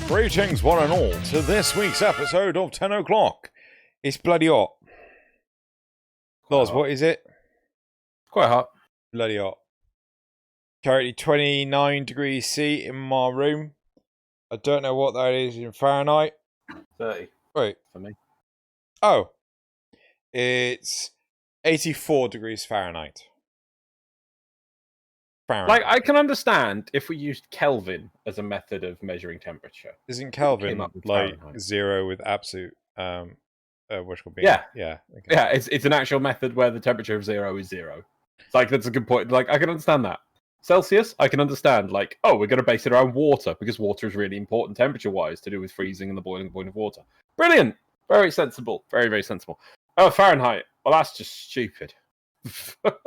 Greetings, one and all, to this week's episode of Tenno Clock. It's bloody hot. Loz, what is it? Quite hot. Bloody hot. Currently 29 degrees C in my room. I don't know what that is in Fahrenheit. 30. Wait. For me. Oh. It's 84 degrees Fahrenheit. Like, I can understand if we used Kelvin as a method of measuring temperature. Isn't Kelvin like Fahrenheit. 0 with absolute what's called being? Yeah. Yeah. Okay. Yeah, it's an actual method where the temperature of 0 is 0. It's like, that's a good point. Like, I can understand that. Celsius, I can understand. Like, oh, we're going to base it around water because water is really important temperature-wise to do with freezing and the boiling point of water. Brilliant. Very sensible. Very, very sensible. Oh, Fahrenheit. Well, that's just stupid.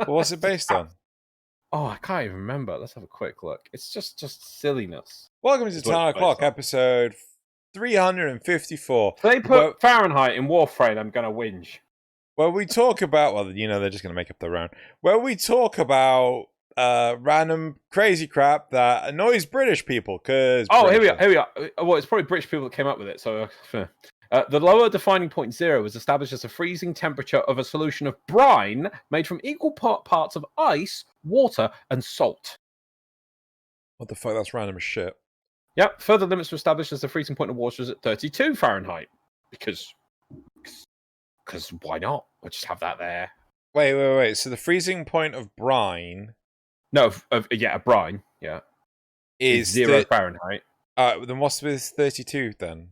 What's it based on? Oh, I can't even remember. Let's have a quick look. It's just silliness. Welcome to Tenno Clock, episode 354. If they put Fahrenheit in Warframe, I'm going to whinge. Where we talk about, well, you know, they're just going to make up their own. Where we talk about random crazy crap that annoys British people, because... Oh, here we are. Well, it's probably British people that came up with it, so... the lower defining point 0 was established as a freezing temperature of a solution of brine made from equal parts of ice, water, and salt. What the fuck? That's random as shit. Yep. Further limits were established as the freezing point of water is at 32 Fahrenheit. Because why not? We'll just have that there. Wait. So the freezing point of brine... No, a brine, yeah. Is 0 Fahrenheit. Then what's with 32 then?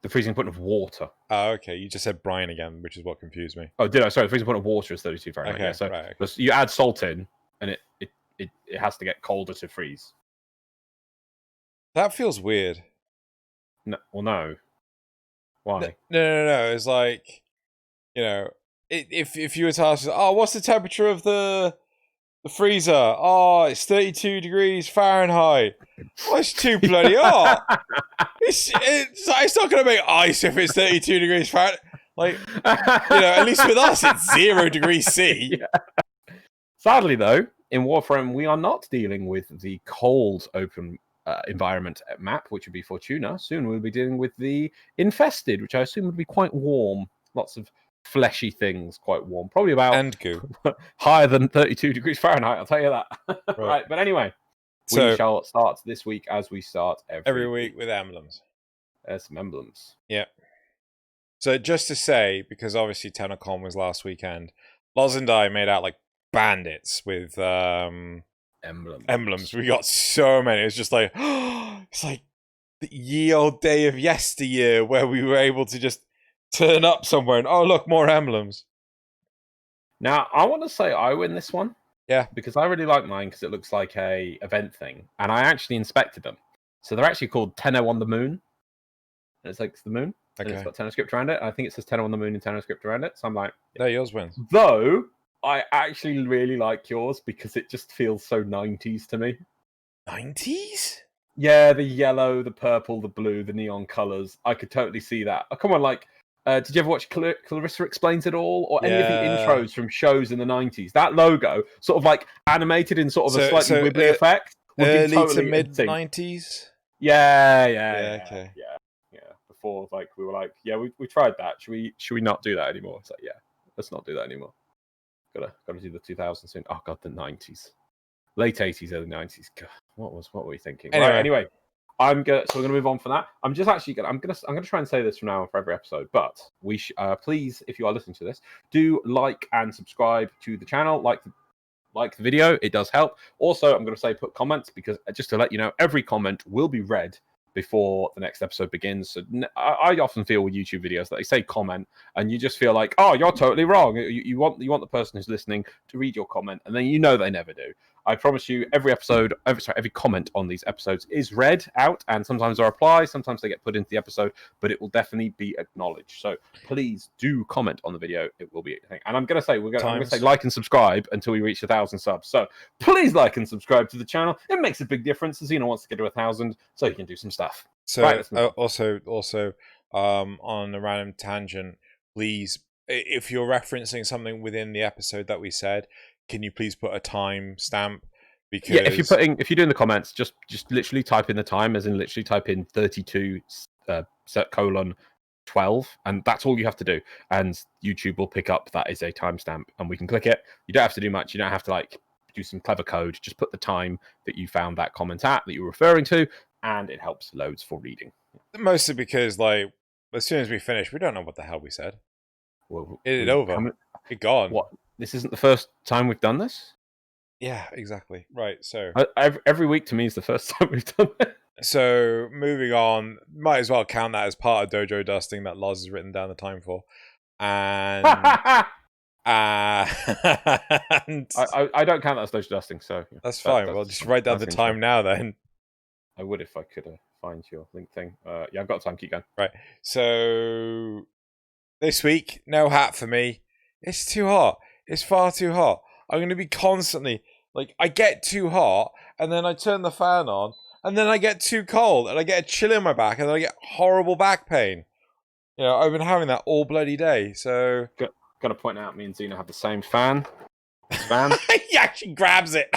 The freezing point of water. Oh, okay. You just said brine again, which is what confused me. Oh, did I? Sorry, the freezing point of water is 32 Fahrenheit. Okay, yeah, so right, okay. you add salt in, and it has to get colder to freeze. That feels weird. No, well, no. Why? No. It's like, you know, if you were to ask, oh, what's the temperature of the freezer? Oh, it's 32 degrees Fahrenheit. Well, it's too bloody hot. It's not going to make ice if it's 32 degrees Fahrenheit. Like, you know, at least with us, it's 0 degrees C. Yeah. Sadly, though, in Warframe, we are not dealing with the cold open environment map, which would be Fortuna. Soon we'll be dealing with the infested, which I assume would be quite warm. Lots of fleshy things, quite warm. Probably about... And goo. higher than 32 degrees Fahrenheit, I'll tell you that. Right, but anyway... We shall start this week as we start every week with emblems. There's some emblems. Yeah. So just to say, because obviously TennoCon was last weekend, Loz and I made out like bandits with emblems. We got so many. It was just like, it's like the ye old day of yesteryear where we were able to just turn up somewhere and, oh, look, more emblems. Now, I want to say I win this one. Yeah. Because I really like mine because it looks like a event thing. And I actually inspected them. So they're actually called Tenno on the Moon. And it's like it's the moon. Okay. And it's got Tenno script around it. I think it says Tenno on the Moon and Tenno script around it. So I'm like... No, yours wins. Though, I actually really like yours because it just feels so 90s to me. 90s? Yeah, the yellow, the purple, the blue, the neon colours. I could totally see that. Oh, come on, like... did you ever watch Clarissa Explains It All? Or any of the intros from shows in the 90s? That logo, sort of like animated in sort of a slightly wibbly effect. Early totally to mid-90s? Yeah. Okay. Yeah. Before, like, we were like, yeah, we tried that. Should we not do that anymore? It's like, yeah, let's not do that anymore. Gotta do the 2000s soon. Oh, God, the 90s. Late 80s, early 90s. God, what were we thinking? Anyway. We're gonna move on from that. I'm gonna try and say this from now on for every episode, but we please, if you are listening to this, do like and subscribe to the channel. Like the video, it does help. Also, I'm gonna say put comments because just to let you know, every comment will be read before the next episode begins. So I often feel with YouTube videos that they say comment and you just feel like, oh, you're totally wrong. You want the person who's listening to read your comment, and then you know they never do. I promise you, every comment on these episodes is read out, and sometimes I reply, sometimes they get put into the episode, but it will definitely be acknowledged. So please do comment on the video. It will be a thing. And I'm going to say, I'm going to say like and subscribe until we reach 1,000 subs. So please like and subscribe to the channel. It makes a big difference. Xeno wants to get to 1,000, so you can do some stuff. So right, also on a random tangent, please, if you're referencing something within the episode that we said, can you please put a time stamp? Because Yeah, if you're doing the comments, just literally type in the time, as in literally type in 32 colon 12, and that's all you have to do. And YouTube will pick up that is a timestamp, and we can click it. You don't have to do much. You don't have to like do some clever code. Just put the time that you found that comment at that you're referring to, and it helps loads for reading. mostly because like as soon as we finish, we don't know what the hell we said. Well, It's over. It's gone. What? This isn't the first time we've done this? Yeah, exactly. Right. So every week to me is the first time we've done it. So moving on, might as well count that as part of Dojo Dusting that Loz has written down the time for. And I don't count that as Dojo Dusting, so that's fine. Well, just write down the time now then. I would if I could find your link thing. Yeah, I've got time. Keep going. Right. So this week, no hat for me. It's too hot. It's far too hot. I'm going to be constantly like, I get too hot, and then I turn the fan on. And then I get too cold, and I get a chill in my back, and then I get horrible back pain. You know, I've been having that all bloody day, so... Got to point out, me and Xeno have the same fan. He actually grabs it!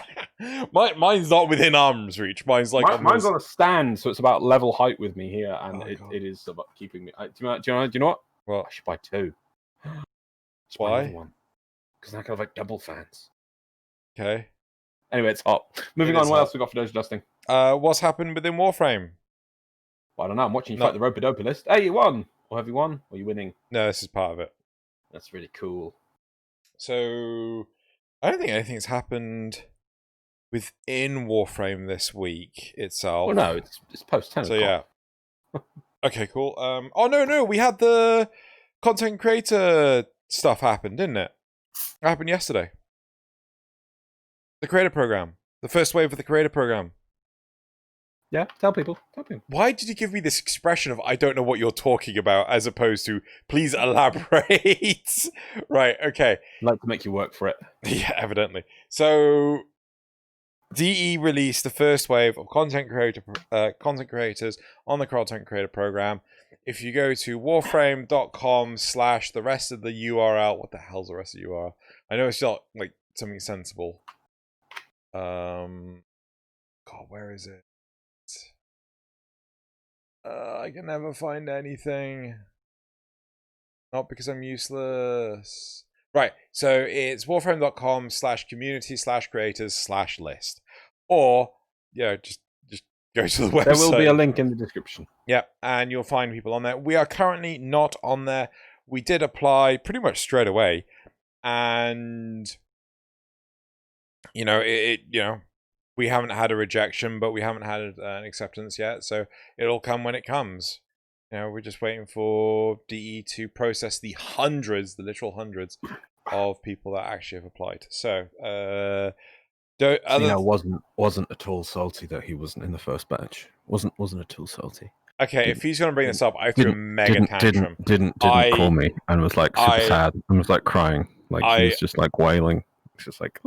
Mine's not within arm's reach. Mine's like... Mine's on a stand, so it's about level height with me here, and it is about keeping me... Do you know what? What? I should buy two. Why? Because I can have like double fans. Okay. Anyway, it's hot. Moving on, what else we got for Dojo Dusting? What's happened within Warframe? Well, I don't know. I'm watching you fight the Rope-a-Dope list. Hey, you won! Or have you won? Or are you winning? No, this is part of it. That's really cool. So, I don't think anything's happened within Warframe this week itself. Well, no, it's post-10. So, yeah. Okay, cool. Oh, no, we had the content creator stuff happen, didn't it? It happened yesterday. The creator program. The first wave of the creator program. Yeah, tell people. Why did you give me this expression of I don't know what you're talking about as opposed to please elaborate? Right, okay. I'd like to make you work for it. Yeah, evidently. So, DE released the first wave of content creators on the content creator program. If you go to warframe.com/ the rest of the URL, what the hell's the rest of the URL? I know it's not like something sensible. God, where is it? I can never find anything. Not because I'm useless. Right, so it's warframe.com / community / creators / list. Or, yeah, just go to the website. There will be a link in the description. Yeah, and you'll find people on there. We are currently not on there. We did apply pretty much straight away. And, you know, we haven't had a rejection, but we haven't had an acceptance yet. So it'll come when it comes. You know, we're just waiting for DE to process the literal hundreds of people that actually have applied. So, wasn't at all salty that he wasn't in the first batch. Wasn't at all salty. Okay, if he's going to bring this up, I threw a mega tantrum. Didn't call me and was like super sad and was like crying. Like he was just like wailing. It's just like...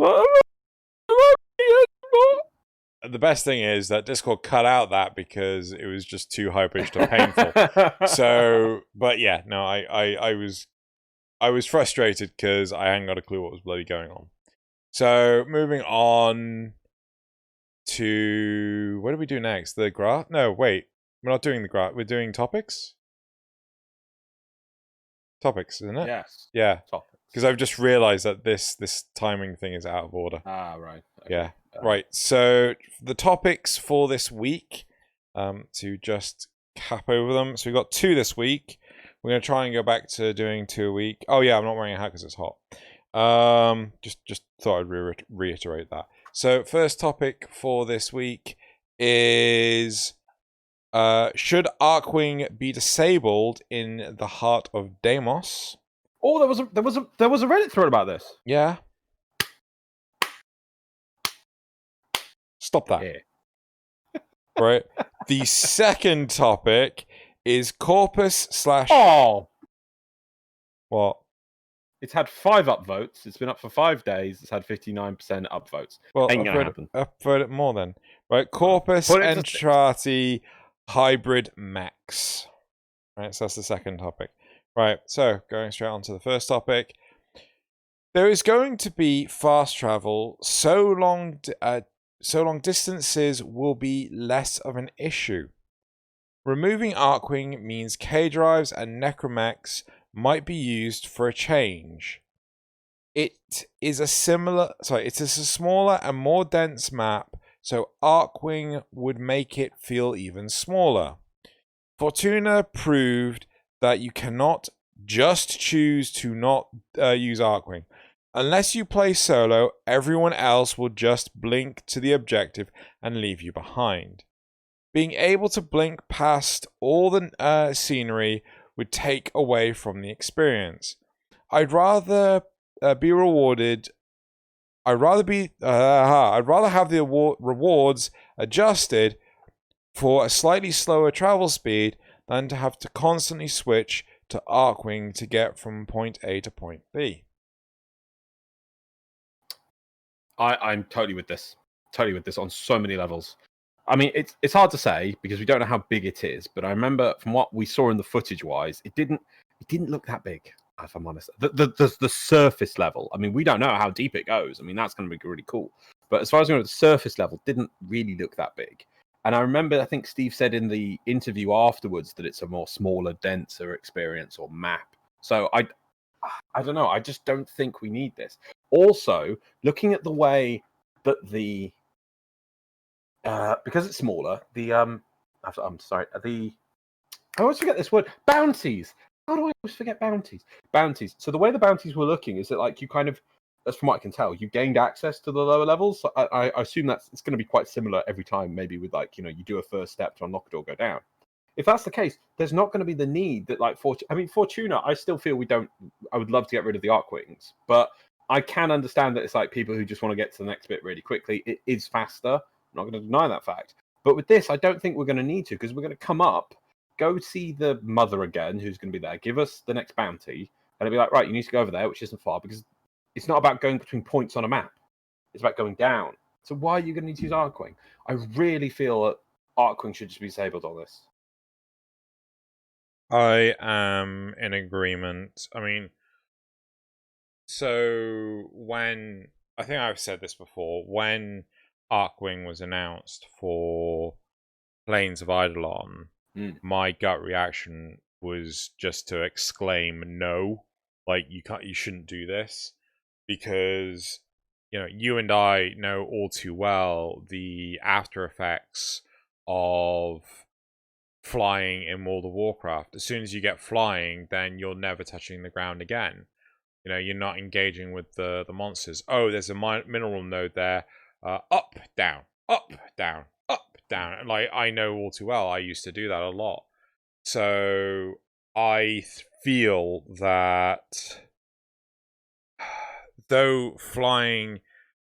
The best thing is that Discord cut out that because it was just too high-pitched and painful. So, but yeah, no, I was frustrated because I hadn't got a clue what was bloody going on. So, moving on to... What do we do next? The graph? No, wait. We're not doing the graph. We're doing topics? Topics, isn't it? Yes. Yeah. Topics. Because I've just realized that this timing thing is out of order. Ah, right. Okay. Yeah. Right. So, the topics for this week, to just cap over them. So, we've got 2 this week. We're going to try and go back to doing 2 a week. Oh, yeah, I'm not wearing a hat because it's hot. Just thought I'd reiterate that. So, first topic for this week is... should Arcwing be disabled in the heart of Deimos? Oh, there was a Reddit thread about this. Yeah. Stop that. Yeah. Right. The second topic is Corpus / Oh. What? It's had 5 upvotes. It's been up for 5 days. It's had 59% upvotes. Well, Ain't gonna happen. Upvote it more then. Right. Corpus Entrati Hybrid Max. Right. So that's the second topic. Right. So going straight on to the first topic. There is going to be fast travel so long so long distances will be less of an issue. Removing Arcwing means K-Drives and Necromechs might be used for a change. It's a smaller and more dense map, so Arcwing would make it feel even smaller. Fortuna proved that you cannot just choose to not use Arcwing. Unless you play solo, everyone else will just blink to the objective and leave you behind. Being able to blink past all the scenery would take away from the experience. I'd rather be rewarded. I'd rather have the rewards adjusted for a slightly slower travel speed than to have to constantly switch to Arcwing to get from point A to point B. I'm totally with this. Totally with this on so many levels. I mean, it's hard to say because we don't know how big it is, but I remember from what we saw in the footage-wise, it didn't look that big, if I'm honest. The surface level, I mean, we don't know how deep it goes. I mean, that's going to be really cool. But as far as we know, the surface level didn't really look that big. And I remember, I think Steve said in the interview afterwards that it's a more smaller, denser experience or map. So I don't know. I just don't think we need this. Also, looking at the way that the because it's smaller, I always forget this word. Bounties. How do I always forget bounties? Bounties. So the way the bounties were looking is that, like, you kind of, that's from what I can tell, you gained access to the lower levels. So I assume it's going to be quite similar every time. Maybe with, like, you do a first step to unlock it or go down. If that's the case, there's not going to be the need that, like, Fortuna, I still feel I would love to get rid of the Arcwings, but I can understand that it's like people who just want to get to the next bit really quickly. It is faster. I'm not going to deny that fact. But with this, I don't think we're going to need to, because we're going to come up, go see the mother again, who's going to be there, give us the next bounty, and it'll be like, right, you need to go over there, which isn't far, because it's not about going between points on a map. It's about going down. So why are you going to need to use Arcwing? I really feel that Arcwing should just be disabled on this. I am in agreement. I mean, so when, I think I've said this before, when Arcwing was announced for Plains of Eidolon, my gut reaction was just to exclaim no, like, you shouldn't do this, because you and I know all too well the after effects of flying in World of Warcraft. As soon as you get flying, then you're never touching the ground again. You're not engaging with the monsters. Oh, there's a mineral node there. Up, down, up, down, up, down. Like, I know all too well. I used to do that a lot. So I feel that though flying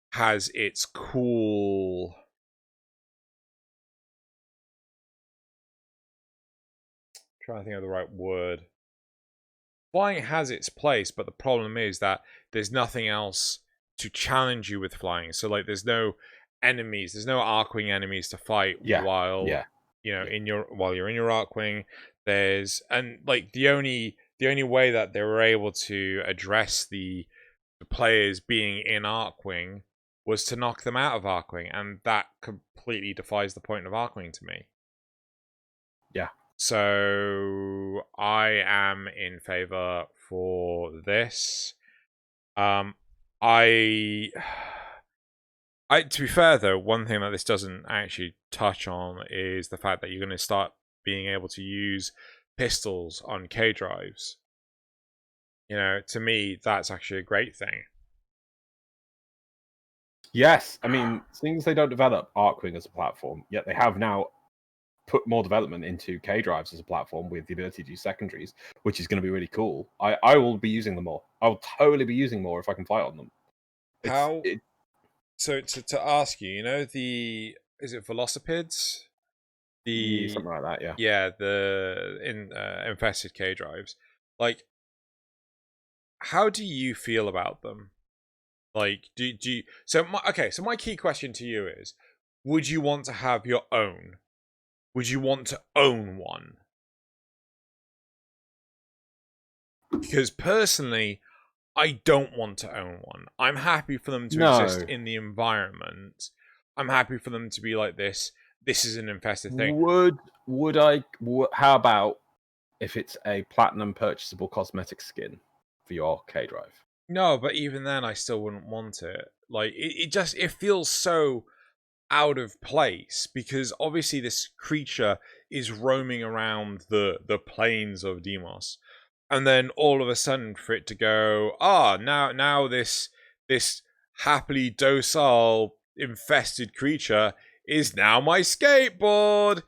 has its cool... I'm trying to think of the right word. Flying has its place, but the problem is that there's nothing else to challenge you with flying. So, like, there's no enemies, there's no Arcwing enemies to fight while you're in your Arcwing. The only way that they were able to address the players being in Arcwing was to knock them out of Arcwing, and that completely defies the point of Arcwing to me. Yeah. So I am in favor for this. To be fair though, one thing that this doesn't actually touch on is the fact that you're going to start being able to use pistols on K-Drives. To me, that's actually a great thing. Yes, I mean, seeing as they don't develop Arcwing as a platform, yet they have now put more development into K-Drives as a platform with the ability to use secondaries, which is going to be really cool. I will be using them more. I will totally be using more if I can fly on them. So to ask you, is it Velocipids? Something like that, yeah. Yeah, the infested K-Drives. Like, how do you feel about them? Like, do you... So my key question to you is, would you want to have your own? Would you want to own one? Because personally, I don't want to own one. I'm happy for them to exist in the environment, I'm happy for them to be like this. This is an infested thing. How about if it's a platinum purchasable cosmetic skin for your K drive? No, but even then, I still wouldn't want it. Like, it feels so out of place because obviously this creature is roaming around the plains of Deimos, and then all of a sudden for it to go, now this happily docile infested creature is now my skateboard.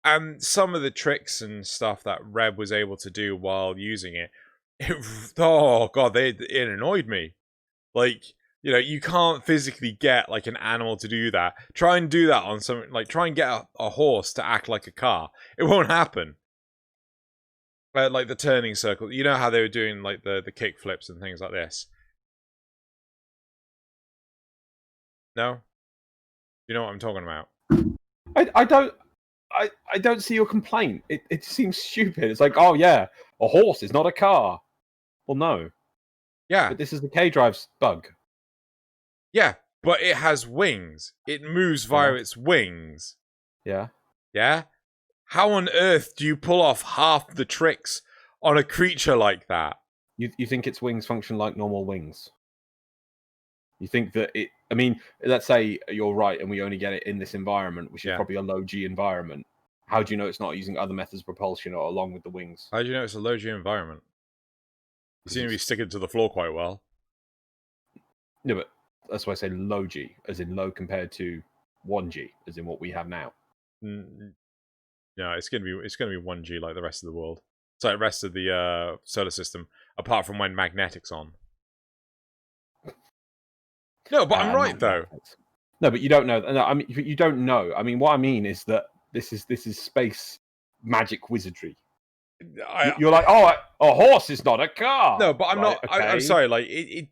And some of the tricks and stuff that Reb was able to do while using it, oh god, it annoyed me. Like, you can't physically get like an animal to do that. Try and do that on something, like try and get a horse to act like a car. It won't happen. Like the turning circle. You know how they were doing like the kick flips and things like this? No? You know what I'm talking about? I don't see your complaint. It seems stupid. It's like, oh yeah, a horse is not a car. Well, no. Yeah. But this is the K drive's bug. Yeah, but it has wings. It moves via its wings. Yeah. Yeah? How on earth do you pull off half the tricks on a creature like that? You think its wings function like normal wings? You think that I mean, let's say you're right and we only get it in this environment, which is probably a low G environment. How do you know it's not using other methods of propulsion or along with the wings? How do you know it's a low G environment? You seem to be sticking to the floor quite well. No, but that's why I say low G, as in low compared to 1G, as in what we have now. No, it's gonna be 1G like the rest of the world. It's like the rest of the solar system, apart from when magnetic's on. No, but I'm right though. No, but you don't know. No, I mean, you don't know. I mean, what I mean is that this is space magic wizardry. You're like, oh, a horse is not a car. No, but I'm not. Okay. I'm sorry. Like it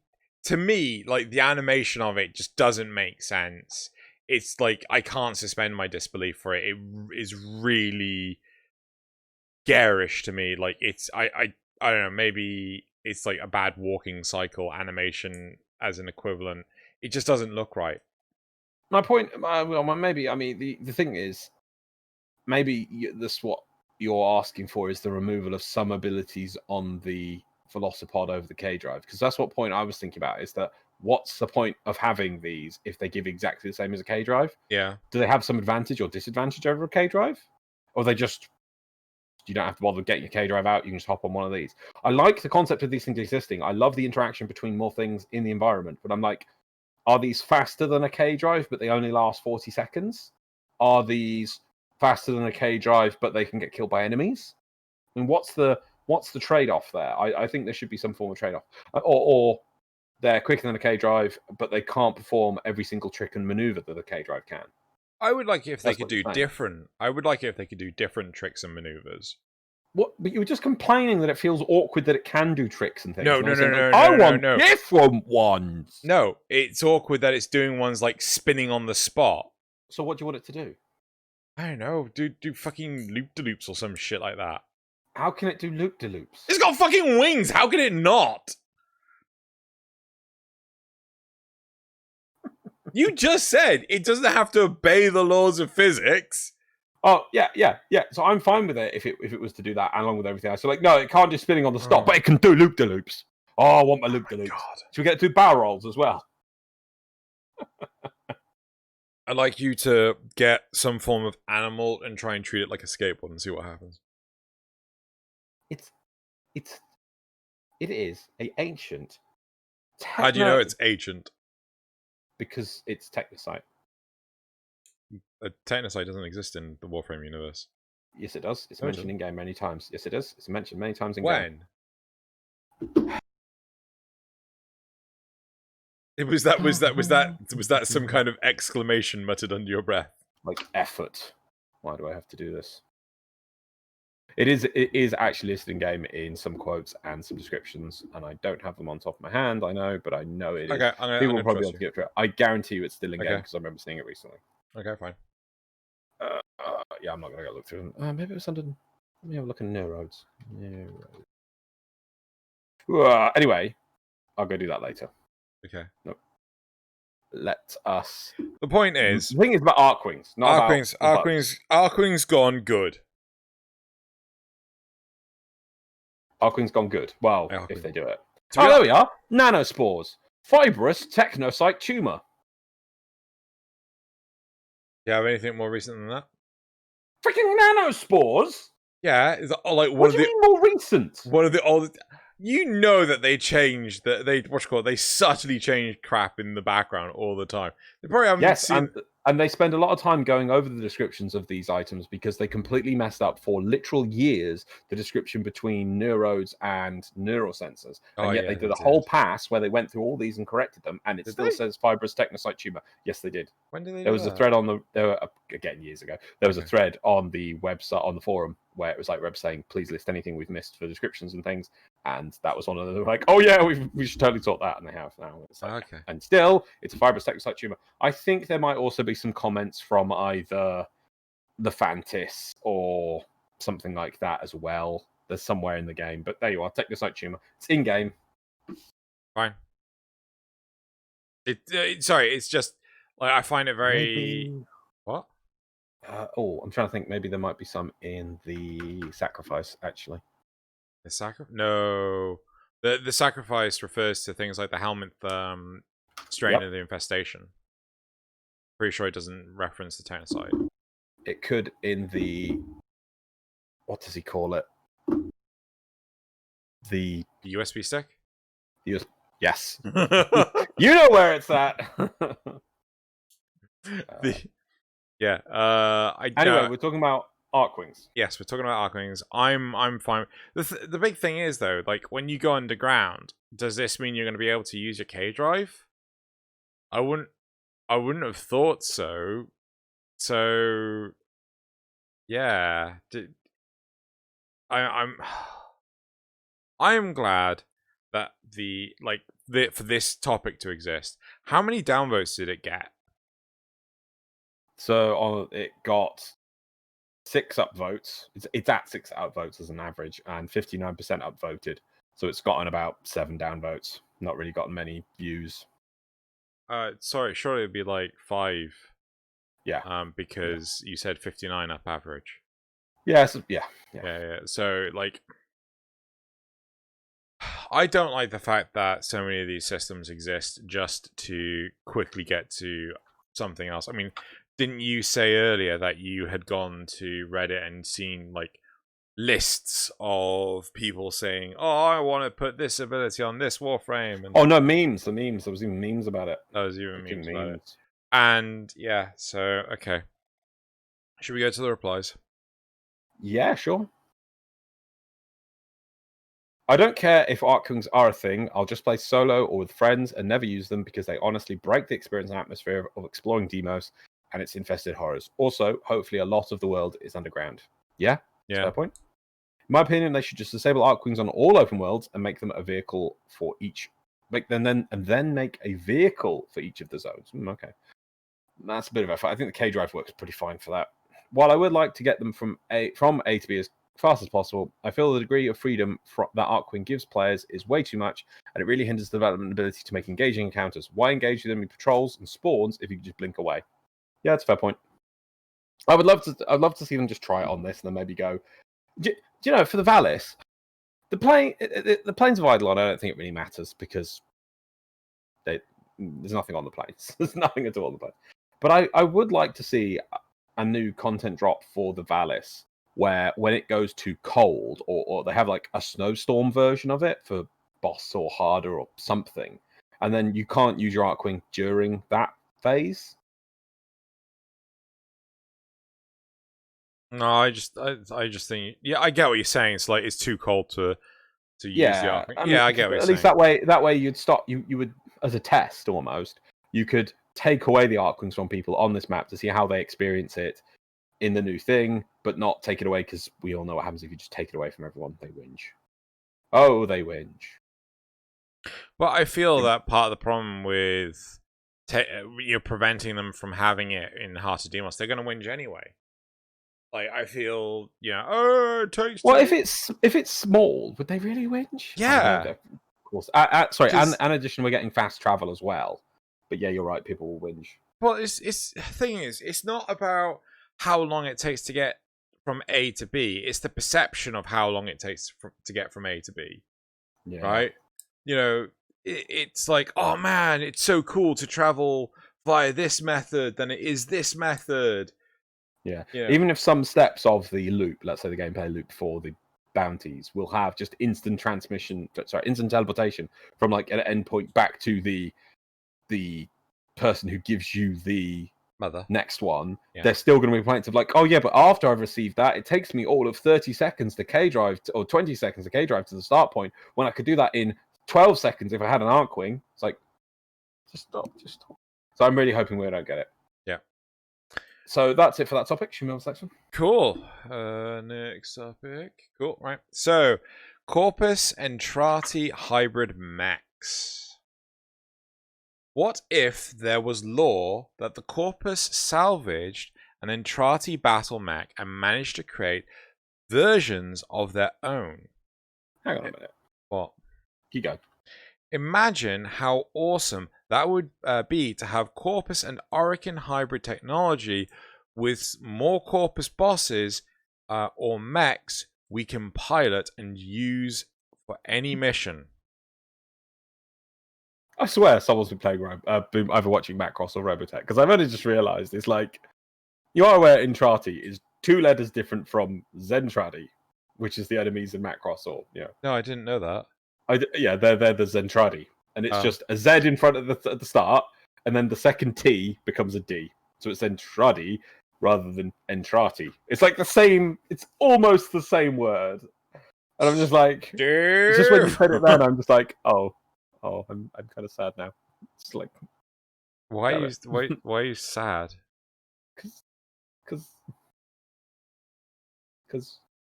to me, like the animation of it just doesn't make sense. It's like I can't suspend my disbelief for it. It is really garish to me. Like it's I don't know. Maybe it's like a bad walking cycle animation as an equivalent. It just doesn't look right. My point, well, maybe, I mean, the thing is, maybe this what you're asking for is the removal of some abilities on the Velocipod over the K drive, because that's what point I was thinking about, is that what's the point of having these if they give exactly the same as a K drive? Yeah. Do they have some advantage or disadvantage over a K drive? Or they just, you don't have to bother getting your K drive out, you can just hop on one of these. I like the concept of these things existing. I love the interaction between more things in the environment, but I'm like, are these faster than a K drive, but they only last 40 seconds? Are these faster than a K drive, but they can get killed by enemies? I mean, what's the trade-off there? I think there should be some form of trade-off. Or they're quicker than a K drive, but they can't perform every single trick and maneuver that a K drive can. I would like it if they could do different. I would like it if they could do different tricks and maneuvers. What? But you were just complaining that it feels awkward that it can do tricks and things. No. I want different ones. No, it's awkward that it's doing ones like spinning on the spot. So what do you want it to do? I don't know. Do fucking loop-de-loops or some shit like that. How can it do loop-de-loops? It's got fucking wings. How can it not? You just said it doesn't have to obey the laws of physics. Oh, yeah. So I'm fine with it if it was to do that along with everything else. So, like, no, it can't do spinning on the stop, but it can do loop-de-loops. Oh, I want my loop-de-loops. Should we get to do barrel rolls as well? I'd like you to get some form of animal and try and treat it like a skateboard and see what happens. It is an ancient. How do you know it's ancient? Because it's Technosite. A Technosite doesn't exist in the Warframe universe. Yes, it does. It's mentioned in game many times. Yes, it does. It's mentioned many times in game. When? Was that some kind of exclamation muttered under your breath? Like effort. Why do I have to do this? It is actually listed in game in some quotes and some descriptions, and I don't have them on top of my hand. I know, but I know it is. People will probably be able to get through it. I guarantee you it's still in game because I remember seeing it recently. Okay, fine. Yeah, I'm not going to go look through them. Maybe it was under... Let me have a look at Neurodes. Anyway, I'll go do that later. Okay. Nope. let us. The point is, The thing is about Arkwings, not about bugs. Arkwing's gone good. Arkwing's gone good. Well, Arkwing. if they do it. There we are. Nanospores. Fibrous technocyte tumor. Do you have anything more recent than that? Freaking nanospores? Yeah, is that, like what do you mean more recent? One of the old. You know that they changed that they subtly changed crap in the background all the time. They probably haven't seen. And they spend a lot of time going over the descriptions of these items because they completely messed up for literal years the description between neurodes and neural sensors. And yet they did a whole pass where they went through all these and corrected them, and it still says fibrous technocyte tumor. Yes, they did. When did they? There was a thread on again years ago. There was a thread on the website on the forum where it was like Reb saying, "Please list anything we've missed for descriptions and things." And that was one of them. Like, "Oh yeah, we should totally sort that," and they have now. It's like, okay. And still, it's a fibrous technocyte tumor. I think there might also be some comments from either the Fantis or something like that as well. There's somewhere in the game, but there you are, technocyte tumor. It's in game. Fine. Sorry, it's just like I find it very. What? I'm trying to think. Maybe there might be some in the sacrifice actually. The sacrifice? No. The sacrifice refers to things like the helmet strain of the infestation. Pretty sure it doesn't reference the technocyte. It could in the... What does he call it? The USB stick? Yes. You know where it's at! Anyway, we're talking about Arkwings. Yes, we're talking about Arkwings. I'm fine. The big thing is though, like when you go underground, does this mean you're going to be able to use your K drive? I wouldn't have thought so. So yeah, I'm glad that for this topic to exist. How many downvotes did it get? So it got 6 upvotes. It's at 6 upvotes as an average, and 59% upvoted. So it's gotten about 7 downvotes. Not really gotten many views. Sorry, surely it'd be like 5. Yeah. Because you said 59 up average. Yeah. So like, I don't like the fact that so many of these systems exist just to quickly get to something else. I mean, didn't you say earlier that you had gone to Reddit and seen like lists of people saying, "Oh, I want to put this ability on this Warframe"? And... Oh no, memes. The memes. There was even memes about it. There was even memes about it. And yeah, so okay. Should we go to the replies? Yeah, sure. I don't care if Arkwings are a thing. I'll just play solo or with friends and never use them because they honestly break the experience and atmosphere of exploring Deimos and its infested horrors. Also, hopefully a lot of the world is underground. Yeah? Fair point. In my opinion, they should just disable Arkwings on all open worlds and make them a vehicle for each. Then make a vehicle for each of the zones. Okay. That's a bit of effort. I think the K drive works pretty fine for that. While I would like to get them from A to B as fast as possible, I feel the degree of freedom that Arkwing gives players is way too much, and it really hinders the development ability to make engaging encounters. Why engage with them in patrols and spawns if you can just blink away? Yeah, that's a fair point. I'd love to see them just try it on this and then maybe go. Do you know, for the Valis, the planes of Eidolon, I don't think it really matters because there's nothing on the planes. There's nothing at all on the planes. But I would like to see a new content drop for the Valis where when it goes too cold or they have like a snowstorm version of it for boss or harder or something, and then you can't use your Arkwing during that phase. No, I just think I get what you're saying. It's like it's too cold to use the Arkwing. I mean, I get what you're saying. At least that way you'd stop. You would, as a test almost, you could take away the Arkwings from people on this map to see how they experience it in the new thing, but not take it away because we all know what happens if you just take it away from everyone. They whinge. Oh, they whinge. But I feel that part of the problem with you're preventing them from having it in Heart of Deimos, they're going to whinge anyway. Like I feel, it takes. Well, if it's small, would they really whinge? Yeah. Of course. Sorry, and in addition, we're getting fast travel as well. But yeah, you're right. People will whinge. Well, it's the thing is, it's not about how long it takes to get from A to B. It's the perception of how long it takes to get from A to B. Yeah. Right? You know, it's like, oh man, it's so cool to travel via this method than it is this method. Yeah. Yeah. Even if some steps of the loop, let's say the gameplay loop for the bounties, will have just instant teleportation from like an endpoint back to the person who gives you the next one, there's still going to be complaints of like, oh yeah, but after I've received that, it takes me all of 30 seconds to K-drive, or 20 seconds to K-drive to the start point, when I could do that in 12 seconds if I had an Arcwing. It's like, just stop. So I'm really hoping we don't get it. Yeah. So that's it for that topic. Should we move on to the section? Cool. Next topic. Cool, right. So, Corpus Entrati Hybrid Mechs. What if there was lore that the Corpus salvaged an Entrati battle mech and managed to create versions of their own? Hang on a minute. What? Keep going. Imagine how awesome that would be to have Corpus and Orokin hybrid technology with more Corpus bosses or mechs we can pilot and use for any mission. I swear someone's been playing either watching Macross or Robotech, because I've only just realised it's like, you are aware Entrati is 2 letters different from Zentradi, which is the enemies in Macross, or No, I didn't know that. Yeah, they're the Zentradi, and it's just a Z in front of at the start, and then the second T becomes a D, so it's Zentradi rather than Entrati. It's like the same. It's almost the same word, and I'm just like, it's just when you said it then, I'm just like, oh, I'm kind of sad now. It's like, why are you sad? Because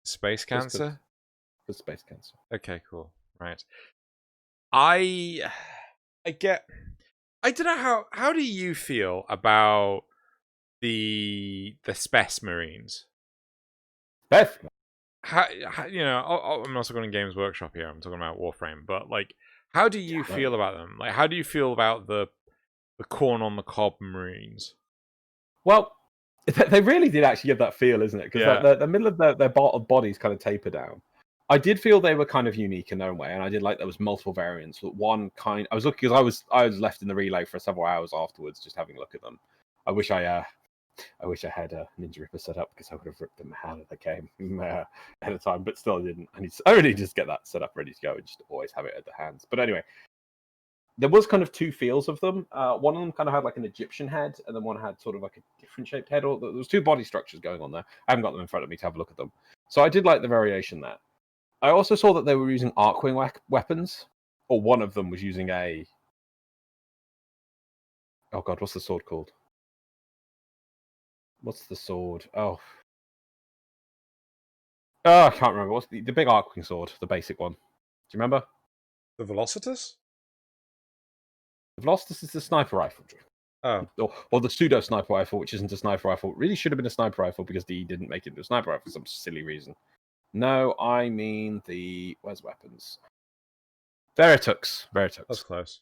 space cancer. Because space cancer. Okay, cool. Right. I don't know how do you feel about the Spec Marines? Beth. How I'm also going to Games Workshop here. I'm talking about Warframe, but like, how do you feel about them? Like, how do you feel about the corn on the cob Marines? Well, they really did actually give that feel, isn't it? Because the middle of their bodies kind of taper down. I did feel they were kind of unique in their own way, and I did like there was multiple variants. But one kind, I was looking because I was left in the relay for several hours afterwards, just having a look at them. I wish I had a Ninja Ripper set up, because I would have ripped them out of the game ahead of time. But still, I didn't. I really just get that set up ready to go and just always have it at the hands. But anyway, there was kind of 2 feels of them. One of them kind of had like an Egyptian head, and then one had sort of like a different shaped head. Or there was 2 body structures going on there. I haven't got them in front of me to have a look at them. So I did like the variation there. I also saw that they were using Arcwing weapons, or one of them was using a... Oh god, what's the sword called? What's the sword? Oh, I can't remember. What's the big Arcwing sword? The basic one. Do you remember? The Velocitus? The Velocitus is the sniper rifle. Oh. Or the pseudo sniper rifle, which isn't a sniper rifle. It really should have been a sniper rifle, because D didn't make it into a sniper rifle for some silly reason. No, I mean the... Where's weapons? Veritux. That's close.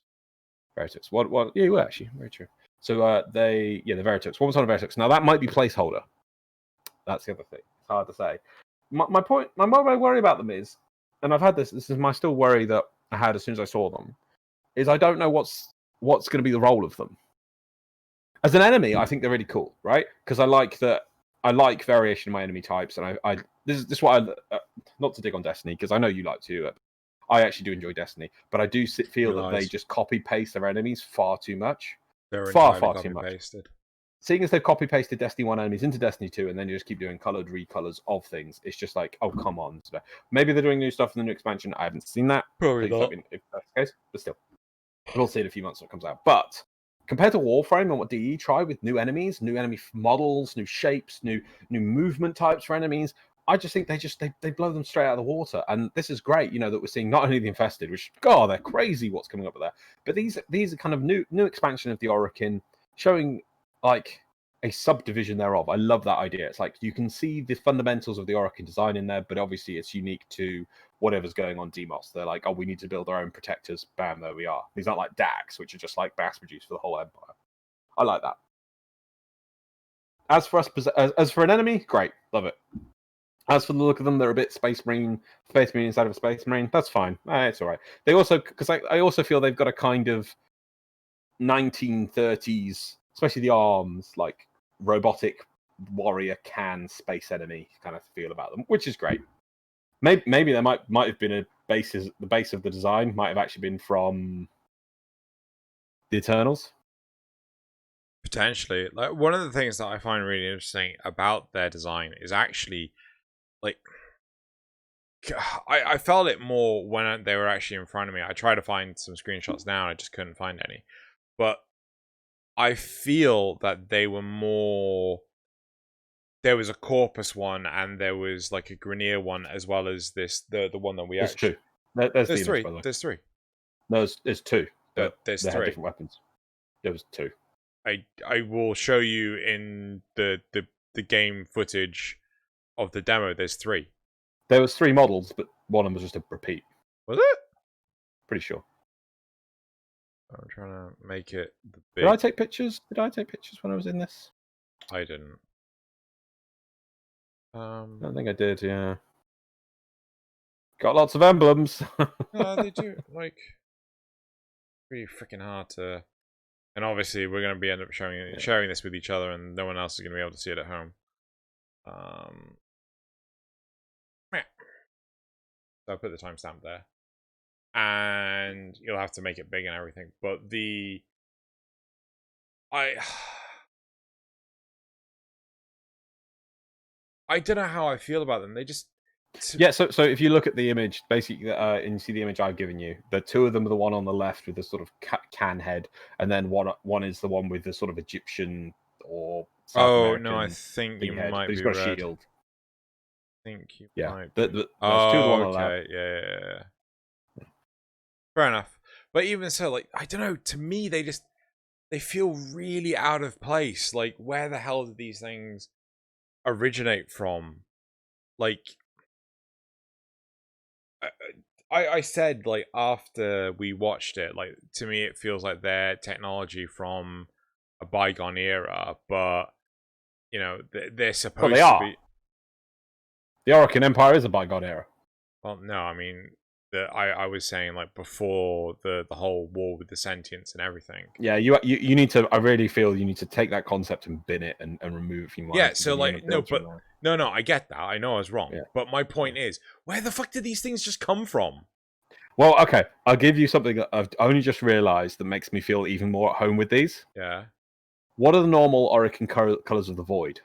Veritux. What? Yeah, you were actually. Very true. So the Veritux. What was on a Veritux? Now that might be placeholder. That's the other thing. It's hard to say. My worry about them is, and I've had this is my still worry that I had as soon as I saw them, is I don't know what's going to be the role of them. As an enemy, I think they're really cool, right? Because I like variation in my enemy types, and this is what I not to dig on Destiny, because I know you like to. I actually do enjoy Destiny, but I do feel that they just copy paste their enemies far too much. They're far too much. Pasted. Seeing as they've copy pasted Destiny 1 enemies into Destiny 2, and then you just keep doing colored recolors of things, it's just like, oh come on. Maybe they're doing new stuff in the new expansion. I haven't seen that. Probably not. If that's the case, but still, we'll see in a few months when it comes out. But compared to Warframe and what DE try with new enemies, new enemy models, new shapes, new movement types for enemies, I just think they blow them straight out of the water. And this is great, that we're seeing not only the Infested, which, God, they're crazy what's coming up with that, but these are kind of new expansion of the Orokin, showing like a subdivision thereof. I love that idea. It's like you can see the fundamentals of the Orokin design in there, but obviously it's unique to whatever's going on Demos. They're like, oh, we need to build our own protectors. Bam, there we are. These aren't like DAX, which are just like mass produced for the whole empire. I like that. As for us, as for an enemy, great, love it. As for the look of them, they're a bit Space Marine inside of a Space Marine. That's fine. It's all right. They also, because I also feel they've got a kind of 1930s, especially the arms, like robotic warrior space enemy kind of feel about them, which is great. Maybe there might have been the base of the design might have actually been from the Eternals. Potentially. Like, one of the things that I find really interesting about their design is actually, like, I felt it more when they were actually in front of me. I tried to find some screenshots now, and I just couldn't find any. But I feel that they were more... There was a Corpus one, and there was like a Grenier one, as well as the one that we There's actually... two. There's There's three. by the way. There's three. No, there's two. But there's they three. had different weapons. There was two. I will show you in the game footage of the demo. There's three. There was three models, but one of them was just a repeat. Was it? Pretty sure. I'm trying to make it the big... Did I take pictures? Did I take pictures when I was in this? I didn't. I think I did, yeah. Got lots of emblems. No, they do, like, pretty freaking hard to... And obviously, we're going to end up sharing this with each other, and no one else is going to be able to see it at home. So I put the timestamp there. And you'll have to make it big and everything. But I don't know how I feel about them. They just... Yeah, so if you look at the image, basically, and you see the image I've given you, the two of them are the one on the left with the sort of can head, and then one is the one with the sort of Egyptian or South American no, I think you head, might but he's be got right. a shield. I think you Yeah, might there's be... two of them on the left. Okay, yeah. Fair enough. But even so, like, I don't know, to me, they feel really out of place. Like, where the hell did these things originate from? Like, I said, like, after we watched it, like, to me it feels like they're technology from a bygone era, but, you know, they're supposed to be... The Orokin Empire is a bygone era. Well, no, I mean, I was saying, like, before the whole war with the sentience and everything. Yeah, you need to... I really feel you need to take that concept and bin it and remove it from your mind. Yeah, so, like, no, I get that. I know I was wrong. Yeah. But my point is, where the fuck did these things just come from? Well, okay, I'll give you something that I've only just realised that makes me feel even more at home with these. Yeah. What are the normal Orokin colours of the Void?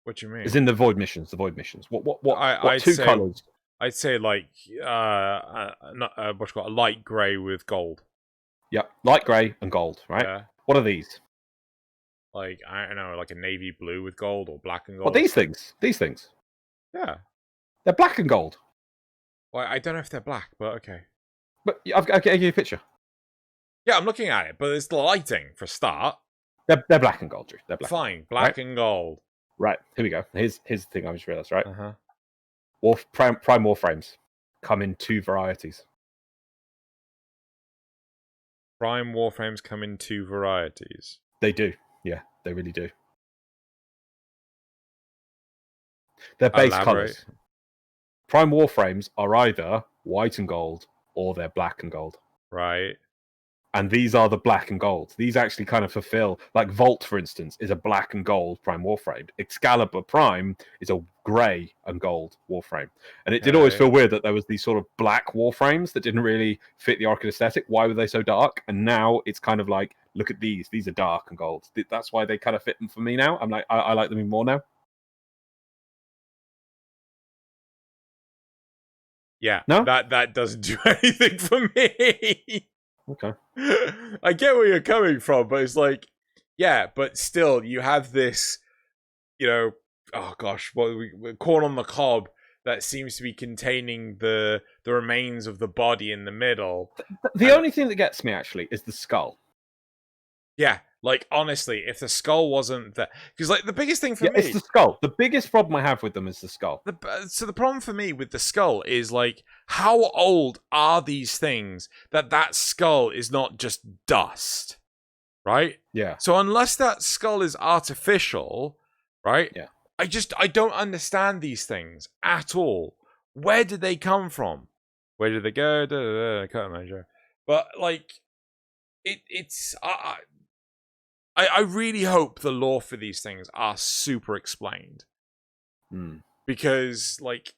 What do you mean? It's in the Void missions. What two colours? I'd say, like, what's called a light grey with gold. Yep, light grey and gold, right? Yeah. What are these? Like, I don't know, like a navy blue with gold or black and gold. Well, these things. Yeah. They're black and gold. Well, I don't know if they're black, but okay. But I'll give you a picture. Yeah, I'm looking at it, but it's the lighting for a start. They're black and gold, Drew. They're black. Fine, black and gold. Right, here we go. Here's the thing I just realised, right? Uh-huh. Prime Warframes come in two varieties. Prime Warframes come in two varieties. They do. Yeah, they really do. They're base colours. Prime Warframes are either white and gold or they're black and gold. Right. And these are the black and gold. These actually kind of fulfill, like Volt, for instance, is a black and gold Prime Warframe. Excalibur Prime is a grey and gold Warframe. And it did always feel weird that there was these sort of black Warframes that didn't really fit the Orokin aesthetic. Why were they so dark? And now it's kind of like, look at these. These are dark and gold. That's why they kind of fit them for me now. I'm like, I like them even more now. Yeah. No? That doesn't do anything for me. Okay. I get where you're coming from, but it's like, yeah, but still, you have this, you know, oh gosh, corn on the cob that seems to be containing the remains of the body in the middle. The only thing that gets me, actually, is the skull. Yeah, like honestly, if the skull wasn't there, because like the biggest thing for me, it's the skull. The biggest problem I have with them is the skull. so the problem for me with the skull is like, how old are these things that skull is not just dust, right? Yeah. So unless that skull is artificial, right? Yeah. I don't understand these things at all. Where did they come from? Where did they go? I can't imagine. But like, it's I really hope the lore for these things are super explained. Because, like,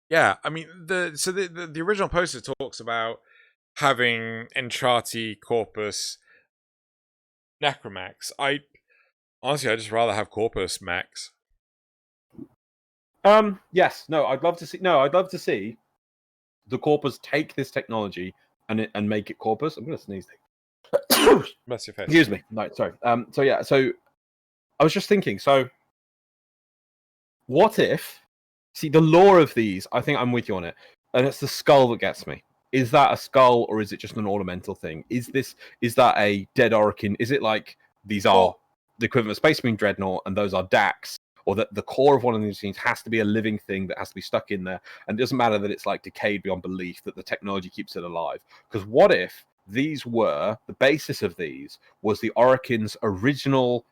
yeah, I mean, the original poster talks about having Entrati, Corpus, Necromex. Honestly, I'd just rather have Corpus Max. Yes. No, I'd love to see. No, I'd love to see the Corpus take this technology and make it Corpus. I'm gonna sneeze. Bless your face. Excuse me. No, sorry. So yeah. So I was just thinking. So what if? See the lore of these. I think I'm with you on it, and it's the skull that gets me. Is that a skull or is it just an ornamental thing? Is that a dead Orokin? Is it like these are the equivalent of Space Marine Dreadnought and those are Dax? Or that the core of one of these things has to be a living thing that has to be stuck in there, and it doesn't matter that it's like decayed beyond belief, that the technology keeps it alive. Because what if these were the basis of these was the Orokin's original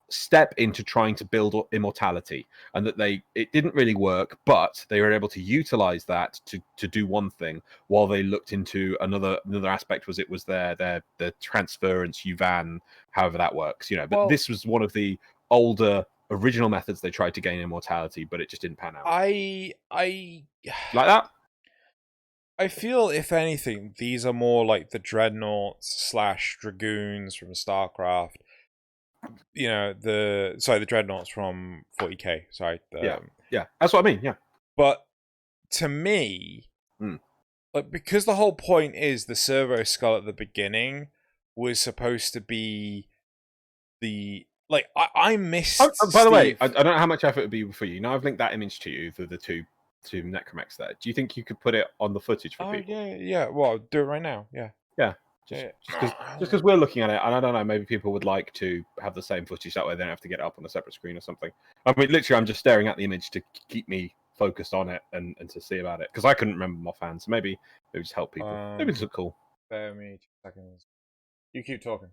step into trying to build immortality, and that it didn't really work, but they were able to utilize that to do one thing while they looked into another aspect. Was it was their transference, Yuvan, however that works, but this was one of the older original methods they tried to gain immortality, but it just didn't pan out. I like that. I feel, if anything, these are more like the Dreadnoughts / Dragoons from StarCraft. The Dreadnoughts from 40k. Sorry. Yeah, that's what I mean. Yeah. But to me, like, because the whole point is the servo skull at the beginning was supposed to be the. Like, I missed. By the way, I don't know how much effort it would be for you. I've linked that image to you through the two Necromex there. Do you think you could put it on the footage for people? Yeah. Well, I'll do it right now. Yeah. Just because we're looking at it, and I don't know, maybe people would like to have the same footage that way. They don't have to get it up on a separate screen or something. I mean, literally, I'm just staring at the image to keep me focused on it and to see about it, because I couldn't remember my fans. So maybe just help people. Maybe it's cool. Bear me 2 seconds. You keep talking.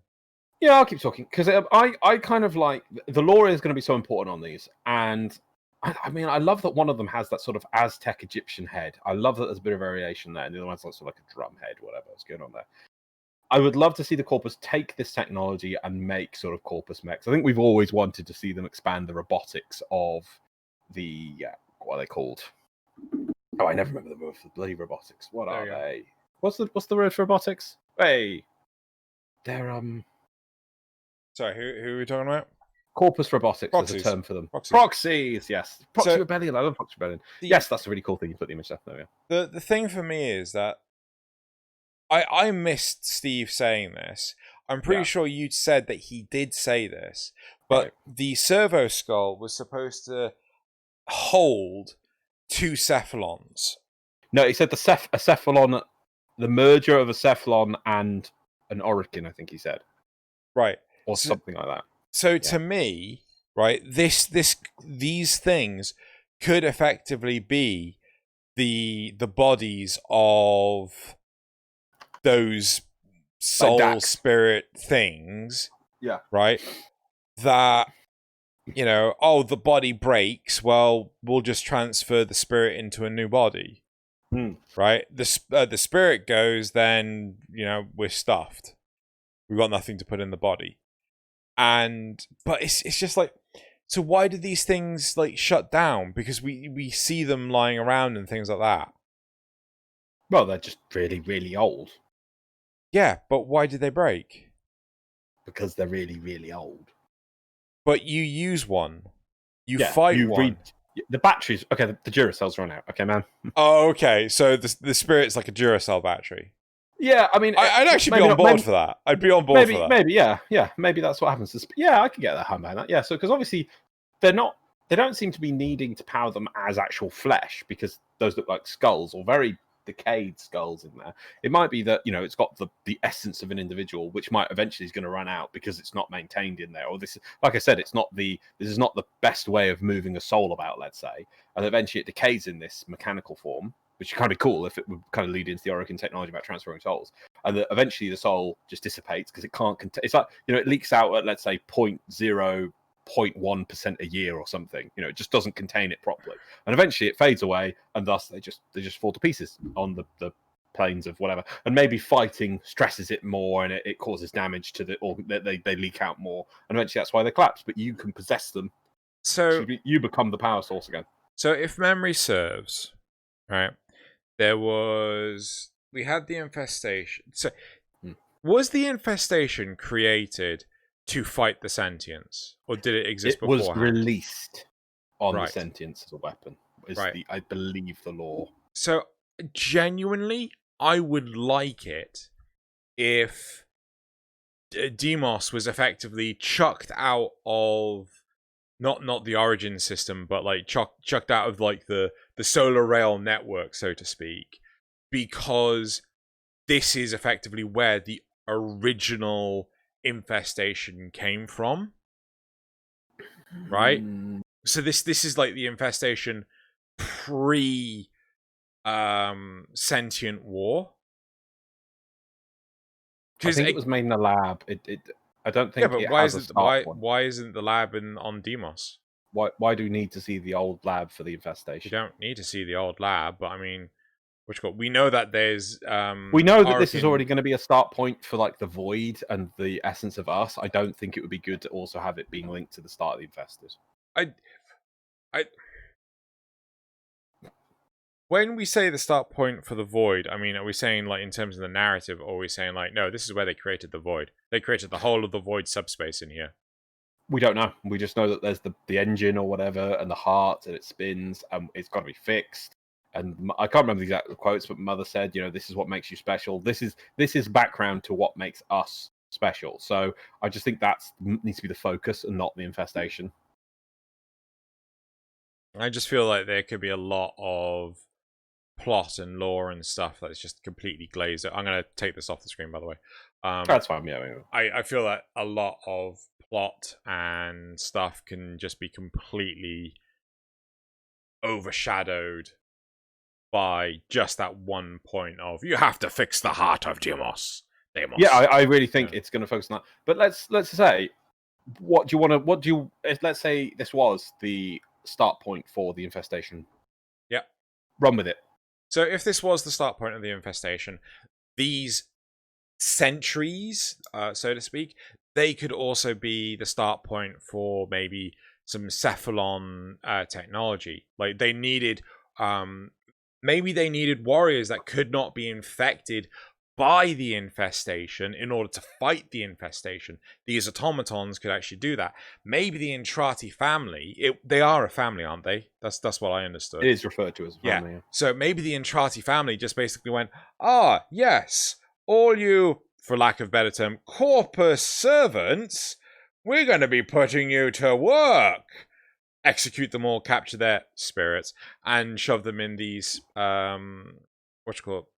Yeah, I'll keep talking, because I kind of like the lore is going to be so important on these, and I mean, I love that one of them has that sort of Aztec Egyptian head. I love that there's a bit of variation there, and the other one's sort of like a drum head, whatever's going on there. I would love to see the Corpus take this technology and make sort of Corpus mechs. I think we've always wanted to see them expand the robotics of the what are they called? Oh, I never remember the word for bloody robotics. What are they? What's the word for robotics? Hey, they're Sorry, who are we talking about? Corpus robotics is a term for them. Proxies, yes. Proxy Rebellion. I love Proxy Rebellion. Yes, that's a really cool thing. You put the image there. Yeah. The thing for me is that I missed Steve saying this. I'm pretty sure you said that he did say this, but the servo skull was supposed to hold 2 cephalons. No, he said a cephalon, the merger of a cephalon and an Orokin, I think he said. Right. Or something like that. So to me, right, these things could effectively be the bodies of those soul spirit things. Yeah. Right? That, the body breaks, well, we'll just transfer the spirit into a new body. Right? The spirit goes, then, we're stuffed. We've got nothing to put in the body. But it's just like, so why did these things like shut down? Because we see them lying around and things like that. Well, they're just really, really old. Yeah, but why did they break? Because they're really, really old. But you use one. You fight one. The batteries. Okay, the Duracells run out. Okay, man. Oh, okay. So the spirit's like a Duracell battery. Yeah, I mean, I'd actually be on board for that. I'd be on board for that. Maybe, yeah. Maybe that's what happens. Yeah, I can get that behind that. Yeah, so because obviously they don't seem to be needing to power them as actual flesh, because those look like skulls or very decayed skulls in there. It might be that, you know, it's got the essence of an individual, which might eventually is going to run out because it's not maintained in there. Or this, like I said, this is not the best way of moving a soul about, let's say, and eventually it decays in this mechanical form, which is kind of cool if it would kind of lead into the Orokin technology about transferring souls. And that eventually the soul just dissipates because it can't contain. It's like, you know, it leaks out at, let's say, 0.1% a year or something. You know, it just doesn't contain it properly, and eventually it fades away, and thus they just fall to pieces on the planes of whatever. And maybe fighting stresses it more, and it causes damage to or they leak out more, and eventually that's why they collapse. But you can possess them, So you become the power source again. So if memory serves, right, we had the infestation. So was the infestation created to fight the sentience, or did it exist beforehand? It was released on the sentience as a weapon. I believe the law. So genuinely, I would like it if Deimos was effectively chucked out of not the origin system, but like chucked out of like the solar rail network, so to speak, because this is effectively where the original infestation came from, right? So this is like the infestation pre sentient war. I think it was made in a lab. I don't think. Yeah, but why isn't the lab on Deimos? Why do we need to see the old lab for the infestation? You don't need to see the old lab, but I mean, we know that there's we know that this is already going to be a start point for like the void and the essence of us. I don't think it would be good to also have it being linked to the start of the infestors. When we say the start point for the void, I mean, are we saying like in terms of the narrative, or are we saying like, no, this is where they created the void? They created the whole of the void subspace in here. We don't know. We just know that there's the engine or whatever, and the heart, and it spins, and it's got to be fixed. And I can't remember the exact quotes, but Mother said, you know, this is what makes you special. This is background to what makes us special. So I just think that needs to be the focus and not the infestation. I just feel like there could be a lot of plot and lore and stuff that's just completely glazed. I'm going to take this off the screen, by the way. That's fine, yeah. I feel that a lot of plot and stuff can just be completely overshadowed by just that one point of, you have to fix the heart of Deimos. Yeah, I really think it's going to focus on that. But let's say, let's say this was the start point for the infestation. Yeah. Run with it. So if this was the start point of the infestation, these sentries, so to speak, they could also be the start point for maybe some Cephalon technology. Like they needed, maybe they needed warriors that could not be infected by the infestation in order to fight the infestation. These automatons could actually do that. Maybe the Intrati family, they are a family, aren't they? That's what I understood. It is referred to as a family. Yeah. So maybe the Intrati family just basically went, yes, all you, for lack of a better term, corpus servants, we're going to be putting you to work. Execute them all, capture their spirits, and shove them in these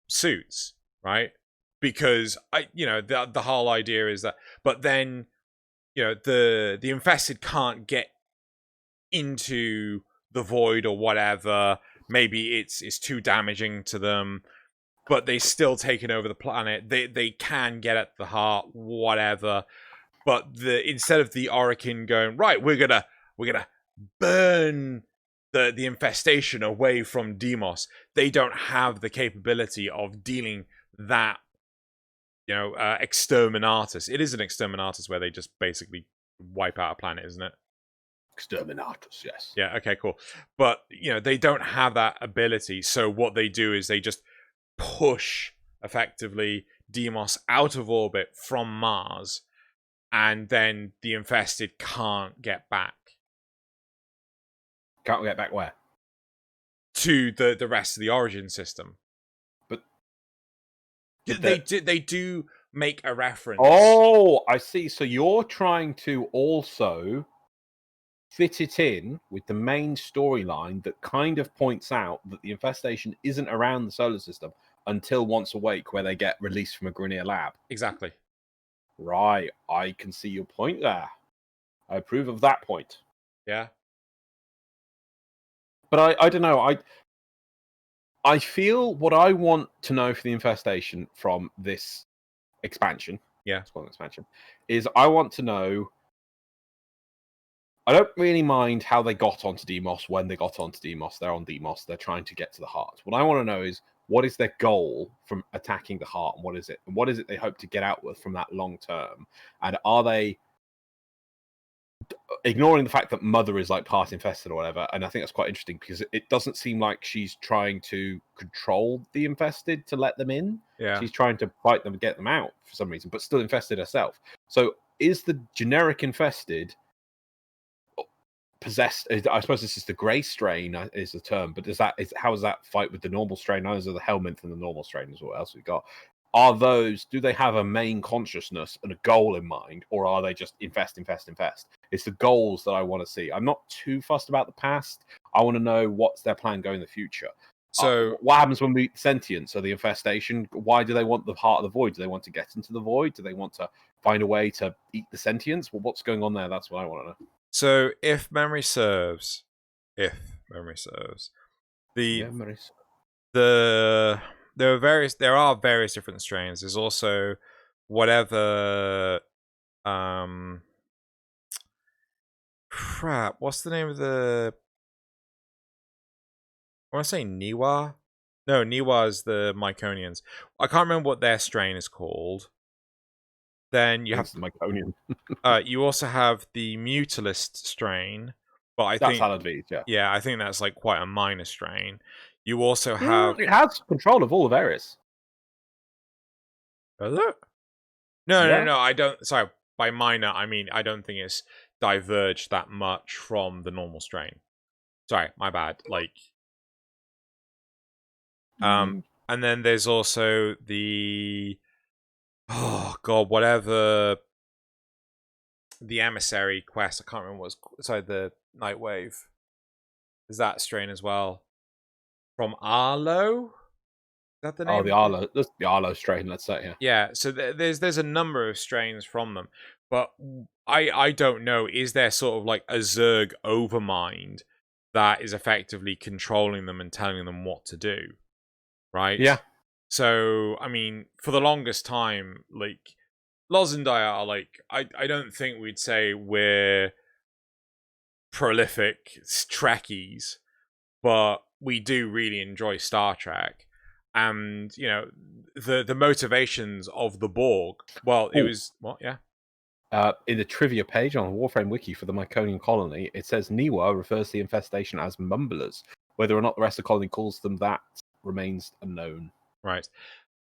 suits, right? Because the whole idea is that, but then the infested can't get into the void or whatever. Maybe it's too damaging to them, but they still taken over the planet. They can get at the heart, whatever. But instead of the Orokin going, right, we're gonna burn the infestation away from Deimos, they don't have the capability of dealing that, exterminatus. It is an exterminatus where they just basically wipe out a planet, isn't it? Exterminatus, yes. Yeah, okay, cool. But, they don't have that ability, so what they do is they just push, effectively, Deimos out of orbit from Mars, and then the infested can't get back. Can't get back where? To the rest of the origin system. But they do make a reference. Oh, I see. So you're trying to also fit it in with the main storyline that kind of points out that the infestation isn't around the solar system until Once Awake, where they get released from a Grineer lab. Exactly. Right, I can see your point there. I approve of that point. Yeah. But I don't know. I feel what I want to know for the infestation from this expansion. Yeah. It's called an expansion. Is I want to know. I don't really mind how they got onto Demos when they got onto Demos. They're on Demos. They're trying to get to the heart. What I want to know is what is their goal from attacking the heart, and what is it? And what is it they hope to get out with from that long term? And are they ignoring the fact that Mother is like part infested or whatever? And I think that's quite interesting because it doesn't seem like she's trying to control the infested to let them in. Yeah. She's trying to fight them and get them out for some reason, but still infested herself. So is the generic infested possessed? I suppose this is the grey strain is the term, but how does that fight with the normal strain? Those are the Helminth and the normal strain is what else we got. Do they have a main consciousness and a goal in mind, or are they just infest? It's the goals that I want to see. I'm not too fussed about the past. I want to know what's their plan going in the future. So what happens when we meet sentience or the infestation? Why do they want the heart of the void? Do they want to get into the void? Do they want to find a way to eat the sentience? Well, what's going on there? That's what I want to know. So if memory serves, the there are various different strains. There's also whatever crap, what's the name of the I want to say Niwa? No, Niwa is the Myconians. I can't remember what their strain is called. Then you have the Myconian. You also have the Mutalist strain, but that's Haladvise, yeah. Yeah, I think that's like quite a minor strain. You also have it has control of all the areas. Does it? No, I don't. Sorry, by minor I mean I don't think it's diverged that much from the normal strain. Sorry, my bad. Like, and then there's also the whatever the emissary quest. I can't remember the Nightwave. Is that strain as well from Arlo? Is that the name? Oh, the Arlo. That's the Arlo strain. Let's say, yeah. Yeah. So there's a number of strains from them, but I don't know. Is there sort of like a Zerg overmind that is effectively controlling them and telling them what to do? Right. Yeah. So I mean, for the longest time, like Loz and Dia are like, I don't think we'd say we're prolific Trekkies, but we do really enjoy Star Trek. And, you know, the motivations of the Borg, well, it was, what, yeah? In the trivia page on the Warframe wiki for the Myconian colony, it says Niwa refers to the infestation as mumblers. Whether or not the rest of the colony calls them that remains unknown. Right.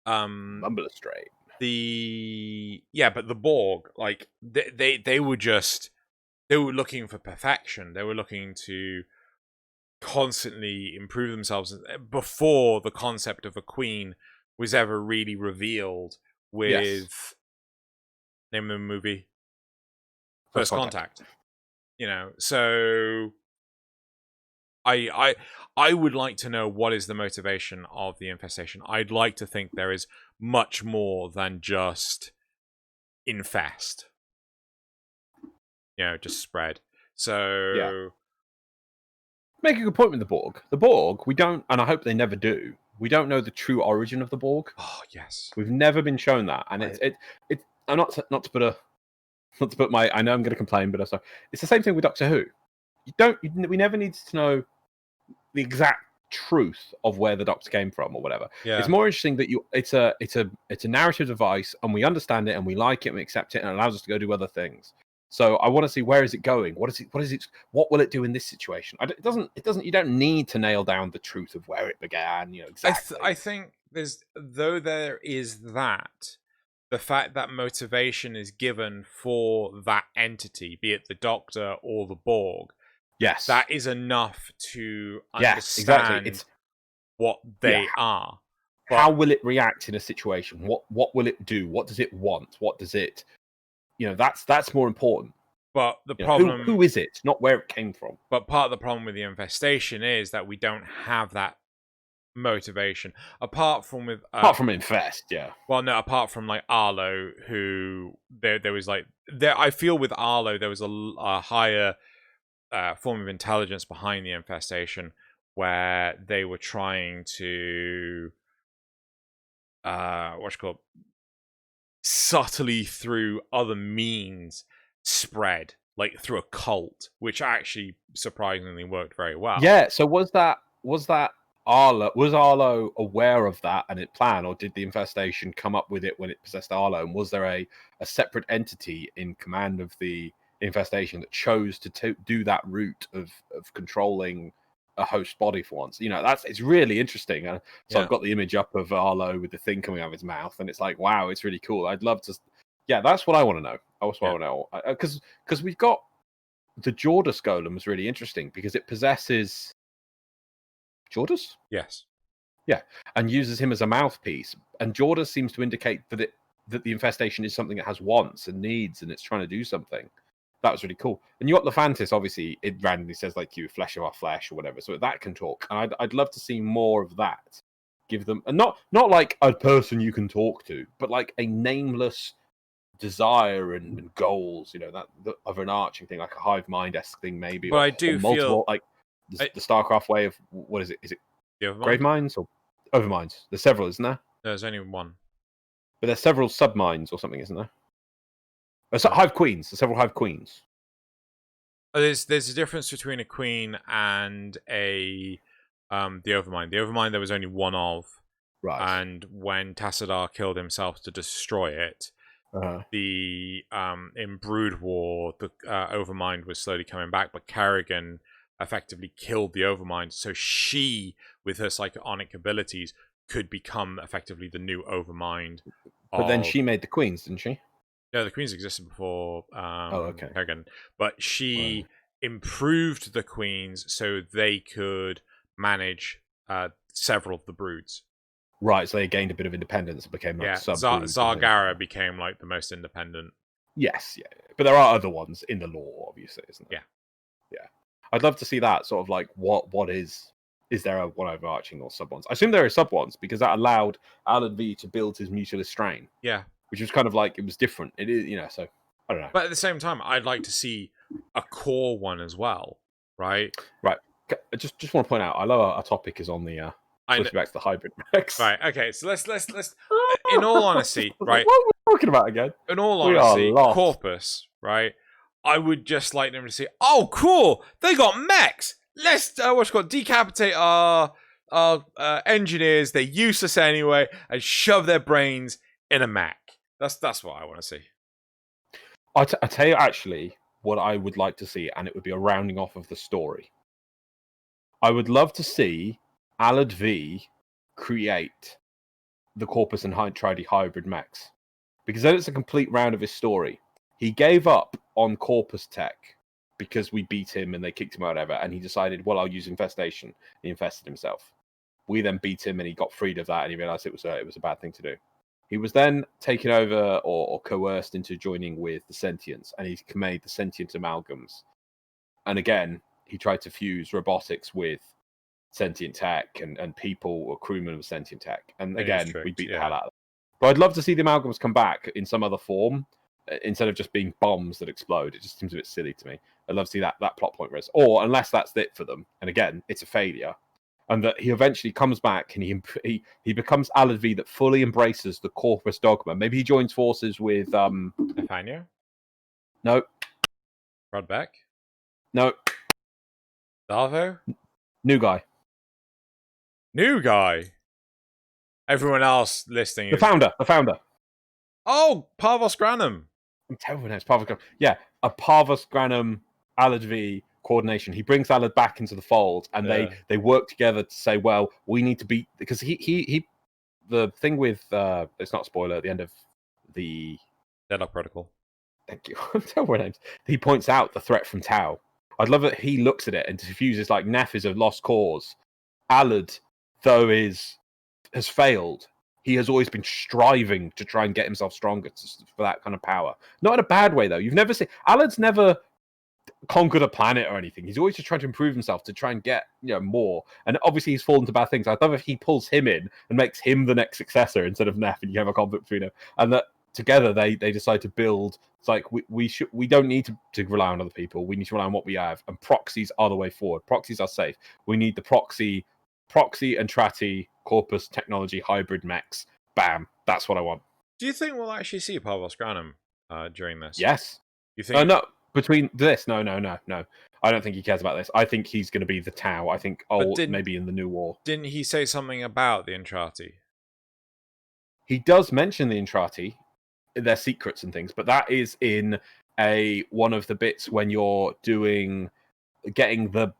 Mumbler strain. But the Borg, like, they were looking for perfection. They were looking to constantly improve themselves before the concept of a queen was ever really revealed with name of the movie First Contact. You know, so I would like to know what is the motivation of the infestation. I'd like to think there is much more than just infest. You know, just spread. So make a good point with the Borg. The Borg, we don't, and I hope they never do. We don't know the true origin of the Borg. Oh yes, we've never been shown that, and it's. I'm not to put my. I know I'm going to complain, but it's the same thing with Doctor Who. We never need to know the exact truth of where the Doctor came from or whatever. Yeah. It's more interesting that it's a narrative device, and we understand it, and we like it, and we accept it, and it allows us to go do other things. So I want to see where is it going? What will it do in this situation? It doesn't. You don't need to nail down the truth of where it began. You know exactly. I think there is that the fact that motivation is given for that entity, be it the Doctor or the Borg. Yes, that is enough to understand what they are. But how will it react in a situation? What will it do? What does it want? What does it? You know, that's more important. But the You know, problem, who is it? Not where it came from. but part of the problem with the infestation is that we don't have that motivation apart from Infest, yeah. Well, no, apart from like Arlo, who there was like there. I feel with Arlo there was a higher form of intelligence behind the infestation, where they were trying to what's it called, subtly through other means spread, like through a cult, which actually surprisingly worked very well. Yeah. So was that Arlo aware of that and it planned, or did the infestation come up with it when it possessed Arlo? And was there a separate entity in command of the infestation that chose to do that route of controlling a host body for once? You know, it's really interesting. So I've got the image up of Arlo with the thing coming out of his mouth, and it's like, wow, it's really cool. I'd love to. Yeah, that's what I want to know. That's what I want to know. Because we've got the Jordus golem is really interesting because it possesses Jordus? Yes. Yeah, and uses him as a mouthpiece. And Jordus seems to indicate that the infestation is something that has wants and needs, and it's trying to do something. That was really cool. And you got Lefantis, obviously, it randomly says like you flesh of our flesh or whatever, so that can talk. And I'd love to see more of that. Give them, and not like a person you can talk to, but like a nameless desire and goals. You know, that of an arching thing, like a hive mind-esque thing, maybe. But I do multiple, feel like the StarCraft way of what is it? Is it the grave mines or overminds? There's several, isn't there? There's only one. But there's several submines or something, isn't there? Hive queens. There's several hive queens. There's a difference between a queen and the overmind. The overmind there was only one of. Right. And when Tassadar killed himself to destroy it, the in Brood War, the overmind was slowly coming back, but Kerrigan effectively killed the overmind, so she, with her psionic abilities, could become effectively the new overmind. But then she made the queens, didn't she? No, the queens existed before Kerrigan, but she improved the queens so they could manage several of the broods. Right, so they gained a bit of independence and became like Zargara became like the most independent. Yes, yeah. But there are other ones in the lore, obviously, isn't there? Yeah. I'd love to see that sort of like what is there a one overarching or sub ones? I assume there are sub ones because that allowed Alan V to build his mutualist strain. Yeah. Which was kind of like, it was different. It is, you know, so I don't know. But at the same time, I'd like to see a core one as well, right? Right. I just want to point out, I love our topic is on the back to the hybrid mechs. Right. Okay. So let's. In all honesty, right? What are we talking about again? In all honesty, Corpus, right? I would just like them to say, "Oh, cool! They got mechs. Let's decapitate our engineers. They're useless anyway, and shove their brains in a mech." That's what I want to see. I tell you actually what I would like to see, and it would be a rounding off of the story. I would love to see Alad V create the Corpus and Tridey hybrid mechs, because then it's a complete round of his story. He gave up on Corpus tech because we beat him and they kicked him out, whatever, and he decided, well, I'll use infestation. He infested himself. We then beat him and he got freed of that, and he realized it was a bad thing to do. He was then taken over or coerced into joining with the Sentients, and he made the Sentient amalgams. And again, he tried to fuse robotics with sentient tech and people or crewmen of sentient tech. And again, we beat the hell out of them. But I'd love to see the amalgams come back in some other form instead of just being bombs that explode. It just seems a bit silly to me. I'd love to see that plot point risk. Or unless that's it for them, and again, it's a failure. And that he eventually comes back and he becomes Alad V that fully embraces the Corpus dogma. Maybe he joins forces with Nathaniel? No. Rod Beck? No. Darvo? New guy. New guy? Everyone else listing the founder. Oh, Parvos Granum. I'm terrible with names. Parvos Granum. Yeah, a Parvos Granum Alad V coordination. He brings Alad back into the fold, and they work together to say, well, we need to beat, because he the thing with it's not a spoiler at the end of the Deadlock Protocol. Thank you. I'm terrible with names. He points out the threat from Tau. I'd love that he looks at it and diffuses like Neff is a lost cause. Alad, though, has failed, he has always been striving to try and get himself stronger for that kind of power. Not in a bad way, though. You've never seen Alad's never conquered a planet or anything. He's always just trying to improve himself to try and get more. And obviously, he's fallen to bad things. I'd love if he pulls him in and makes him the next successor instead of Neff, and you have a conflict between them. And that together they decide to build. It's like we don't need to rely on other people. We need to rely on what we have. And proxies are the way forward. Proxies are safe. We need the proxy and Trati Corpus technology hybrid mechs. Bam. That's what I want. Do you think we'll actually see Parvos Granum during this? Yes. You think? No. Between this, no. I don't think he cares about this. I think he's going to be the Tau. I think, maybe in the new war. Didn't he say something about the Intrati? He does mention the Intrati, their secrets and things, but that is in one of the bits when you're getting the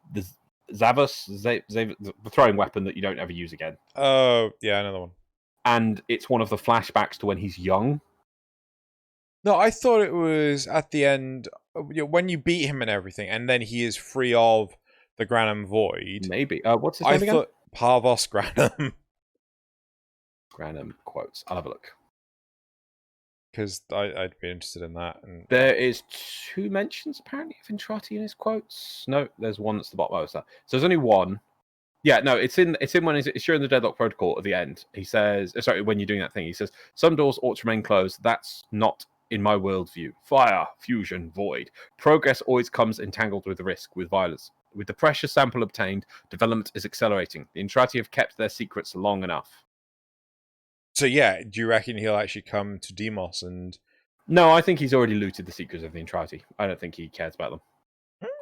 Zavus, the throwing weapon that you don't ever use again. Oh, yeah, another one. And it's one of the flashbacks to when he's young. No, I thought it was at the end, when you beat him and everything, and then he is free of the Granum Void. Maybe. What's his name again? I thought Parvos Granum. Granum quotes. I'll have a look. Because I'd be interested in that. And there is 2 mentions, apparently, of Intrati in his quotes. No, there's one that's the bottom. Oh, so there's only one. Yeah, no, it's in when it's during the Deadlock Protocol at the end. He says, sorry, when you're doing that thing, he says, some doors ought to remain closed. That's not in my worldview. Fire, fusion, void. Progress always comes entangled with risk, with violence. With the precious sample obtained, development is accelerating. The Intrati have kept their secrets long enough. So yeah, do you reckon he'll actually come to Demos and... No, I think he's already looted the secrets of the Intrati. I don't think he cares about them.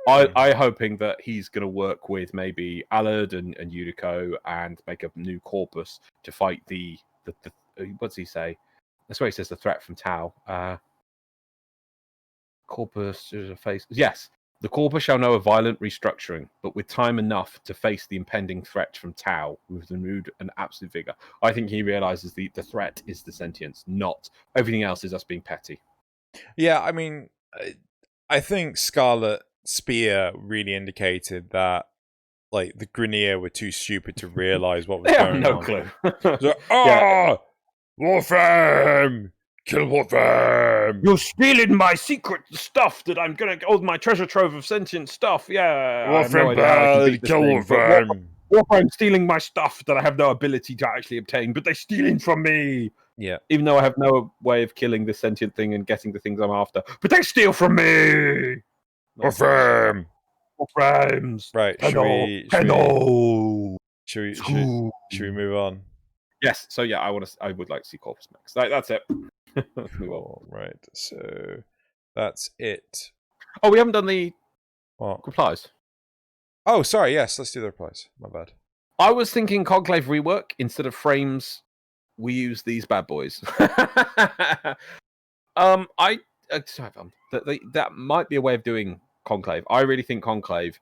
I'm hoping that he's going to work with maybe Alad and Yuriko and make a new corpus to fight the what does he say? That's where he says the threat from Tau. Corpus is a face. Yes, the corpus shall know a violent restructuring, but with time enough to face the impending threat from Tau with renewed and absolute vigor. I think he realizes the threat is the sentience, not everything else is us being petty. Yeah, I mean, I think Scarlet Spear really indicated that, like, the Grineer were too stupid to realize what was going on. They have no clue. So, Warframe! Kill Warframe! You're stealing my secret stuff that I'm gonna... Oh, my treasure trove of sentient stuff. Yeah. Warframe bad! Kill Warframe! Warframe stealing my stuff that I have no ability to actually obtain, but they're stealing from me. Yeah. Even though I have no way of killing this sentient thing and getting the things I'm after. But they steal from me! Warframe! Warframes! Right, should we move on? Yes, so yeah, I would like to see Corpus Max. That's it. Cool. Right, so that's it. Oh, we haven't done the replies. Oh, sorry, yes, let's do the replies. My bad. I was thinking Conclave rework. Instead of frames, we use these bad boys. That might be a way of doing Conclave. I really think Conclave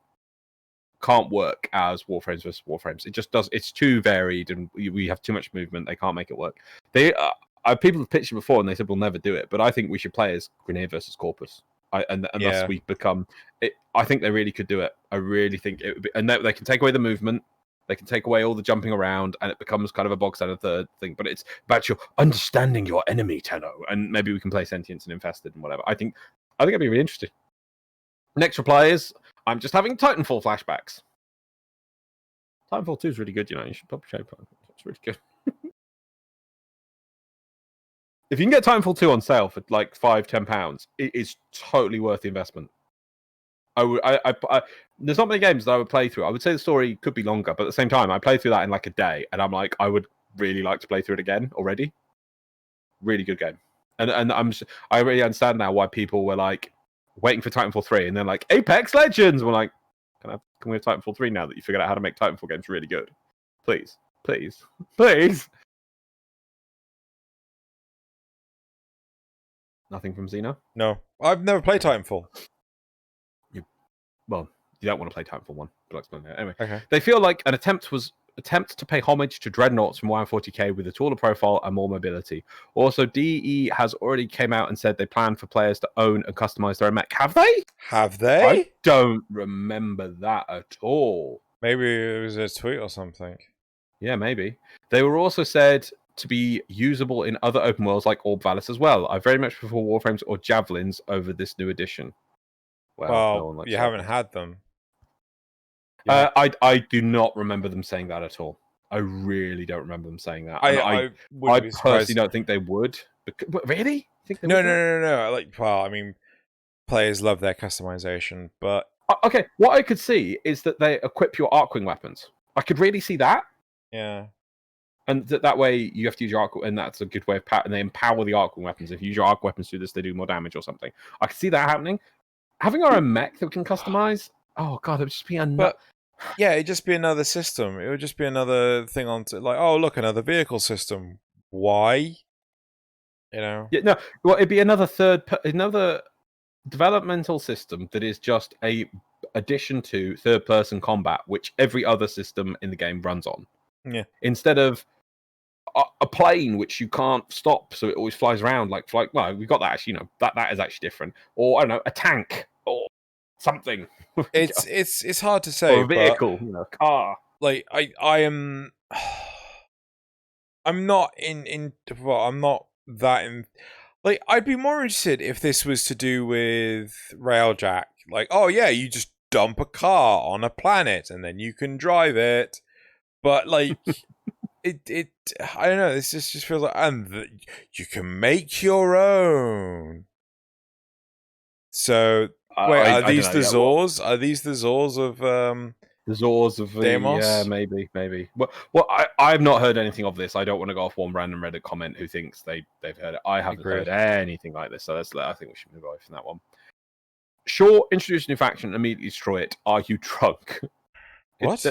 can't work as Warframes versus Warframes. It just does. It's too varied, and we have too much movement. They can't make it work. People have pitched it before, and they said we'll never do it. But I think we should play as Grineer versus Corpus, thus we become. I think they really could do it. I really think it would be, and they can take away the movement. They can take away all the jumping around, and it becomes kind of a bog standard third thing. But it's about your understanding your enemy, Tenno, and maybe we can play Sentience and Infested and whatever. I think it'd be really interesting. Next reply is, I'm just having Titanfall flashbacks. Titanfall 2 is really good, you should probably check it. It's really good. If you can get Titanfall 2 on sale for like £5-10, it is totally worth the investment. There's not many games that I would play through. I would say the story could be longer, but at the same time, I played through that in like a day, and I'm like, I would really like to play through it again already. Really good game. And I really understand now why people were like waiting for Titanfall 3, and then like Apex Legends. We're like, can we have Titanfall 3 now that you figured out how to make Titanfall games really good? Please. Nothing from Xeno? No, I've never played Titanfall. Well, you don't want to play Titanfall 1, but I'll explain that. Anyway, okay. They feel like an attempt to pay homage to Dreadnoughts from Warhammer 40k with a taller profile and more mobility. Also, DE has already came out and said they plan for players to own and customize their own mech. Have they? I don't remember that at all. Maybe it was a tweet or something. Yeah, maybe. They were also said to be usable in other open worlds like Orb Valis as well. I very much prefer Warframes or Javelins over this new edition. Well, no one likes you haven't Javelins. had them. I do not remember them saying that at all. I really don't remember them saying that. I personally don't think they would. Really? Think they would? No. Like, well, I mean, players love their customization, but okay. What I could see is that they equip your Arcwing weapons. I could really see that. Yeah. And that way you have to use your arc, and that's a good way of and they empower the Arcwing weapons. If you use your arc weapons to do this, they do more damage or something. I can see that happening. Having our own mech that we can customize. Oh god, it would just be But yeah, it'd just be another system. It would just be another thing onto like, oh look, another vehicle system. Why? You know? Yeah, no. Well, it'd be another another developmental system that is just a addition to third-person combat, which every other system in the game runs on. Yeah. Instead of a plane which you can't stop, so it always flies around like well, we've got that actually, you know, that is actually different. Or I don't know, a tank or something. It's hard to say. Or a vehicle, you know, a car. Like I'm not I'm not that in. Like, I'd be more interested if this was to do with Railjack. Like, oh yeah, you just dump a car on a planet and then you can drive it. But like, it I don't know. This just feels like, you can make your own. So wait, are these the Zors? Are these the Zors of the Zors of Deimos? Yeah, maybe. Well, I've not heard anything of this. I don't want to go off one random Reddit comment who thinks they've heard it. I haven't heard anything like this, so I think we should move away from that one. Sure, introduce a new faction, immediately destroy it. Are you drunk? What?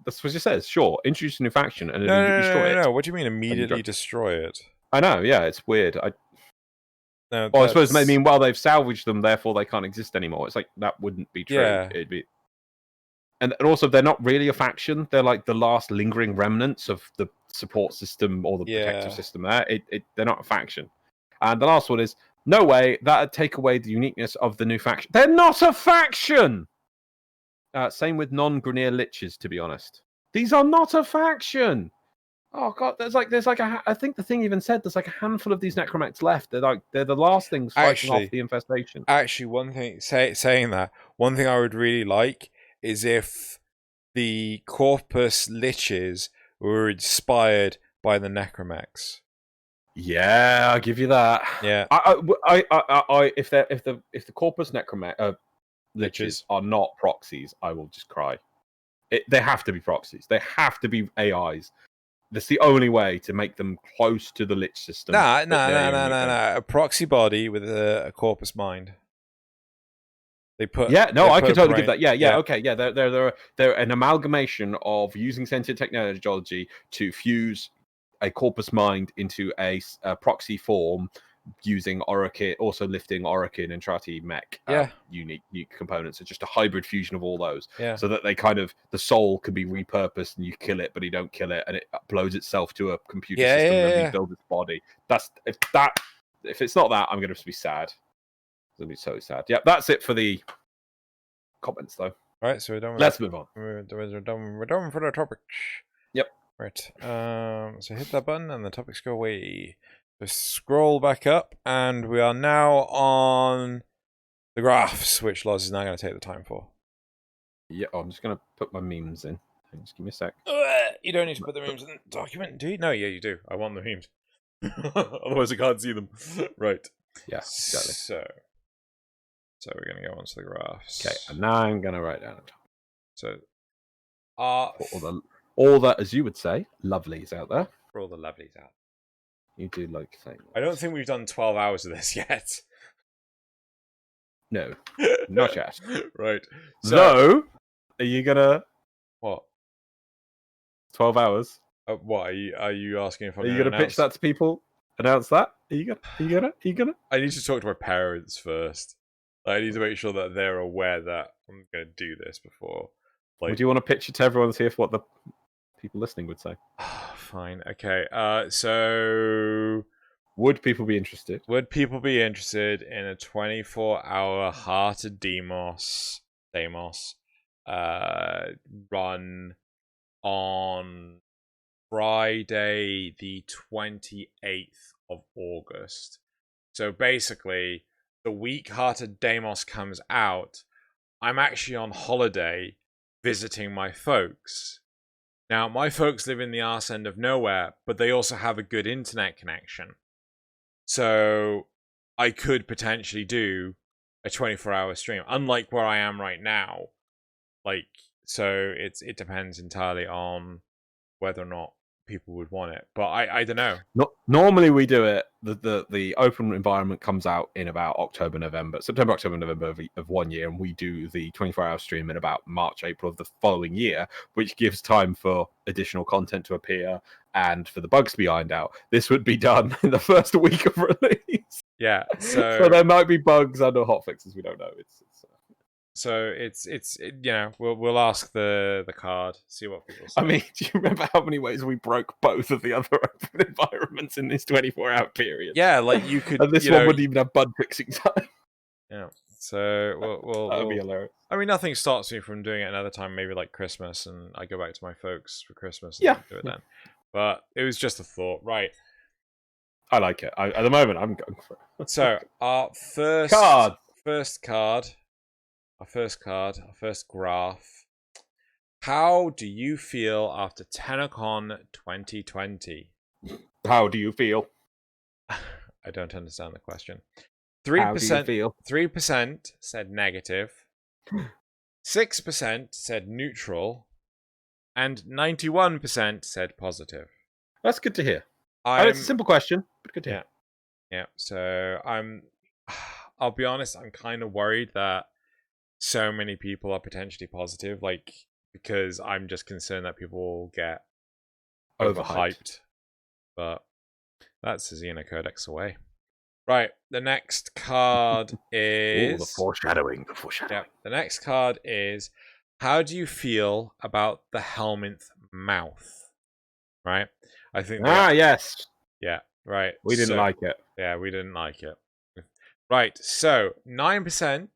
That's what it says. Sure, introduce a new faction and immediately destroy it. No. What do you mean immediately destroy it? I know. Yeah, it's weird. No, I suppose maybe while they've salvaged them, therefore they can't exist anymore. It's like that wouldn't be true. Yeah. It'd be. And also, they're not really a faction. They're like the last lingering remnants of the support system or the protective system there. They're not a faction. And the last one is, no way, that'd take away the uniqueness of the new faction. They're not a faction! Same with non-Grineer Liches, to be honest. These are not a faction! Oh god, there's like I think the thing even said there's like a handful of these necromechs left. They're the last things fighting off the infestation. Actually, one thing saying that, one thing I would really like is if the Corpus Liches were inspired by the necromechs. Yeah, I'll give you that. Yeah. If the Corpus necromech Liches are not proxies, I will just cry. They have to be proxies. They have to be AIs. That's the only way to make them close to the Lich system. Nah. A proxy body with a corpus mind. They put. Yeah, no, I could totally give that. Yeah. Okay, yeah, they're an amalgamation of using sentient technology to fuse a corpus mind into a proxy form using Orikit, also lifting Orokin and Trati mech unique components. It's just a hybrid fusion of all those. Yeah. So that they kind of, the soul can be repurposed and you kill it, but you don't kill it, and it uploads itself to a computer system and rebuilds its body. If it's not that, I'm going to be sad. It's going to be so sad. Yeah, that's it for the comments, though. All right, so we're done. Let's move on. We're done for the topic. Yep. Right. So hit that button and the topics go away. So scroll back up, and we are now on the graphs, which Loz is now going to take the time for. Yeah, I'm just going to put my memes in. Just give me a sec. You don't need to put the memes in the document, do you? No, yeah, you do. I want the memes. Otherwise, I can't see them. Right. Yeah, exactly. So we're going to go on to the graphs. Okay, and now I'm going to write down a topic. So, all the, as you would say, lovelies out there. For all the lovelies out. You do like saying that. I don't think we've done 12 hours of this yet. No, not yet. Right. So, are you gonna... What? 12 hours? What, are you asking if I'm Are you gonna pitch that to people? Announce that? Are you gonna? I need to talk to my parents first. I need to make sure that they're aware that I'm gonna do this before. Would you want to pitch it to everyone and see if what the people listening would say? Fine. Okay. So, would people be interested? Would people be interested in a 24-hour Heart of Deimos run on Friday the 28th of August. So basically, the week Heart of Deimos comes out, I'm actually on holiday visiting my folks. Now, my folks live in the arse end of nowhere, but they also have a good internet connection. So I could potentially do a 24-hour stream, unlike where I am right now. Like, so it depends entirely on whether or not people would want it. But I don't know. Normally we do it. The open environment comes out in about September, October, November of 1 year, and we do the 24-hour stream in about March, April of the following year, which gives time for additional content to appear and for the bugs to be ironed out. This would be done in the first week of release. Yeah, so there might be bugs and hotfixes. We don't know. So it's you know, we'll ask the card, see what people say. I mean, do you remember how many ways we broke both of the other open environments in this 24-hour period? Yeah, like you could. And this one wouldn't even have bug fixing time. Yeah, so that'd be hilarious. I mean, nothing stops me from doing it another time, maybe like Christmas, and I go back to my folks for Christmas. And do it then. But it was just a thought, right? I like it. At the moment, I'm going for it. So our first graph. How do you feel after TennoCon 2020? How do you feel? I don't understand the question. 3% said negative. 6% said neutral. And 91% said positive. That's good to hear. It's a simple question, but good to hear. Yeah. So I'll be honest, I'm kind of worried that so many people are potentially positive, like, because I'm just concerned that people will get overhyped. But that's the Xeno Codex away. Right, the next card is... the foreshadowing. Yeah, the next card is, how do you feel about the Helminth mouth? Right? I think... yes. Yeah, right. We didn't like it. Yeah, we didn't like it. Right, so 9%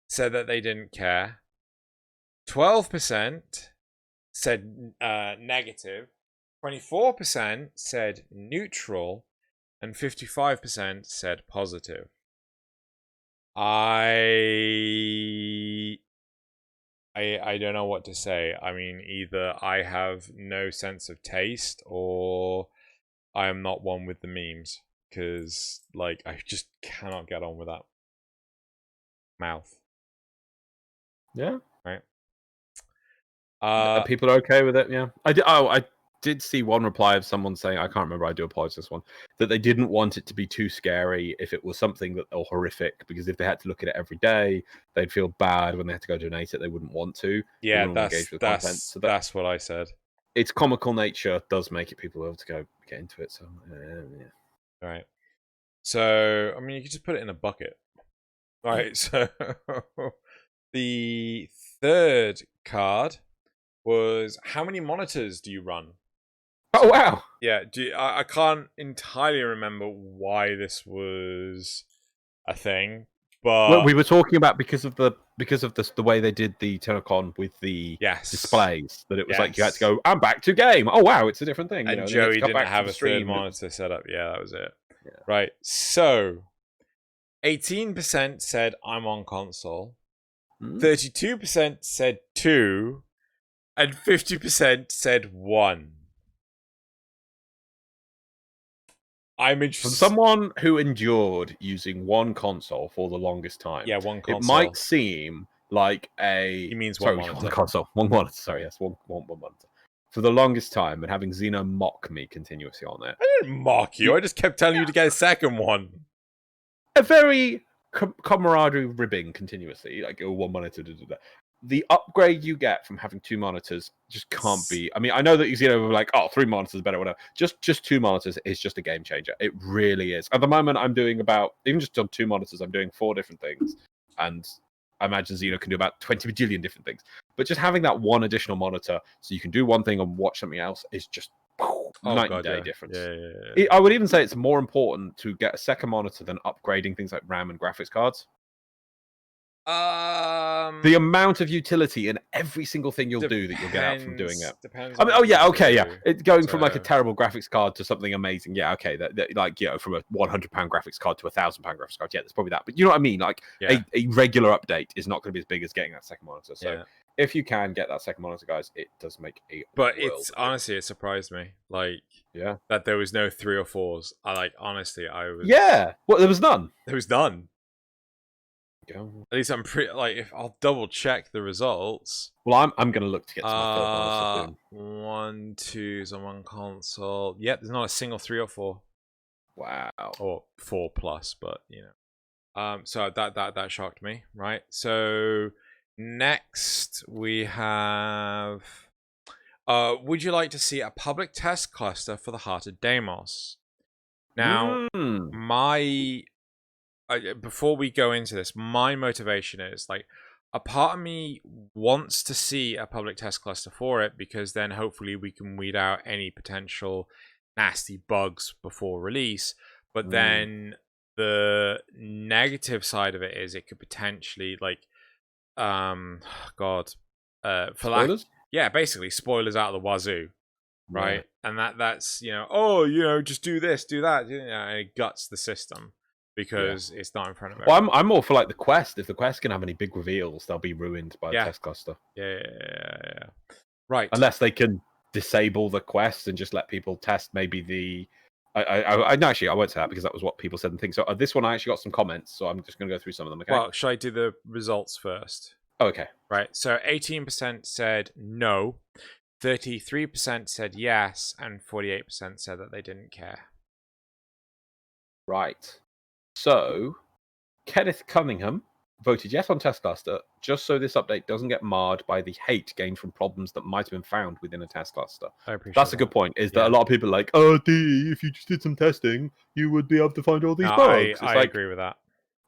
said that they didn't care. 12% said negative. 24% said neutral. And 55% said positive. I don't know what to say. I mean, either I have no sense of taste or I am not one with the memes. Because, like, I just cannot get on with that mouth. Yeah. Right. People are okay with it, yeah. I did see one reply of someone saying, I can't remember, I do apologize this one, that they didn't want it to be too scary if it was something or horrific, because if they had to look at it every day, they'd feel bad when they had to go donate it, they wouldn't want to. Yeah, that's what I said. Its comical nature does make it people able to go get into it, so yeah. Right. So, I mean, you could just put it in a bucket. Right, so the third card was, how many monitors do you run? Oh, wow. Yeah, I can't entirely remember why this was a thing, but... Well, we were talking about because of the way they did the TennoCon with the displays, that it was like you had to go, I'm back to game. Oh, wow, it's a different thing. And Joey didn't have a third monitor set up. Yeah, that was it. Yeah. Right, so 18% said I'm on console, 32% said 2, and 50% said 1. I'm interested. From someone who endured using one console for the longest time, yeah, one console. It might seem like He means one monitor. One console. One monitor, sorry, yes, one monitor. For the longest time, and having Xeno mock me continuously on it. I didn't mock you, I just kept telling you to get a second one. A very camaraderie ribbing continuously, like one monitor, the upgrade you get from having two monitors just can't be. I mean, I know that Xeno were like, 3 monitors is better, whatever. Just 2 monitors is just a game changer. It really is. At the moment, I'm doing even just on 2 monitors, I'm doing 4 different things, and I imagine Xeno can do about 20 bajillion different things. But just having that one additional monitor so you can do one thing and watch something else is just night and day difference. Yeah. I would even say it's more important to get a second monitor than upgrading things like RAM and graphics cards. The amount of utility in every single thing you'll do that you'll get out from doing it. Depends. I mean, oh yeah, okay, yeah. It's going from like a So- terrible graphics card to something amazing. Yeah, okay. That like, you know, from a £100 graphics card to a £1,000 graphics card. Yeah, there's probably that. But you know what I mean? Like Yeah. a regular update is not going to be as big as getting that second monitor. So Yeah. if you can get that second monitor, guys, it does make a But world it's of honestly, it surprised me. Like, yeah, that there was no 3 or 4s. I like, honestly, I was. yeah. Well, there was none. There was none. Yeah. At least I'm pretty like, if I'll double check the results. Well, I'm going to look to get to my third monitor soon. 1, 2s on one console. Yep, there's not a single 3 or 4. Wow. Or 4 plus, but you know. So that shocked me, right? So next we have would you like to see a public test cluster for the Heart of Deimos? Now, before we go into this, my motivation is like, a part of me wants to see a public test cluster for it, because then hopefully we can weed out any potential nasty bugs before release. But then the negative side of it is it could potentially like for Spoilers? basically spoilers out of the wazoo, right? And that's, you know, just do this, do that, you know, and it guts the system because it's not in front of everyone. Well, I'm more for like the quest. If the quest can have any big reveals, they'll be ruined by the test cluster. Yeah. Right. Unless they can disable the quest and just let people test maybe the. Actually, I won't say that because that was what people said and things. So this one, I actually got some comments, so I'm just going to go through some of them. Okay. Well, should I do the results first? Oh, okay. Right. So 18% said no, 33% said yes, and 48% said that they didn't care. Right. So, Kenneth Cunningham voted yes on test cluster, just so this update doesn't get marred by the hate gained from problems that might have been found within a test cluster. I appreciate That's a good point, is that a lot of people are like, oh, if you just did some testing, you would be able to find all these bugs. I agree with that.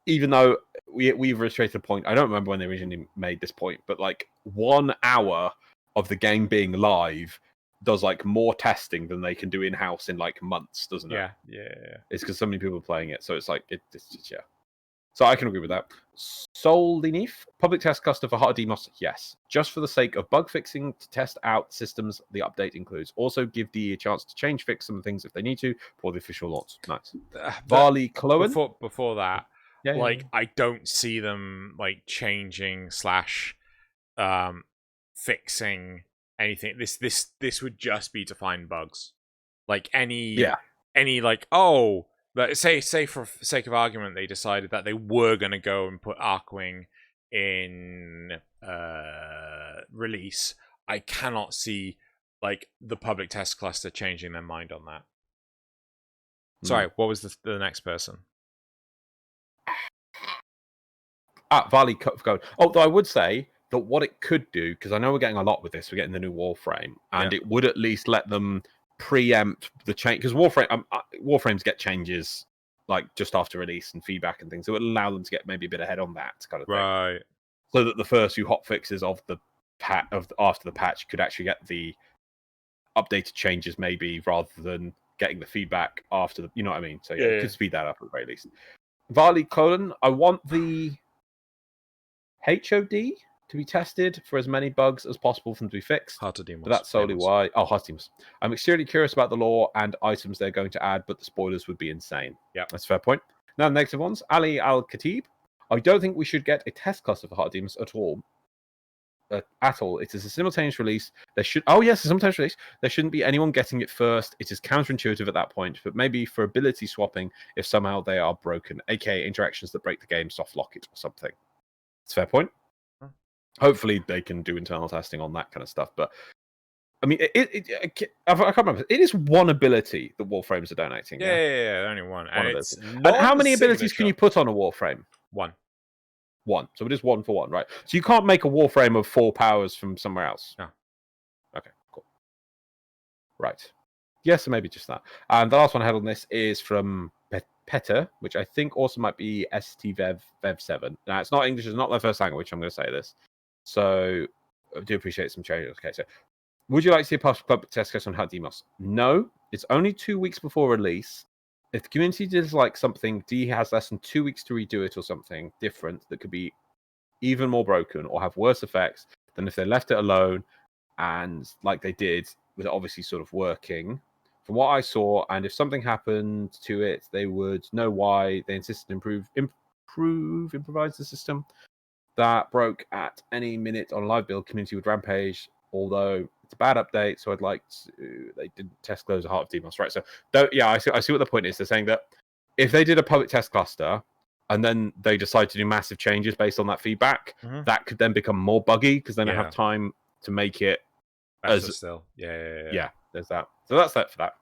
Even though we've reiterated the point, I don't remember when they originally made this point, but like 1 hour of the game being live does like more testing than they can do in-house in like months, doesn't it? Yeah. It's because so many people are playing it, so it's like it's just So I can agree with that. Solinif, public test cluster for Heart of Deimos, yes. Just for the sake of bug fixing to test out systems the update includes. Also give DE a chance to fix some things if they need to for the official launch. Nice. Varley Clowen. Before that, I don't see them like changing / fixing anything. This would just be to find bugs. Like any like, oh, say for sake of argument, they decided that they were going to go and put Arcwing in release. I cannot see like the public test cluster changing their mind on that. Sorry, what was the next person? Varley going. Although I would say that what it could do, because I know we're getting a lot with this, we're getting the new Warframe, and it would at least let them preempt the change, because Warframes get changes like just after release and feedback and things. So it would allow them to get maybe a bit ahead on that kind of thing, right? So that the first few hot fixes of the after the patch could actually get the updated changes, maybe rather than getting the feedback after the, you know what I mean? So it could speed that up at the very least. Varley Colon, I want the HOD to be tested for as many bugs as possible for them to be fixed. Heart of Deimos. But that's solely why. Oh, Heart of Deimos. I'm extremely curious about the lore and items they're going to add, but the spoilers would be insane. Yeah, that's a fair point. Now, the negative ones. Ali Al Khatib. I don't think we should get a test cluster for Heart of Deimos at all. It is a simultaneous release. A simultaneous release. There shouldn't be anyone getting it first. It is counterintuitive at that point, but maybe for ability swapping if somehow they are broken, aka interactions that break the game, soft lock it or something. It's a fair point. Hopefully they can do internal testing on that kind of stuff. But I mean, I can't remember. It is one ability that Warframes are donating. Yeah, only one. And how many abilities can you put on a Warframe? One. So it is 1 for 1, right? So you can't make a Warframe of 4 powers from somewhere else. No. Okay, cool. Right. Yes, so maybe just that. And the last one I had on this is from Petter, which I think also might be STVev7. Now, it's not English, it's not their first language, I'm going to say this. So I do appreciate some changes. Okay, so would you like to see a public test case on Heart of Deimos? No, it's only 2 weeks before release. If the community dislike something, D has less than 2 weeks to redo it or something different that could be even more broken or have worse effects than if they left it alone and like they did with it obviously sort of working from what I saw. And if something happened to it, they would know why. They insisted improvise the system that broke at any minute on a live build. Community would rampage, although it's a bad update, so I'd like to. They didn't test close a Heart of Demos, right? So, I see what the point is. They're saying that if they did a public test cluster and then they decide to do massive changes based on that feedback, that could then become more buggy because then I have time to make it better still. Yeah. There's that. So that's that for that.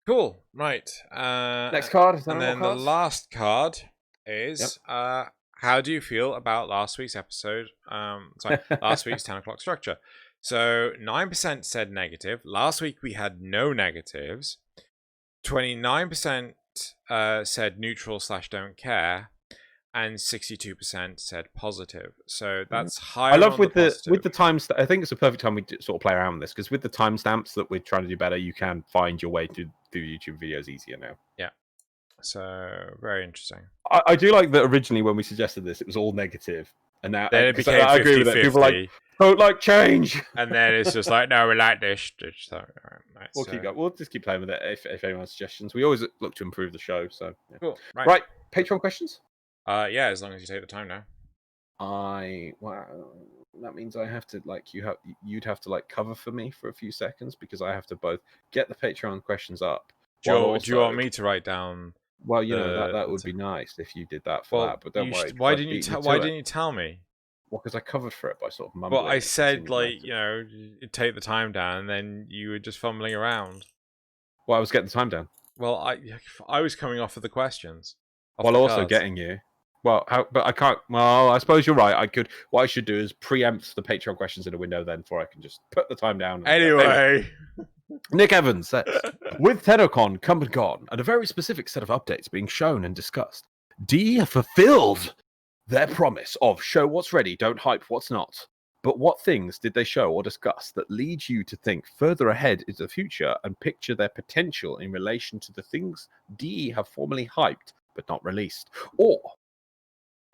Cool. Right. Next card. And then the last card is how do you feel about last week's episode? Last week's 10 o'clock structure. So 9% said negative. Last week we had no negatives. 29% said neutral / don't care, and 62% said positive. So that's higher. I love with the positive. timestamp. I think it's a perfect time we sort of play around with this because with the timestamps that we're trying to do better, you can find your way to do YouTube videos easier now. Yeah. So very interesting. I do like that originally when we suggested this, it was all negative, and now then it became I agree with it. People are like, don't like change, and then it's just like, no, we like this. So, right, we'll keep going. We'll just keep playing with it. If anyone has suggestions, we always look to improve the show. So yeah. Cool. Right. Patreon questions. Yeah, as long as you take the time now. That means I have to you'd have to like cover for me for a few seconds because I have to both get the Patreon questions up. Do you want me to write down? Well, that would be nice if you did that for that. But don't worry. Why didn't you tell me? Well, because I covered for it by sort of mumbling. Well, I said take the time down, and then you were just fumbling around. Well, I was getting the time down. Well, I was coming off of the questions. While also getting you. Well, but I can't. Well, I suppose you're right. I could. What I should do is preempt the Patreon questions in a window then, before I can just put the time down. Anyway. Nick Evans says, with TennoCon come and gone, and a very specific set of updates being shown and discussed, D have fulfilled their promise of show what's ready, don't hype what's not. But what things did they show or discuss that lead you to think further ahead into the future and picture their potential in relation to the things D have formerly hyped but not released? Or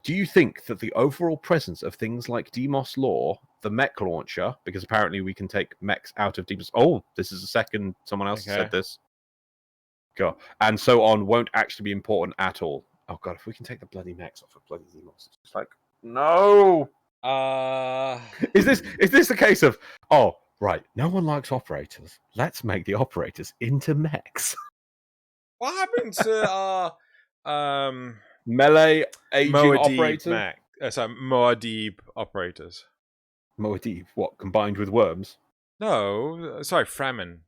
do you think that the overall presence of things like Demos Lore, the mech launcher, because apparently we can take mechs out of Demos... Oh, this is a second someone else said this. Go. And so on won't actually be important at all. Oh, God, if we can take the bloody mechs off of bloody Demos, it's just like, no! Is this a case of, oh, right, no one likes operators. Let's make the operators into mechs. What happened to our... melee aging operator? Moadib operators. Moadib, what, combined with worms? No, sorry, Fremen.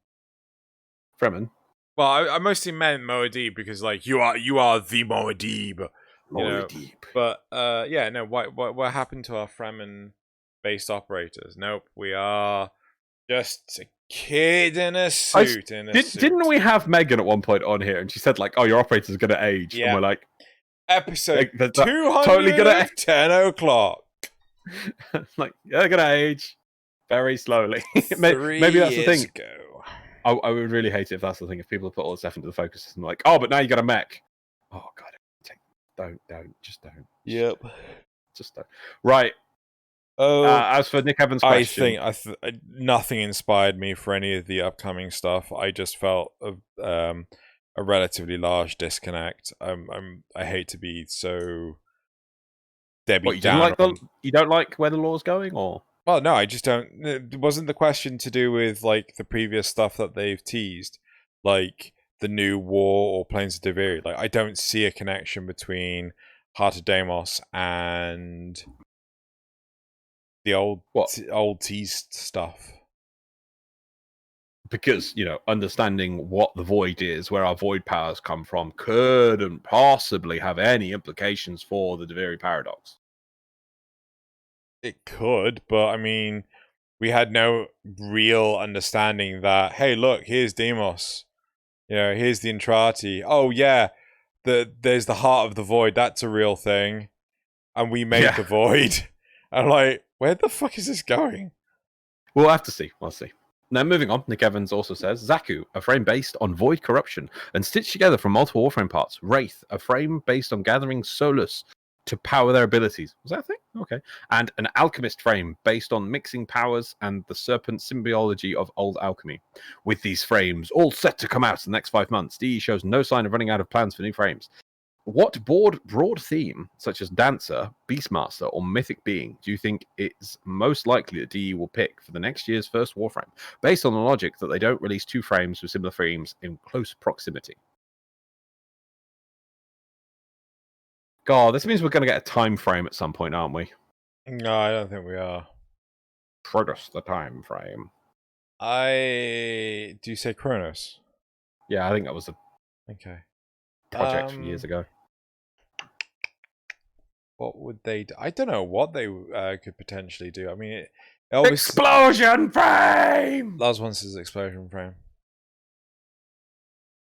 Fremen? Well, I mostly meant Moadib because, like, you are the Moadib. Moadib. But, what happened to our Fremen-based operators? Nope, we are just a kid in a suit. Didn't we have Megan at one point on here, and she said, like, oh, your operator's going to age? Yeah. And we're like... Episode 200 totally gonna 10 o'clock. Like, they're going to age very slowly. Maybe that's the thing. I would really hate it if that's the thing. If people put all the stuff into the focus and like, oh, but now you got a mech. Oh, God. Just don't. Yep. Just don't. Right. Oh, as for Nick Evans' question... I think nothing inspired me for any of the upcoming stuff. I just felt a relatively large disconnect. I hate to be so Debbie Downer. You don't like where the lore's going, or? Well, no, I just don't. It wasn't the question to do with like the previous stuff that they've teased, like the new War or Plains of Deviri. Like, I don't see a connection between Heart of Deimos and the old teased stuff. Because, understanding what the void is, where our void powers come from, couldn't possibly have any implications for the Deviri paradox. It could, but I mean, we had no real understanding that, hey, look, here's Deimos. Here's the Entrati. Oh, yeah, there's the heart of the void. That's a real thing. And we made the void. I'm like, where the fuck is this going? We'll have to see. We'll see. Now, moving on, Nick Evans also says, Zaku, a frame based on void corruption and stitched together from multiple Warframe parts. Wraith, a frame based on gathering Solus to power their abilities. Was that a thing? Okay. And an alchemist frame based on mixing powers and the serpent symbiology of old alchemy. With these frames all set to come out in the next 5 months, DE shows no sign of running out of plans for new frames. What broad theme, such as Dancer, Beastmaster, or Mythic Being, do you think is most likely that DE will pick for the next year's first Warframe, based on the logic that they don't release 2 frames with similar frames in close proximity? God, this means we're going to get a time frame at some point, aren't we? No, I don't think we are. Kronos, the time frame. Do you say Kronos? Yeah, I think that was a project from Okay. years ago. What would they do? I don't know what they could potentially do. I mean, it explosion frame! Last one says explosion frame.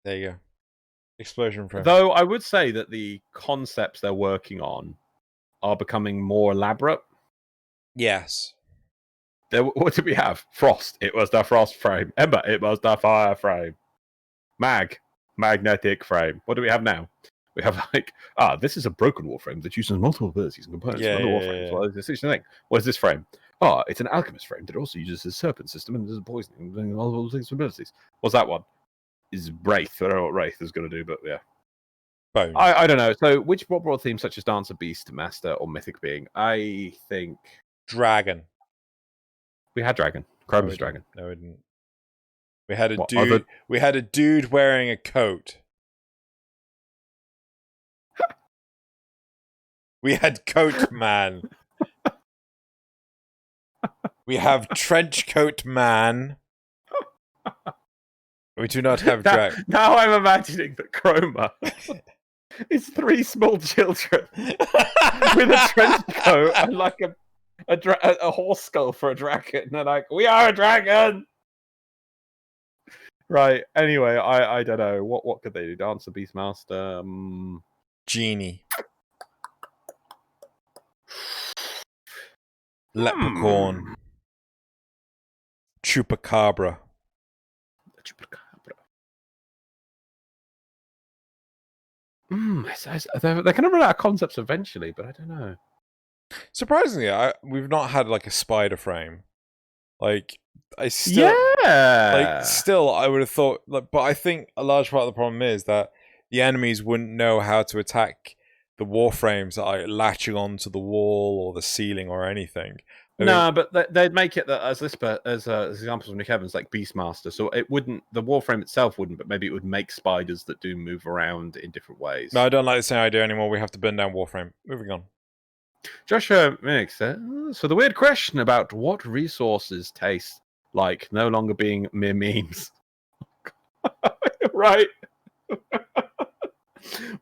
There you go. Explosion frame. Though I would say that the concepts they're working on are becoming more elaborate. Yes. What did we have? Frost. It was the frost frame. Ember. It was the fire frame. Magnetic frame. What do we have now? We have this is a broken Warframe that uses multiple abilities and components from other Warframes. Well, it's the thing. What is this frame? It's an alchemist frame that also uses a serpent system and does poisoning and multiple things from abilities. What's that one? Is Wraith. I don't know what Wraith is going to do, but yeah. Bones. I don't know. So, which broad themes such as Dancer, Beast, Master, or Mythic Being? I think Dragon. We had Dragon. Chroma's Dragon. No, we didn't. We had a dude. We had a dude wearing a coat. We had Coat Man. We have Trench Coat Man. We do not have Dragon. Now I'm imagining that Chroma is 3 small children with a trench coat and like a horse skull for a dragon. And they're like, we are a dragon! Right. Anyway, I don't know. What could they do? Dancer, Beastmaster, Genie. Leprechaun. Chupacabra. They're going to run out of concepts eventually, but I don't know. Surprisingly, we've not had like a spider frame. Like I still, I would have thought. Like, but I think a large part of the problem is that the enemies wouldn't know how to attack the warframes that are latching onto the wall or the ceiling or anything. But they'd make it that as examples from Nick Evans, like Beastmaster. So it wouldn't, the Warframe itself wouldn't, but maybe it would make spiders that do move around in different ways. No, I don't like the same idea anymore. We have to burn down Warframe. Moving on. Joshua Minix, so the weird question about what resources taste like no longer being mere memes. Right.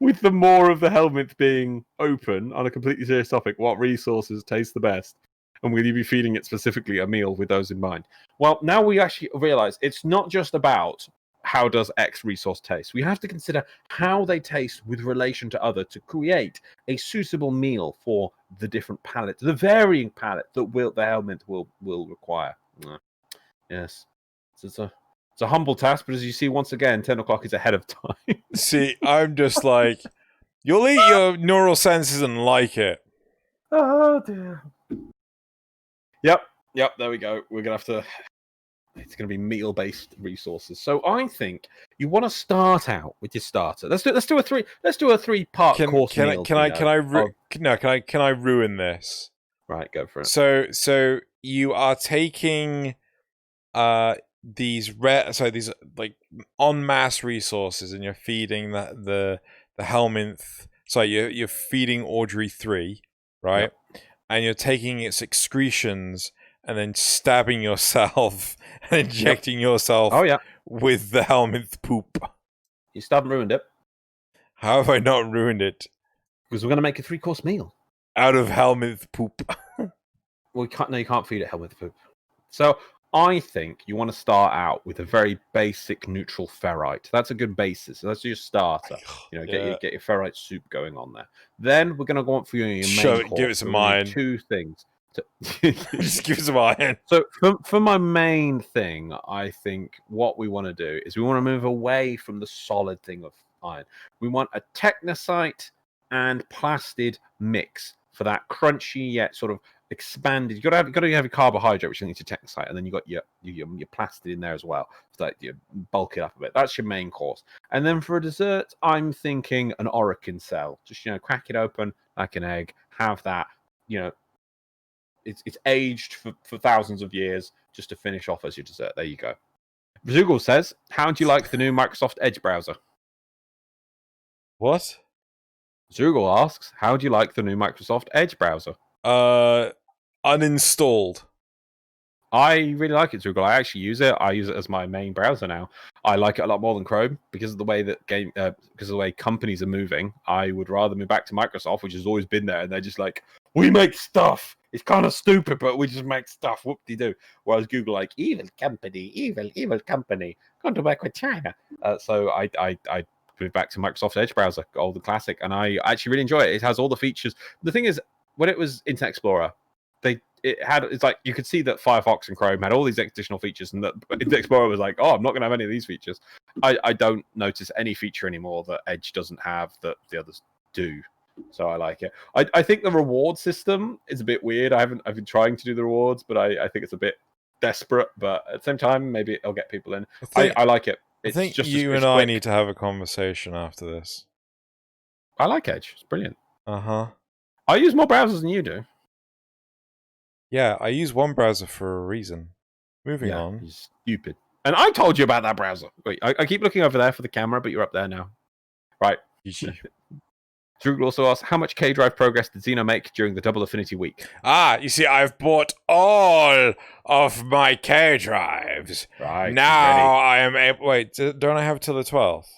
With the more of the helmet being open on a completely serious topic, what resources taste the best? And will you be feeding it specifically a meal with those in mind? Well, now we actually realize it's not just about how does X resource taste. We have to consider how they taste with relation to other to create a suitable meal for the different palate, the varying palate that the helmet will require. Yes. It's a humble task, but as you see, once again, 10 o'clock is ahead of time. See, I'm just like, you'll eat your neural senses and like it. Oh, dear. Yep, there we go. We're going to have to... It's going to be meal-based resources. So I think you want to start out with your starter. Let's do a 3-part course meal. Can I ruin this? Right, go for it. So you are taking these like en masse resources, and you're feeding the Helminth. Sorry, you're feeding Audrey 3, right? Yep. And you're taking its excretions and then stabbing yourself and injecting yourself with the Helminth poop. You still haven't ruined it. How have I not ruined it? Because we're going to make a 3-course meal. Out of Helminth poop. You can't feed it Helminth poop. So I think you want to start out with a very basic neutral ferrite. That's a good basis. So that's your starter. Get your ferrite soup going on there. Then we're going to go on for your main course. Give it some iron. 2 things. Just give it some iron. So for my main thing, I think what we want to do is we want to move away from the solid thing of iron. We want a technosite and plastered mix for that crunchy yet sort of expanded. You got to have your carbohydrate, which is your technicite, and then you got your plastered in there as well, so that you bulk it up a bit. That's your main course. And then for a dessert, I'm thinking an Orokin cell. Just crack it open like an egg. Have that. It's aged for thousands of years just to finish off as your dessert. There you go. Zoogle says, "How do you like the new Microsoft Edge browser?" What? Zoogle asks, "How do you like the new Microsoft Edge browser?" Uninstalled. I really like it, Zoogle. I actually use it. I use it as my main browser now. I like it a lot more than Chrome because of the way because of the way companies are moving. I would rather move back to Microsoft, which has always been there, and they're just like, we make stuff. It's kind of stupid, but we just make stuff. Whoop-de-doo. Whereas Google, like, evil company, gone to work with China. So I moved back to Microsoft Edge browser, old and classic, and I actually really enjoy it. It has all the features. The thing is, when it was Internet Explorer, it's like you could see that Firefox and Chrome had all these additional features, and that Internet Explorer was like, oh, I'm not going to have any of these features. I don't notice any feature anymore that Edge doesn't have that the others do. So I like it. I think the reward system is a bit weird. I've been trying to do the rewards, but I think it's a bit desperate. But at the same time, maybe it'll get people in. I like it. I think you and I need to have a conversation after this. I like Edge. It's brilliant. Uh-huh. I use more browsers than you do. Yeah, I use one browser for a reason. Moving on. You're stupid. And I told you about that browser. Wait, I keep looking over there for the camera, but you're up there now. Right. Drew also asked, how much K-Drive progress did Xeno make during the Double Affinity week? You see, I've bought all of my K-Drives. Right. Now I am able... Wait, don't I have till the 12th?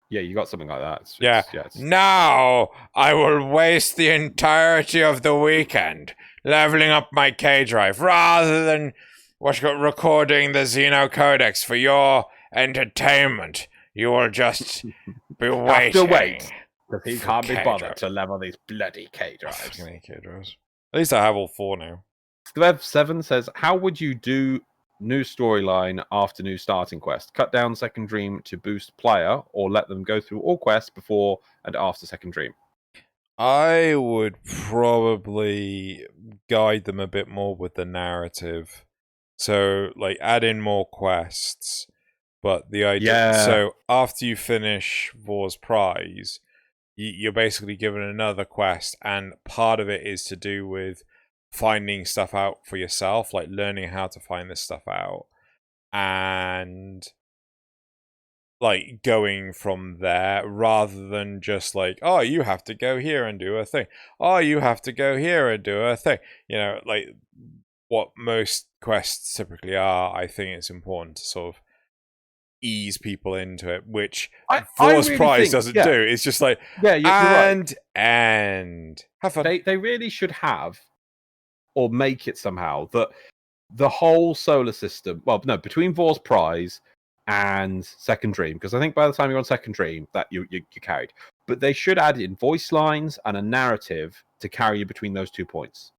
Yeah, you got something like that. Now I will waste the entirety of the weekend leveling up my K-Drive rather than recording the Xeno Codex for your entertainment. You will just be waiting. Have to wait. Because he can't be bothered to level these bloody K-Drives. At least I have all 4 now. Skev7 says, how would you do new storyline after new starting quest? Cut down Second Dream to boost player, or let them go through all quests before and after Second Dream? I would probably guide them a bit more with the narrative. So, like, add in more quests. But the idea... So, after you finish War's Prize, you're basically given another quest, and part of it is to do with finding stuff out for yourself, like learning how to find this stuff out, and like going from there rather than just like, oh, you have to go here and do a thing. Oh, you have to go here and do a thing. Like what most quests typically are. I think it's important to sort of ease people into it, which Force really Prize doesn't do. It's just like, you're right. And have fun. They really should have, or make it somehow, that the whole solar system, between Vor's Prize and Second Dream, because I think by the time you're on Second Dream, that you're carried. But they should add in voice lines and a narrative to carry you between those 2 points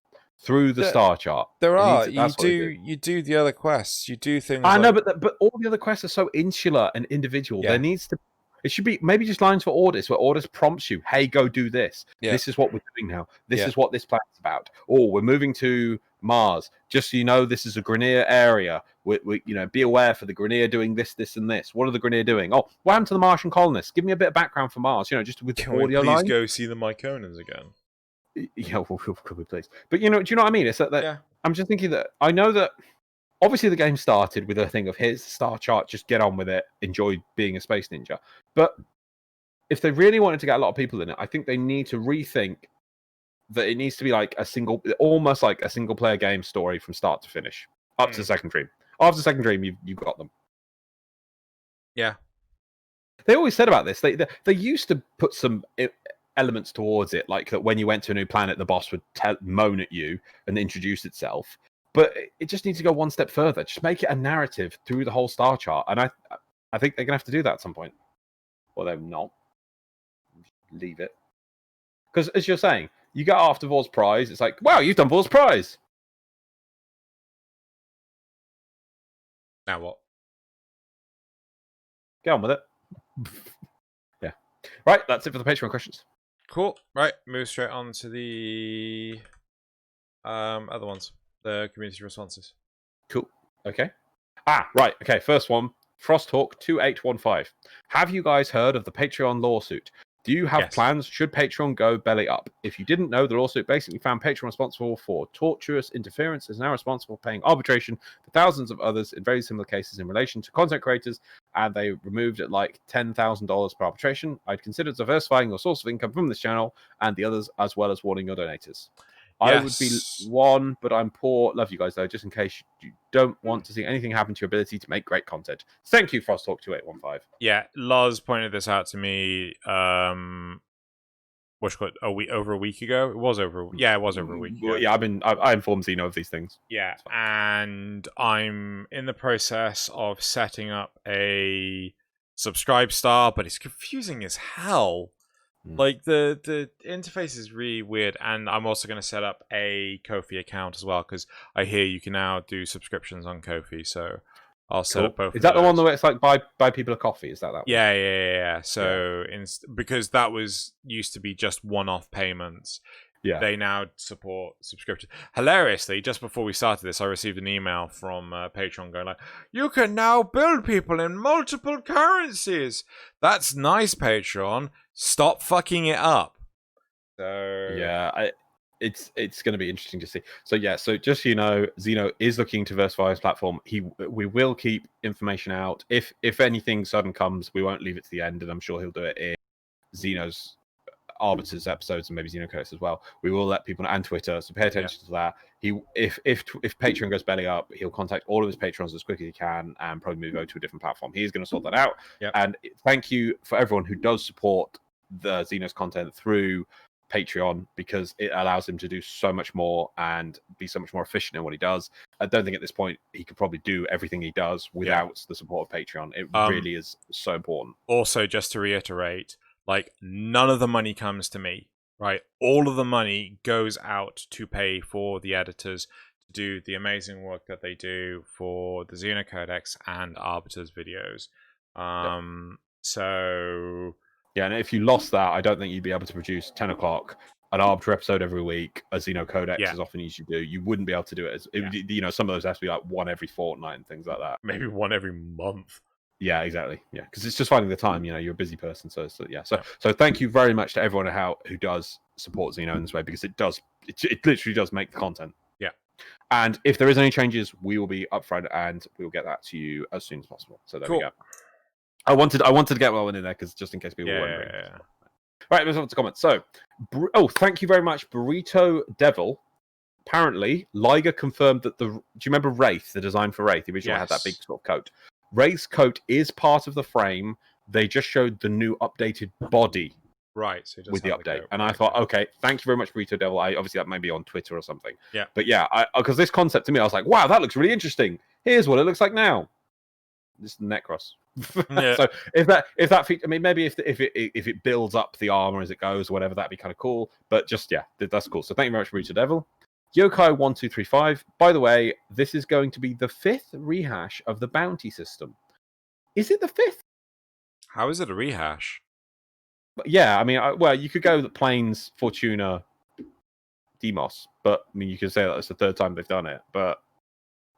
through the star chart. You do the other quests. You do things. I know, but all the other quests are so insular and individual. There needs to. It should be maybe just lines for Ordis, where Ordis prompts you, "Hey, go do this. This is what we're doing now. This is what this plan's about. Oh, we're moving to Mars. Just so you know, this is a Grineer area. We be aware for the Grineer doing this, this, and this. What are the Grineer doing? Oh, what happened to the Martian colonists? Give me a bit of background for Mars. Just with Can audio we line. Please go see the Myconans again. Yeah, could we please? But do you know what I mean? It's that I'm just thinking that I know that. Obviously, the game started with a thing of here's the star chart, just get on with it, enjoy being a space ninja. But if they really wanted to get a lot of people in it, I think they need to rethink that it needs to be like almost like a single player game story from start to finish, up to Second Dream. After Second Dream, you've got them. Yeah. They always said about this. They used to put some elements towards it, like that when you went to a new planet, the boss would moan at you and introduce itself. But it just needs to go one step further. Just make it a narrative through the whole star chart. And I think they're going to have to do that at some point. Or they're not. Leave it. Because as you're saying, you get after Vor's Prize, it's like, wow, you've done Vor's Prize. Now what? Get on with it. Yeah. Right, that's it for the Patreon questions. Cool. Right, move straight on to the other ones, the community responses. Cool. Okay. Right. Okay. First one. Frosthawk 2815. Have you guys heard of the Patreon lawsuit? Do you have plans should Patreon go belly up? If you didn't know, the lawsuit basically found Patreon responsible for torturous interference, is now responsible for paying arbitration for thousands of others in very similar cases in relation to content creators, and they removed at like $10,000 per arbitration. I'd consider diversifying your source of income from this channel and the others, as well as warning your donators. I would be one, but I'm poor. Love you guys, though, just in case you don't want to see anything happen to your ability to make great content. Thank you, Frosthawk2815. Yeah, Loz pointed this out to me, over a week ago? It was over a week ago. Yeah, I informed Xeno of these things. Yeah, and I'm in the process of setting up a subscribe star, but it's confusing as hell. Like, the interface is really weird, and I'm also going to set up a Ko-fi account as well, because I hear you can now do subscriptions on Ko-fi, so I'll set up both. Is that the one where it's like buy people a coffee? Is that one? Yeah. So, because that used to be just one-off payments, they now support subscription. Hilariously, just before we started this, I received an email from Patreon going like, "You can now build people in multiple currencies." That's nice, Patreon. Stop fucking it up. So yeah, it's going to be interesting to see. So so just so you know, Xeno is looking to diversify his platform. We will keep information out. If anything sudden comes, we won't leave it to the end, and I'm sure he'll do it in Xeno's Arbiters episodes and maybe Xenocodex as well. We will let people know, and Twitter, so pay attention to that. If Patreon goes belly up, he'll contact all of his patrons as quickly as he can and probably move over to a different platform. He's going to sort that out. And thank you for everyone who does support the Xeno's content through Patreon, because it allows him to do so much more and be so much more efficient in what he does. I don't think at this point he could probably do everything he does without the support of Patreon. It really is so important. Also, just to reiterate, like, none of the money comes to me, right? All of the money goes out to pay for the editors to do the amazing work that they do for the Xenocodex and Arbiters videos. So yeah, and if you lost that, I don't think you'd be able to produce 10 o'clock, an Arbiter episode every week, a Xenocodex as often as you do. You wouldn't be able to do it. Some of those have to be like one every fortnight and things like that. Maybe one every month. Yeah, exactly. Yeah, because it's just finding the time. You're a busy person, so thank you very much to everyone who does support Xeno in this way, because it literally does make the content. Yeah. And if there is any changes, we will be upfront and we will get that to you as soon as possible. So there we go. I wanted to get one in there because just in case people were wondering. Yeah. Right, let's move on to comments. So, thank you very much, Burrito Devil. Apparently, Liger confirmed that do you remember Wraith, the design for Wraith? The original had that big sort of coat. Wraith's coat is part of the frame. They just showed the new updated body. Right, so with the update. And I thought, okay, thank you very much, Burrito Devil. Obviously, that may be on Twitter or something. Yeah. But yeah, because this concept to me, I was like, wow, that looks really interesting. Here's what it looks like now. This is Necros. So if that feature, I mean, maybe if it builds up the armor as it goes or whatever, that'd be kind of cool. But just that's cool. So thank you very much, Burrito Devil. Yokai1235. By the way, this is going to be the 5th rehash of the bounty system. Is it the 5th? How is it a rehash? Yeah, I mean, you could go the Plains, Fortuna, Demos, but I mean, you could say that it's the 3rd time they've done it. But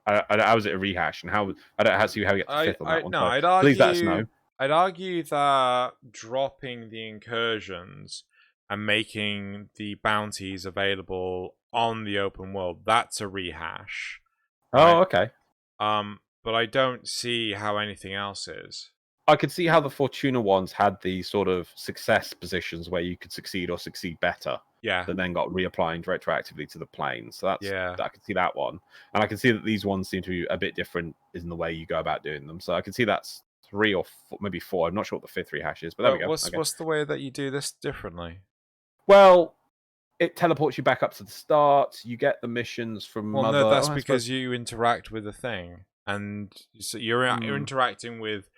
how is it a rehash? And I don't see how you get the 5th on that one. No, so please let us know. I'd argue that dropping the incursions and making the bounties available on the open world, that's a rehash. Oh, okay. But I don't see how anything else is. I could see how the Fortuna ones had the sort of success positions where you could succeed or succeed better. Yeah. That then got reapplied retroactively to the Plains. So I could see that one. And I can see that these ones seem to be a bit different in the way you go about doing them. So I can see that's 3 or 4, maybe 4. I'm not sure what the 5th rehash is, but there we go. What's the way that you do this differently? Well, it teleports you back up to the start. You get the missions from Mother. No, that's because you interact with the thing. And so you're interacting with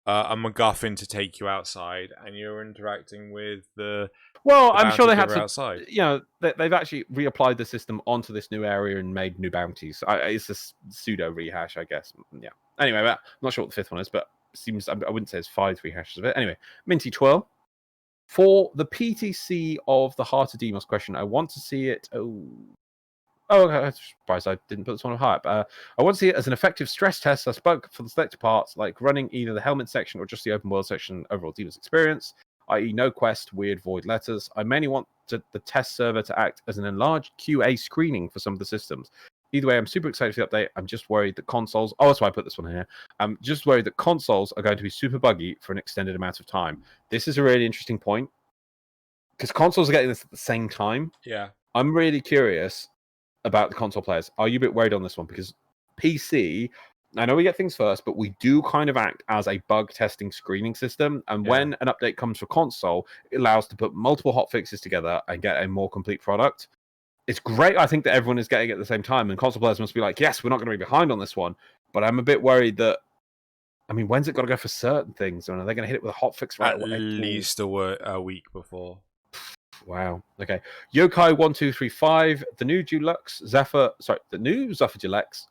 a MacGuffin to take you outside, and you're interacting with the. Well, I'm sure they had to. Outside. They've actually reapplied the system onto this new area and made new bounties. It's a pseudo rehash, I guess. Yeah. Anyway, I'm not sure what the 5th one is, but seems I wouldn't say it's 5 rehashes of it. Anyway, Minty Twirl. For the PTC of the Heart of Demos question, I want to see it. Okay, I'm surprised I didn't put this one on hype. I want to see it as an effective stress test. I spoke for the selected parts, like running either the helmet section or just the open world section overall Demos experience, i.e. no quest, weird void letters. I mainly want the test server to act as an enlarged QA screening for some of the systems. Either way, I'm super excited for the update. I'm just worried that consoles... Oh, that's why I put this one here. I'm just worried that consoles are going to be super buggy for an extended amount of time. This is a really interesting point, because consoles are getting this at the same time. Yeah. I'm really curious about the console players. Are you a bit worried on this one? Because PC, I know we get things first, but we do kind of act as a bug testing screening system. And when an update comes for console, it allows to put multiple hotfixes together and get a more complete product. It's great, I think, that everyone is getting it at the same time, and console players must be like, yes, we're not going to be behind on this one. But I'm a bit worried that, I mean, when's it got to go for certain things? Or are they going to hit it with a hotfix right away? At least a week before. Wow. Okay. Yokai1235, the new Zephyr Deluxe,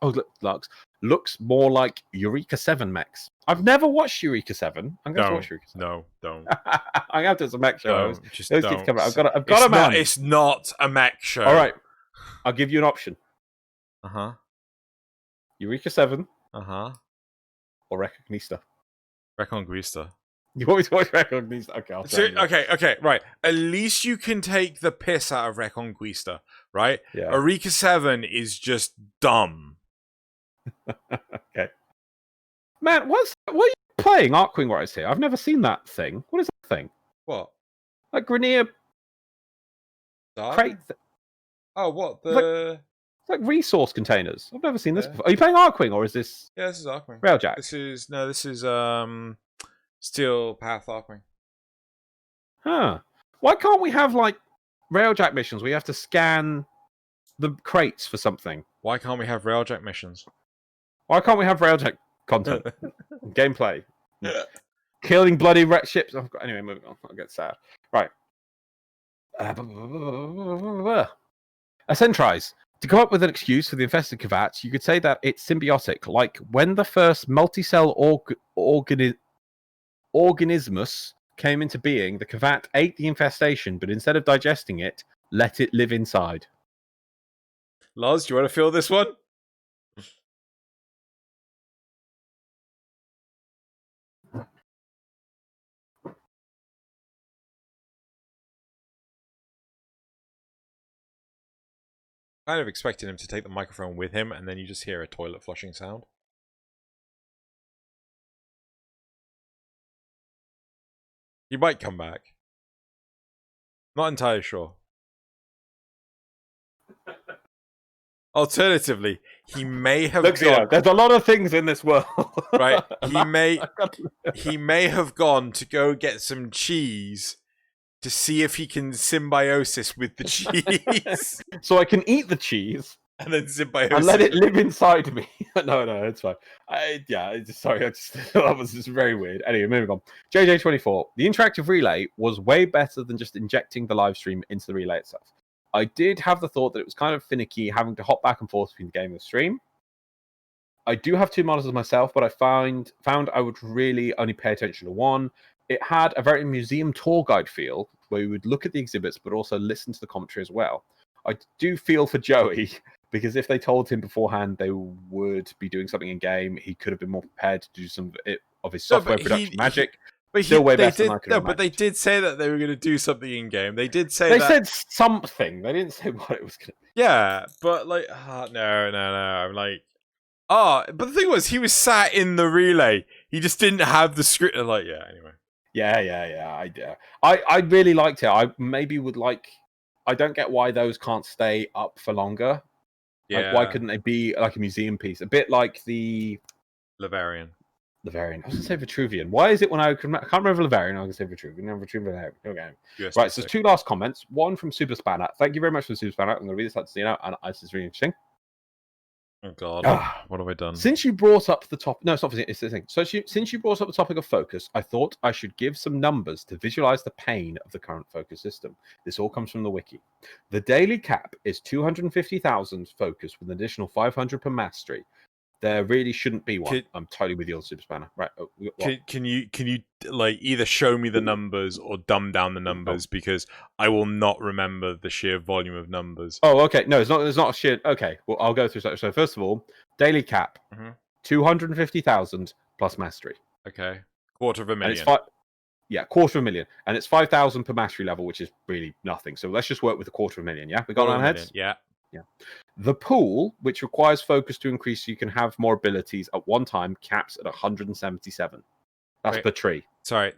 looks more like Eureka 7 mechs. I've never watched Eureka 7. I'm going to watch Eureka 7. No, don't. I have to. It's a mech show. No, just don't. I've got a man. It's not a mech show. All right. I'll give you an option. Uh-huh. Eureka 7. Uh-huh. Or Reconquista. Reconquista. You want me to watch Reconquista? Okay, I'll tell you. Okay, right. At least you can take the piss out of Reconquista, right? Yeah. Eureka 7 is just dumb. Okay. Man, what are you playing Arcwing Rise here? I've never seen that thing. What is that thing? What? Like Grenier crate. Oh, what? It's like resource containers. I've never seen this before. Are you playing Arcwing or is this? Yeah, this is Arcwing. Railjack. This is Steel Path Arcwing. Huh. Why can't we have like Railjack missions where you have to scan the crates for something? Why can't we have Railjack missions? Why can't we have Railjack content? Gameplay. Killing bloody wreck ships. Oh, anyway, moving on. I'll get sad. Right. Accentrise. To come up with an excuse for the infested Kavats, you could say that it's symbiotic, like when the first multi-cell organismus came into being, the Kavat ate the infestation, but instead of digesting it, let it live inside. Loz, do you want to feel this one? Kind of expected him to take the microphone with him, and then you just hear a toilet flushing sound. He might come back. Not entirely sure. Alternatively, he may have gone... There's a lot of things in this world. Right. He may have gone to go get some cheese to see if he can symbiosis with the cheese. So I can eat the cheese. And then symbiosis. And let it live inside me. No, it's fine. Sorry, that was just very weird. Anyway, moving on. JJ24. The interactive relay was way better than just injecting the live stream into the relay itself. I did have the thought that it was kind of finicky having to hop back and forth between the game and the stream. I do have two monitors myself, but I found I would really only pay attention to one. It had a very museum tour guide feel, where you would look at the exhibits, but also listen to the commentary as well. I do feel for Joey, because if they told him beforehand they would be doing something in game, he could have been more prepared to do some of his software production magic. But they did say that they were going to do something in game. They did say they said something. They didn't say what it was going to be. Yeah, but like, no. I'm like, but the thing was, he was sat in the relay. He just didn't have the script. Like, yeah, anyway. Yeah. I really liked it. I maybe would like. I don't get why those can't stay up for longer. Yeah. Like, why couldn't they be like a museum piece? A bit like the Lavarian. I was going to say Vitruvian. Why is it when I can't remember Lavarian, I'm going to say Vitruvian. Okay. Right, so there's two last comments. One from Super Spanner. Thank you very much for the Super Spanner. I'm going to read this out to Xeno, and this is really interesting. Oh, God. What have I done? Since you brought up the topic... No, it's not... It's the thing. So since you brought up the topic of focus, I thought I should give some numbers to visualize the pain of the current focus system. This all comes from the wiki. The daily cap is 250,000 focus with an additional 500 per mastery. there really shouldn't be one. I'm totally with you on Super Spanner. Right. Oh, can you like either show me the numbers or dumb down the numbers because I will not remember the sheer volume of numbers. Oh, okay. No, it's not. There's not a sheer. Okay. Well, I'll go through. So first of all, daily cap, 250,000 plus mastery. Okay, $250,000. And it's $250,000, and it's 5,000 per mastery level, which is really nothing. So let's just work with $250,000. Yeah, we got on our heads. Yeah. The pool, which requires focus to increase so you can have more abilities at one time, caps at 177. That's per tree. Sorry.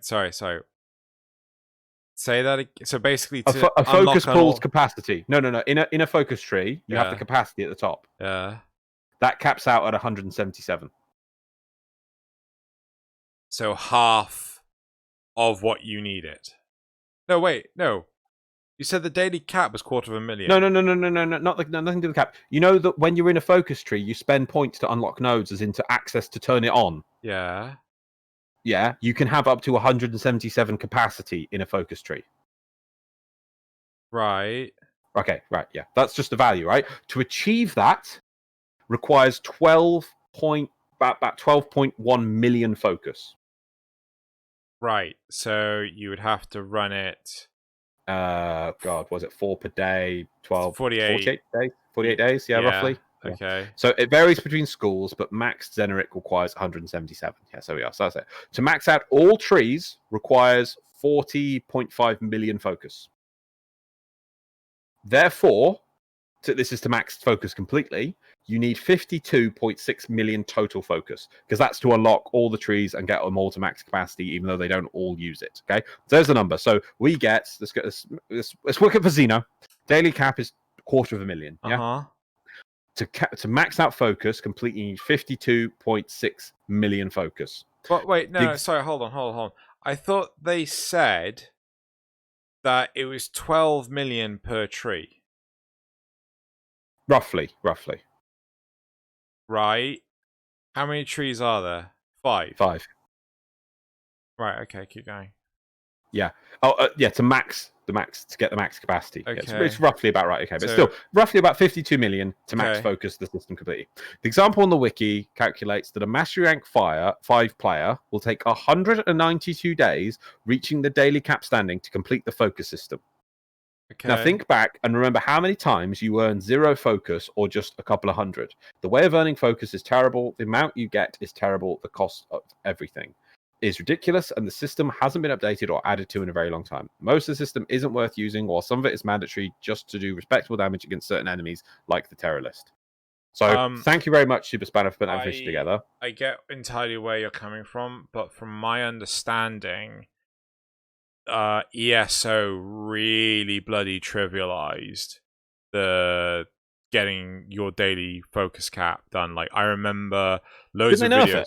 Say that again. So basically, a focus pool's capacity. No. In a focus tree, you have the capacity at the top. Yeah. That caps out at 177. So half of what you need it. No, wait, no. You said the daily cap was $250,000. No, nothing to do with the cap. You know that when you're in a focus tree, you spend points to unlock nodes, as into access to turn it on. Yeah. Yeah, you can have up to 177 capacity in a focus tree. Right. Okay, right, yeah. That's just the value, right? To achieve that requires about 12.1 million focus. Right. So you would have to run it. Was it 4 per day? 48 days? 48 days, yeah, roughly. Okay. Yeah. So it varies between schools, but max Xeneric requires 177. Yeah, so we are. So that's it. To max out all trees requires 40.5 million focus. Therefore, this is to max focus completely, you need 52.6 million total focus, because that's to unlock all the trees and get them all to max capacity, even though they don't all use it. Okay, so there's the number. So we get, let's work it for Xeno. Daily cap is $250,000. Yeah. To max out focus, completely need 52.6 million focus. But wait, no, sorry, hold on. I thought they said that it was 12 million per tree. Roughly. Right. How many trees are there? 5. 5. Right, okay, keep going. Yeah. To get the max capacity. Okay. Yeah, it's roughly about right. Okay, but still, roughly about 52 million to max focus the system completely. The example on the wiki calculates that a mastery rank 5 player will take 192 days, reaching the daily cap standing to complete the focus system. Okay. Now think back and remember how many times you earn 0 focus or just a couple of hundred. The way of earning focus is terrible. The amount you get is terrible. The cost of everything is ridiculous, and the system hasn't been updated or added to in a very long time. Most of the system isn't worth using, while some of it is mandatory just to do respectable damage against certain enemies, like the terror list. So thank you very much, Super Spanner, for putting that fish together. I get entirely where you're coming from, but from my understanding, ESO really bloody trivialized the getting your daily focus cap done. Like, I remember loads of videos.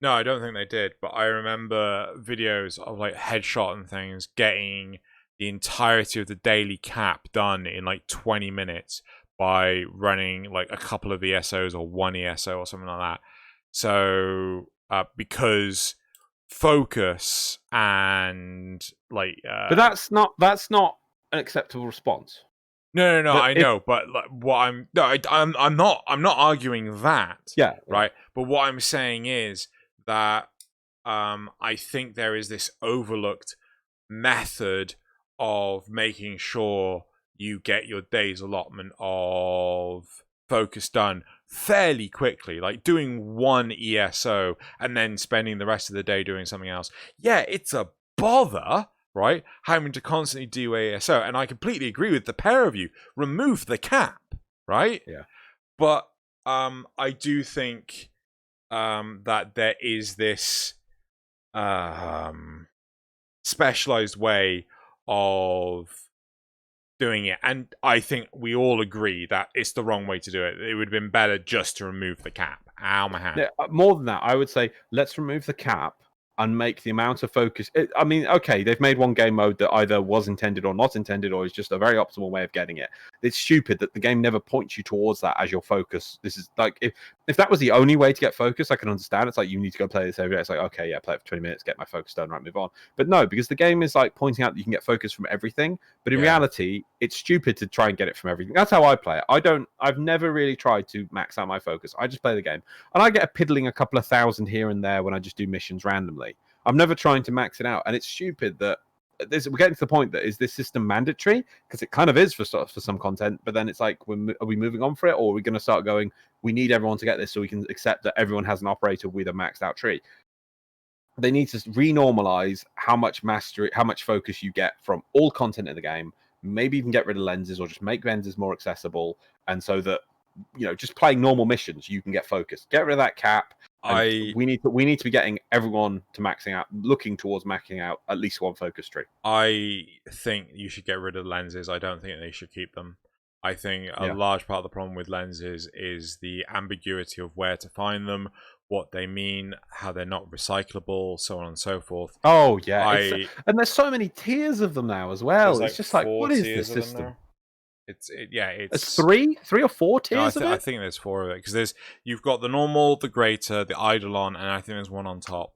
No, I don't think they did, but I remember videos of like Headshot and things getting the entirety of the daily cap done in like 20 minutes by running like a couple of ESOs or one ESO or something like that. So because focus and like but that's not an acceptable response. No, I know, but like, I'm not arguing that. Yeah, right. But what I'm saying is that I think there is this overlooked method of making sure you get your day's allotment of focus done fairly quickly, like doing one ESO and then spending the rest of the day doing something else. Yeah, it's a bother, right? Having to constantly do ESO, and I completely agree with the pair of you. Remove the cap, right? Yeah. But I do think that there is this specialized way of doing it, and I think we all agree that it's the wrong way to do it. It would have been better just to remove the cap. Ow, my hand. Yeah, more than that, I would say let's remove the cap and make the amount of focus. I mean, okay, they've made one game mode that either was intended or not intended, or is just a very optimal way of getting it. it's stupid that the game never points you towards that as your focus. This is like if that was the only way to get focus, I can understand. It's like you need to go play this every day. It's like, okay, yeah, play it for 20 minutes, get my focus done, right, move on. But no, because the game is like pointing out that you can get focus from everything. But in reality, it's stupid to try and get it from everything. That's how I play it. I've never really tried to max out my focus. I just play the game. And I get a piddling a couple of thousand here and there when I just do missions randomly. I'm never trying to max it out. And it's stupid that we're getting to the point that is this system mandatory, because it kind of is for some content, but then it's like, are we moving on for it, or are we going to start going, we need everyone to get this so we can accept that everyone has an operator with a maxed out tree? They need to renormalize how much mastery, how much focus you get from all content in the game. Maybe even get rid of lenses, or just make lenses more accessible, and so that, you know, just playing normal missions, you can get focus. Get rid of that cap. We need to be getting everyone to maxing out, looking towards maxing out at least one focus tree. I think you should get rid of lenses. I don't think they should keep them. I think a large part of the problem with lenses is the ambiguity of where to find them, what they mean, how they're not recyclable, so on and so forth. Oh yeah, and there's so many tiers of them now as well. Like it's just like, what is this system? It's three or four tiers. I think there's 4 of it, because you've got the normal, the greater, the eidolon, and I think there's one on top.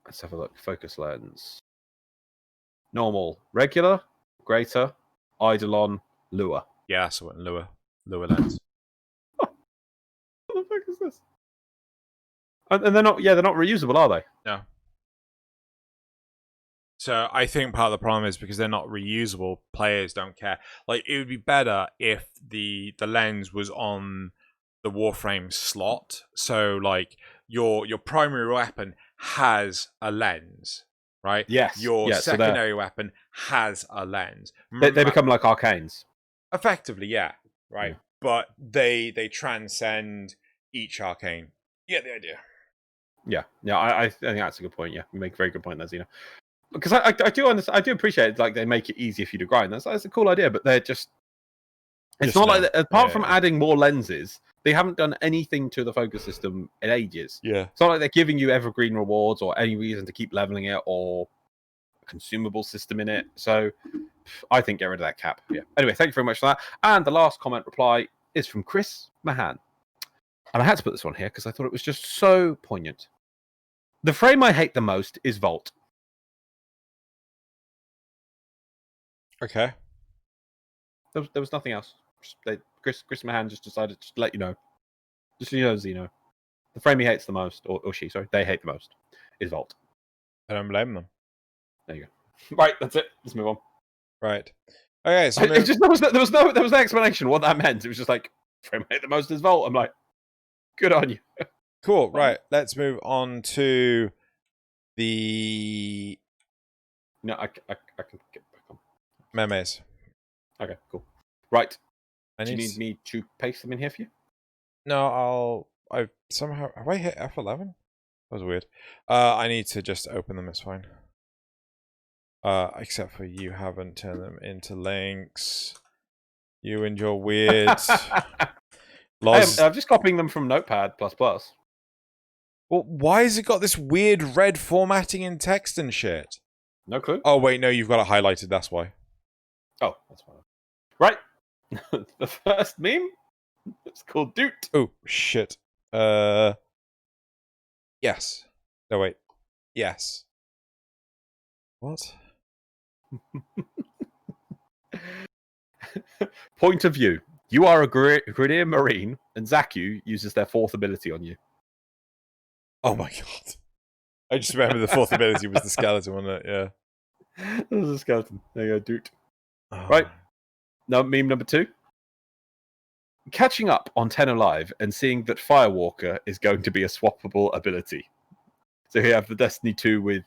Let's have a look. Focus lens. Normal, regular, greater, eidolon, lure. Yeah, that's what lure lens. What the fuck is this? And they're not reusable, are they? No. So I think part of the problem is because they're not reusable, players don't care. Like, it would be better if the lens was on the Warframe slot. So like your primary weapon has a lens, right? Yes. Your secondary weapon has a lens. They become like arcanes. Effectively, yeah. Right. Yeah. But they transcend each arcane. You get the idea. Yeah. I think that's a good point. Yeah, you make a very good point there, Xeno. Because I do understand, I do appreciate it, like they make it easier for you to grind. That's a cool idea, but they're just not like, apart from adding more lenses, they haven't done anything to the focus system in ages. Yeah. It's not like they're giving you evergreen rewards or any reason to keep leveling it or a consumable system in it. So I think get rid of that cap. Yeah. Anyway, thank you very much for that. And the last comment reply is from Chris Mahan. And I had to put this one here because I thought it was just so poignant. The frame I hate the most is Vault. Okay. There was nothing else. Chris Mahan just decided to let you know. Just so you know, Xeno. The frame he hates the most, or she, sorry, they hate the most, is Vault. I don't blame them. There you go. Right, that's it. Let's move on. Right. Okay, so it just, there was no explanation what that meant. It was just like, frame I hate the most is Vault. I'm like, good on you. Cool. Right. Let's move on to the. No, I can get back on. Memes. Okay, cool. Right. Do you need me to paste them in here for you? No, have I hit F11? That was weird. I need to just open them, it's fine. Except for you haven't turned them into links. You and your weird I'm just copying them from Notepad++. Well, why has it got this weird red formatting in text and shit? No clue. Oh wait, no, you've got it highlighted, that's why. Oh, that's fine. Right. The first meme, it's called Doot. Oh, shit. Yes. No, wait. Yes. What? Point of view. You are a Grenadier Marine, and Zaku uses their 4th ability on you. Oh my god. I just remember the 4th ability was the skeleton, wasn't it? Yeah. It was a skeleton. There you go, Doot. Oh. Right. Now, meme number 2. Catching up on Tenno Live and seeing that Firewalker is going to be a swappable ability. So here you have the Destiny 2 with,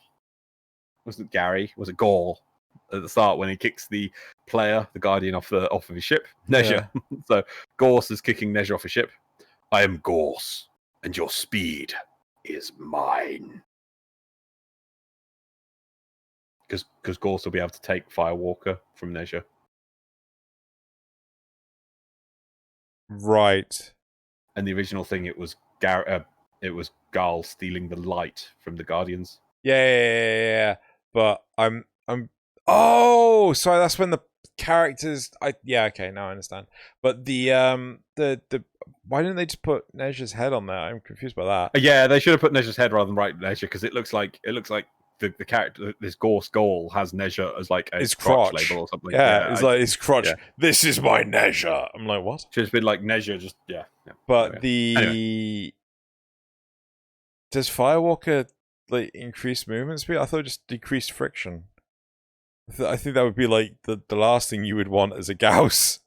was it Gary? Was it Gaul at the start when he kicks the player, the Guardian, off of his ship? Nezha. Yeah. So Gorse is kicking Nezha off his ship. I am Gorse, and your speed is mine. Because Gorse will be able to take Firewalker from Nezha. Right. And the original thing, it was Garl stealing the light from the Guardians. Yeah. But I'm. Oh, sorry. That's when the characters. Okay, now I understand. But the why didn't they just put Nezha's head on there? I'm confused by that. Yeah, they should have put Nezha's head rather than right Nezha, because it looks like the character, this Gorse Goal, has Nezha as like a His crotch crotch label or something. Yeah, it's like his crotch. Yeah. This is my Nezha. I'm like, what? Should have been like Nezha, just yeah. But does Firewalker like increase movement speed? I thought it just decreased friction. I think that would be like the last thing you would want as a Gauss.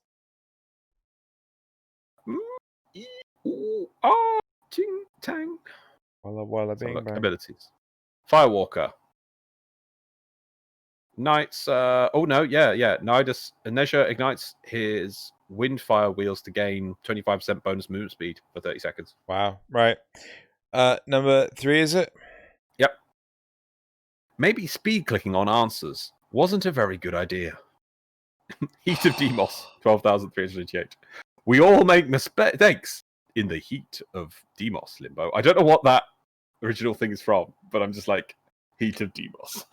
Ting tang. Walla bing bang. Abilities. Firewalker. Knights. Nidus Nezha ignites his Windfire wheels to gain 25% bonus movement speed for 30 seconds. Wow. Right. Number 3, is it? Yep. Maybe speed clicking on answers wasn't a very good idea. Heat of Demos, 12,388. We all make mistakes in the heat of Demos, Limbo. I don't know what that original thing is from, but I'm just like, Heat of Demos.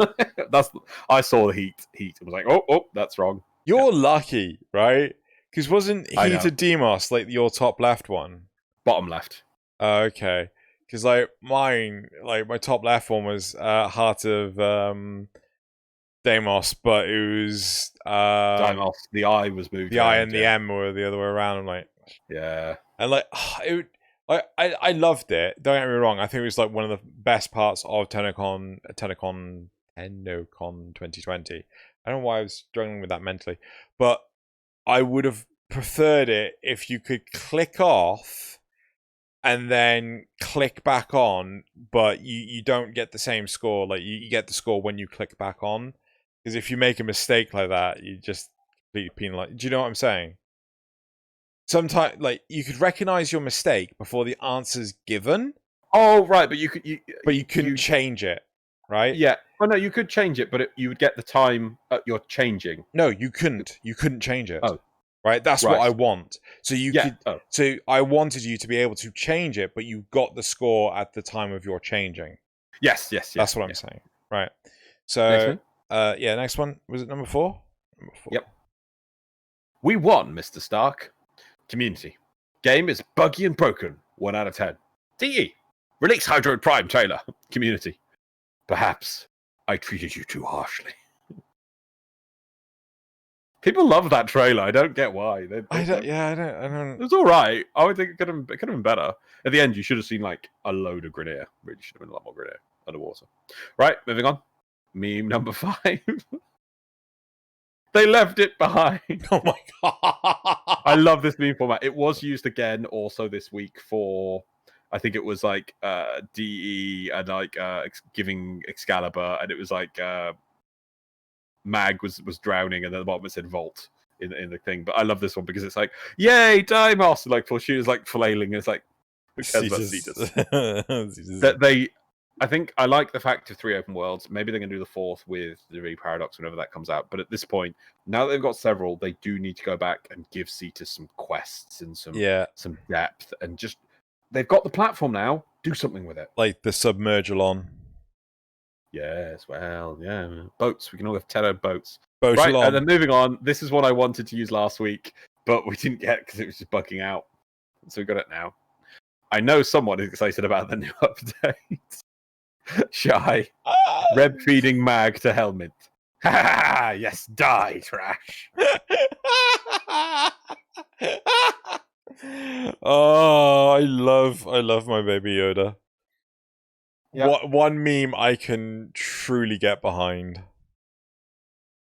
I saw the heat. I was like, oh, that's wrong. You're lucky, right? Because wasn't Heat of Demos like your top left one? Bottom left. Okay. Because like mine, like my top left one was Heart of Deimos, but it was Deimos. The I was moved. The I and the M were the other way around. I'm like, yeah, and like I loved it. Don't get me wrong. I think it was like one of the best parts of TennoCon 2020. I don't know why I was struggling with that mentally, but I would have preferred it if you could click off and then click back on, but you don't get the same score. Like you get the score when you click back on, because if you make a mistake like that, you just completely penalize. Do you know what I'm saying? Sometimes, like, you could recognize your mistake before the answer's given. Oh, right, but you couldn't change it, right? Yeah. Well, no, you could change it, but you would get the time you're changing. No, you couldn't. You couldn't change it. Oh. Right, that's what I want. So you could. Oh. So I wanted you to be able to change it, but you got the score at the time of your changing. Yes. That's what I'm saying. Right. So, next one was it number 4? Number 4. Yep. We won, Mr. Stark. Community. Game is buggy and broken. 1 out of 10. DE. Release Hydro Prime trailer. Community. Perhaps I treated you too harshly. People love that trailer. I don't get why. I don't. It was all right. I would think it could have been better. At the end, you should have seen like a load of Grenadier. Really should have been a lot more Grenadier underwater. Right, moving on. Meme number 5. They left it behind. Oh my god! I love this meme format. It was used again also this week for, I think it was like DE and like giving Excalibur, and it was like. Mag was drowning, and then the bottom it said Vault in the thing. But I love this one because it's like, yay, Deimos! And like Fortuna's like flailing, and it's like, who cares about Cetus? I think I like the fact of 3 open worlds. Maybe they're going to do the 4th with the Paradox whenever that comes out. But at this point, now that they've got several, they do need to go back and give Cetus some quests and some depth, and just they've got the platform now. Do something with it, like the Submergelon. Yes, well, yeah. Boats. We can all have Tenno boats. Right, and then moving on. This is what I wanted to use last week, but we didn't get it because it was just bugging out. So we got it now. I know someone is excited about the new update. Shy. Reb feeding Mag to Helmet. Ha! Yes, die, trash. Oh, I love my baby Yoda. Yep. One meme I can truly get behind.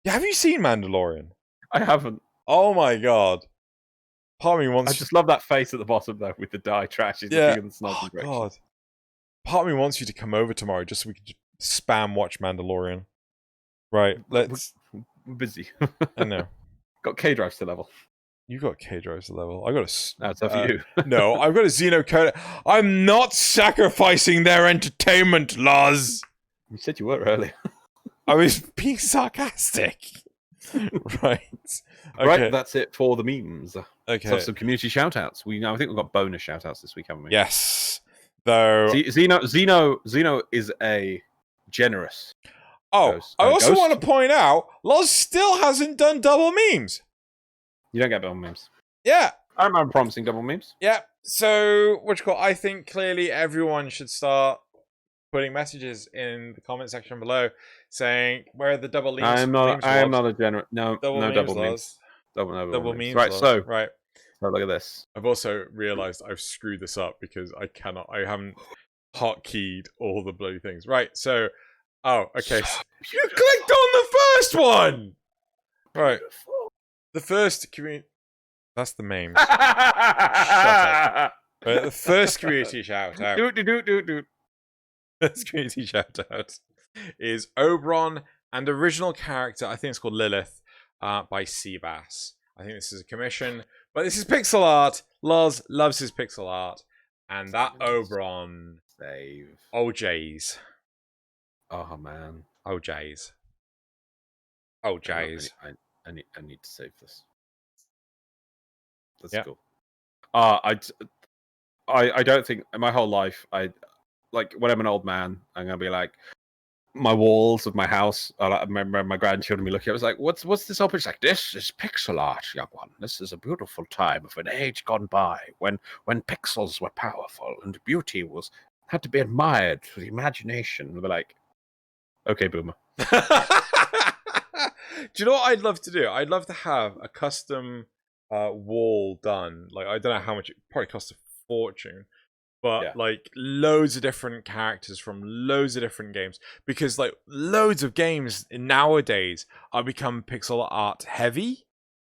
Yeah, have you seen Mandalorian? I haven't. Oh my god. Part of me wants. I just love that face at the bottom though with the die trash. He's looking in the snogging direction. God. Part of me wants you to come over tomorrow just so we can just spam watch Mandalorian. Right, let's. We're busy. I know. Got K drives to level. You got K drives to level. I got a. That's up for you. No, I've got a Xeno code. I'm not sacrificing their entertainment, Loz. You said you were earlier. I was being sarcastic. Right. Okay. Right, that's it for the memes. Okay. So some community shoutouts. I think we've got bonus shoutouts this week, haven't we? Yes. Though Xeno is a generous. Oh, Ghost. I also Ghost? want to point out, Loz still hasn't done double memes. You don't get double memes. Yeah. I remember promising double memes. Yeah. So, I think clearly everyone should start putting messages in the comment section below saying where are the double memes. I am not a general. No, double no memes, double Loz. memes. Double memes. Right. Loz. So right. So look at this. I've also realized I've screwed this up because I haven't hotkeyed all the bloody things. Right. So, okay. So you clicked on the first one. Right. The first community. That's the memes. Shut up. Right, the first community shout out. First community shout out is Oberon and original character. I think it's called Lilith, by Seabass. I think this is a commission, but this is pixel art. Loz loves his pixel art, and that Oberon. Save. OJs. Oh man. OJs. OJs. I need to save this. That's Yeah. cool. I don't think in my whole life when I'm an old man, I'm gonna be like my walls of my house. I remember my grandchildren be looking. I was like, "What's this open?" It's like, "This is pixel art, young one. This is a beautiful time of an age gone by when pixels were powerful and beauty had to be admired for the imagination." And they're like, "Okay, boomer." Do you know what I'd love to do? I'd love to have a custom wall done. Like, I don't know how much it probably costs a fortune, but like loads of different characters from loads of different games, because like loads of games nowadays are become pixel art heavy.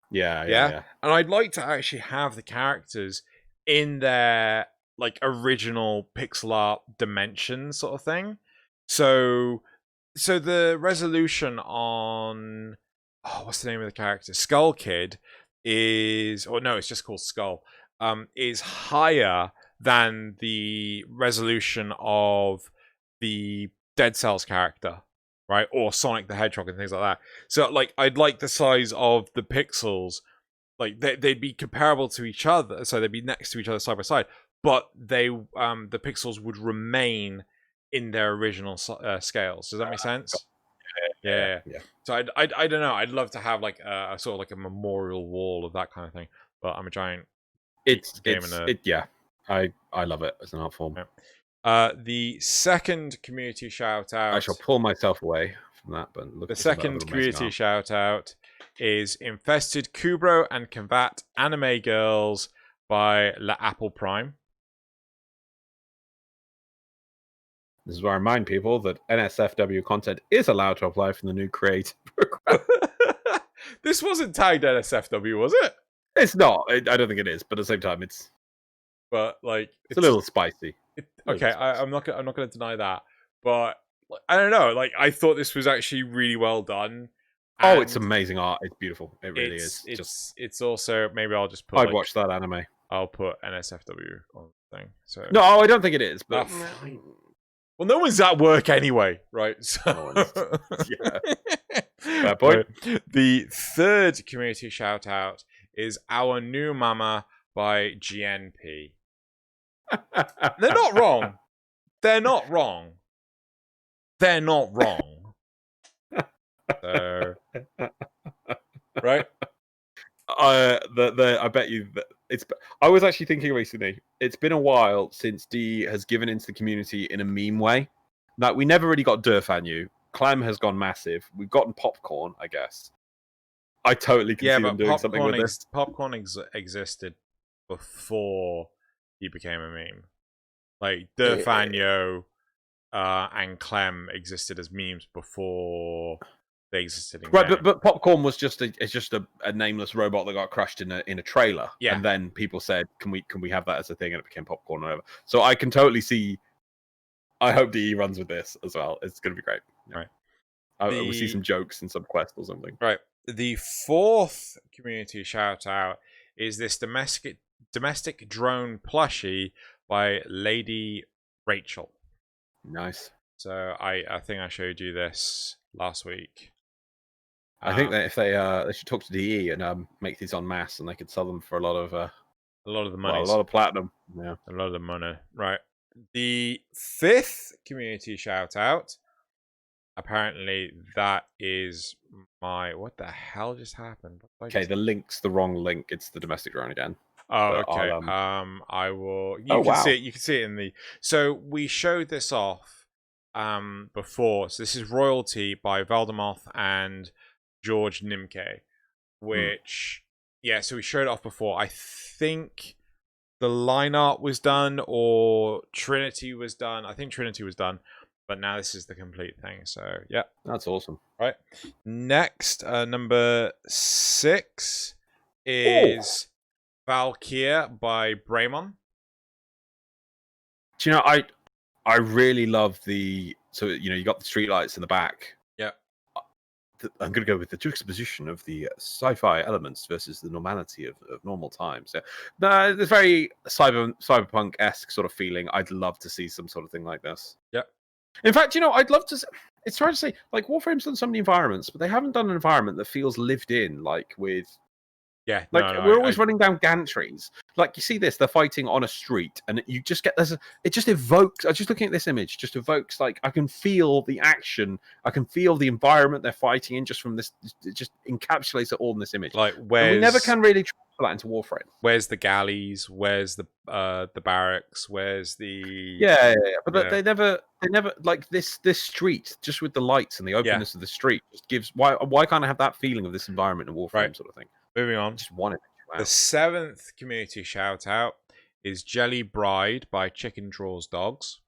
Yeah. And I'd like to actually have the characters in their like original pixel art dimension sort of thing. So the resolution on what's the name of the character? Skull Kid it's just called Skull. Is higher than the resolution of the Dead Cells character, right? Or Sonic the Hedgehog and things like that. So like I'd like the size of the pixels, like they'd be comparable to each other, so they'd be next to each other side by side, but the pixels would remain in their original scales. Does that make sense? Yeah. So I don't know. I'd love to have like a sort of like a memorial wall of that kind of thing. But I'm a giant gamer nerd. I love it as an art form. Yeah. The second community shout out. I shall pull myself away from that. But look, the second community shout out is Infested Kubro and Combat Anime Girls by La Apple Prime. This is where I remind people that NSFW content is allowed to apply from the new Create program. This wasn't tagged NSFW, was it? It's not. I don't think it is, but at the same time, it's. But like, it's a little spicy. Okay, I'm not going to deny that, but I don't know. Like, I thought this was actually really well done. Oh, it's amazing art. It's beautiful. It really is. It's also, maybe I'll just put. I'd watch that anime. I'll put NSFW on the thing. So no, I don't think it is. But well, no one's at work anyway, right? So yeah. Fair point. The third community shout out is Our New Mama by GNP. They're not wrong. They're not wrong. They're not wrong. So, right? I bet you that it's. I was actually thinking recently. It's been a while since D has given into the community in a meme way. Like, we never really got Durfanu. Clem has gone massive. We've gotten Popcorn, I guess. I totally can see them doing something with this. Popcorn existed before he became a meme. Like Durfanu and Clem existed as memes before they existed in right, but Popcorn was just a nameless robot that got crushed in a trailer. Yeah. And then people said, Can we have that as a thing? And it became Popcorn or whatever. So I can totally see. I hope DE runs with this as well. It's gonna be great. Right. We'll see some jokes in some quest or something. Right. The fourth community shout out is this domestic drone plushie by Lady Rachel. Nice. So I think I showed you this last week. I think that if they should talk to DE and make these en masse, and they could sell them for a lot of the money, a lot of platinum. Yeah, a lot of the money. Right. The fifth community shout out apparently that is my... What the hell just happened? Okay, the link's the wrong link. It's the domestic drone again. Oh, But okay. I'll, I will... Oh, You can see wow. it. You can see it in the... So we showed this off before. So this is Royalty by Valdemoth and George Nimke, which... Yeah, so we showed it off before. I think the line art was done, or Trinity was done. I think Trinity was done, but now this is the complete thing. So yeah, That's awesome. right. Next, number 6 is Valkyr by Braemon. Do you know, I really love the... So, you know, you got the streetlights in the back. Yeah. I'm going to go with the juxtaposition of the sci-fi elements versus the normality of normal times. So, there's very cyberpunk-esque sort of feeling. I'd love to see some sort of thing like this. Yeah. In fact, you know, I'd love to... It's hard to say, like, Warframe's done so many environments, but they haven't done an environment that feels lived in, like, with... Yeah, like we're always running down gantries. Like you see this, they're fighting on a street, and you just get it just evokes. I just looking at this image, just evokes like I can feel the action, I can feel the environment they're fighting in just from this. It just encapsulates it all in this image. Like we never can really transfer that into Warframe. Where's the galleys? Where's the barracks? Where's the... Yeah. But they never like this street just with the lights and the openness of the street just gives. Why can't I have that feeling of this environment in Warframe sort of thing? Moving on. Just want it. Wow. The 7th community shout out is Jelly Bride by Chicken Draws Dogs.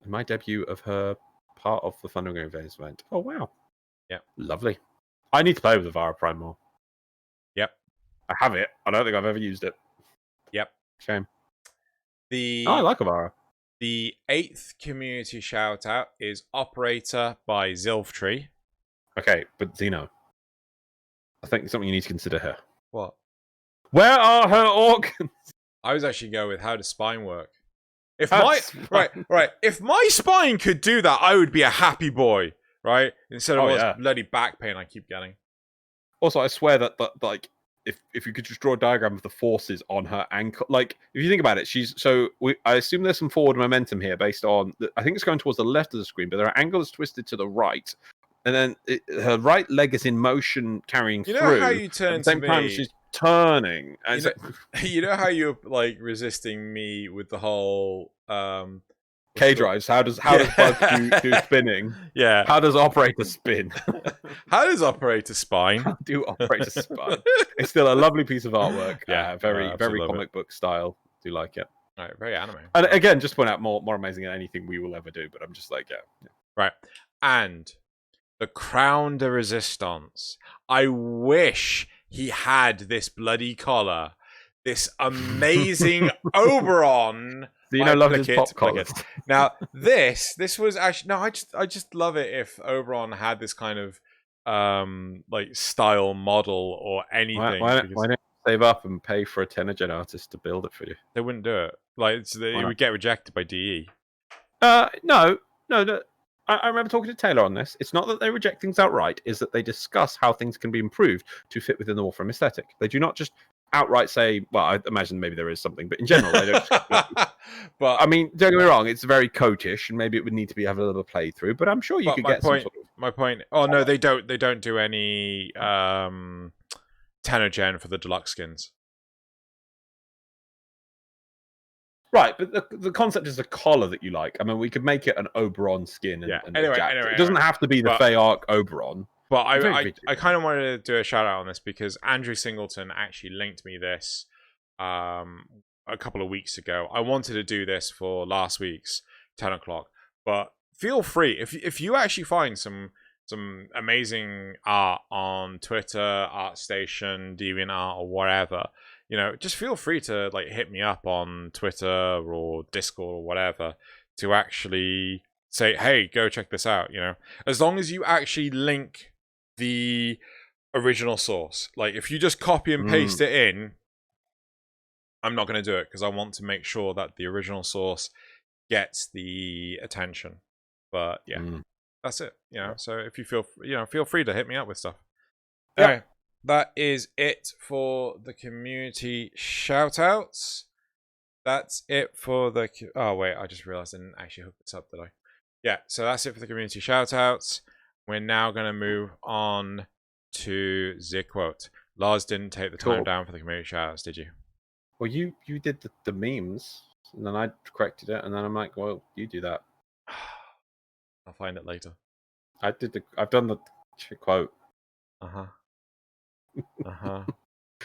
My debut of her part of the Thundering Invaders event. Oh wow. Yeah. Lovely. I need to play with the Vara Prime more. Yep. I have it. I don't think I've ever used it. Yep. Shame. I like Avara. The 8th community shout out is Operator by Zilftree. Okay, but Xeno, I think something you need to consider here. What? Where are her organs? I was actually going with how does spine work. If if my spine could do that, I would be a happy boy, right? Instead of all this bloody back pain I keep getting. Also, I swear that like if you could just draw a diagram of the forces on her ankle, like if you think about it, I assume there's some forward momentum here based on I think it's going towards the left of the screen, but her ankle is twisted to the right. And then her right leg is in motion carrying through. You know how you turn at the same time she's turning. And you know how you're like resisting me with the whole K drives. How does Bug do spinning? Yeah. How does Operator spin? How does Operator spine? How do Operator spine? It's still a lovely piece of artwork. Yeah, very comic book style. Do like it. Right, very anime. And again, just point out more amazing than anything we will ever do. But I'm just like, yeah. Right, and the Crown de Resistance. I wish he had this bloody collar. This amazing Oberon. Xeno loves his pop collars. Now, this was actually... No, I just love it if Oberon had this kind of like style model or anything. Why don't you save up and pay for a Tenno artist to build it for you? They wouldn't do it. Like, it would get rejected by DE. No. I remember talking to Taylor on this. It's not that they reject things outright, it's that they discuss how things can be improved to fit within the Warframe aesthetic. They do not just outright say, well, I imagine maybe there is something, but in general, they don't. But I mean, don't get me wrong, it's very coatish, and maybe it would need to have a little playthrough, but I'm sure you could get some sort of... My point... Oh, no, they don't do any Tenno Gen for the deluxe skins. Right, but the concept is the collar that you like. I mean, we could make it an Oberon skin. Anyway, it doesn't have to be the Feyark Oberon. But I kind of wanted to do a shout out on this because Andrew Singleton actually linked me this a couple of weeks ago. I wanted to do this for last week's 10 o'clock, but feel free if you actually find some amazing art on Twitter, ArtStation, DeviantArt, or whatever. You know, just feel free to like hit me up on Twitter or Discord or whatever to actually say, hey, go check this out, you know. As long as you actually link the original source. Like, if you just copy and paste it in, I'm not going to do it because I want to make sure that the original source gets the attention. But yeah, that's it, you know. So if you feel free to hit me up with stuff. Yep. Anyway, that is it for the community shoutouts. That's it for the... Oh, wait, I just realized I didn't actually hook this up, did I? yeah, so that's it for the community shoutouts. We're now going to move on to the quote. Lars didn't take the time down for the community shoutouts, did you? Well, you did the memes, and then I corrected it, and then I'm like, well, you do that. I'll find it later. I've done the quote. Uh-huh. Uh-huh.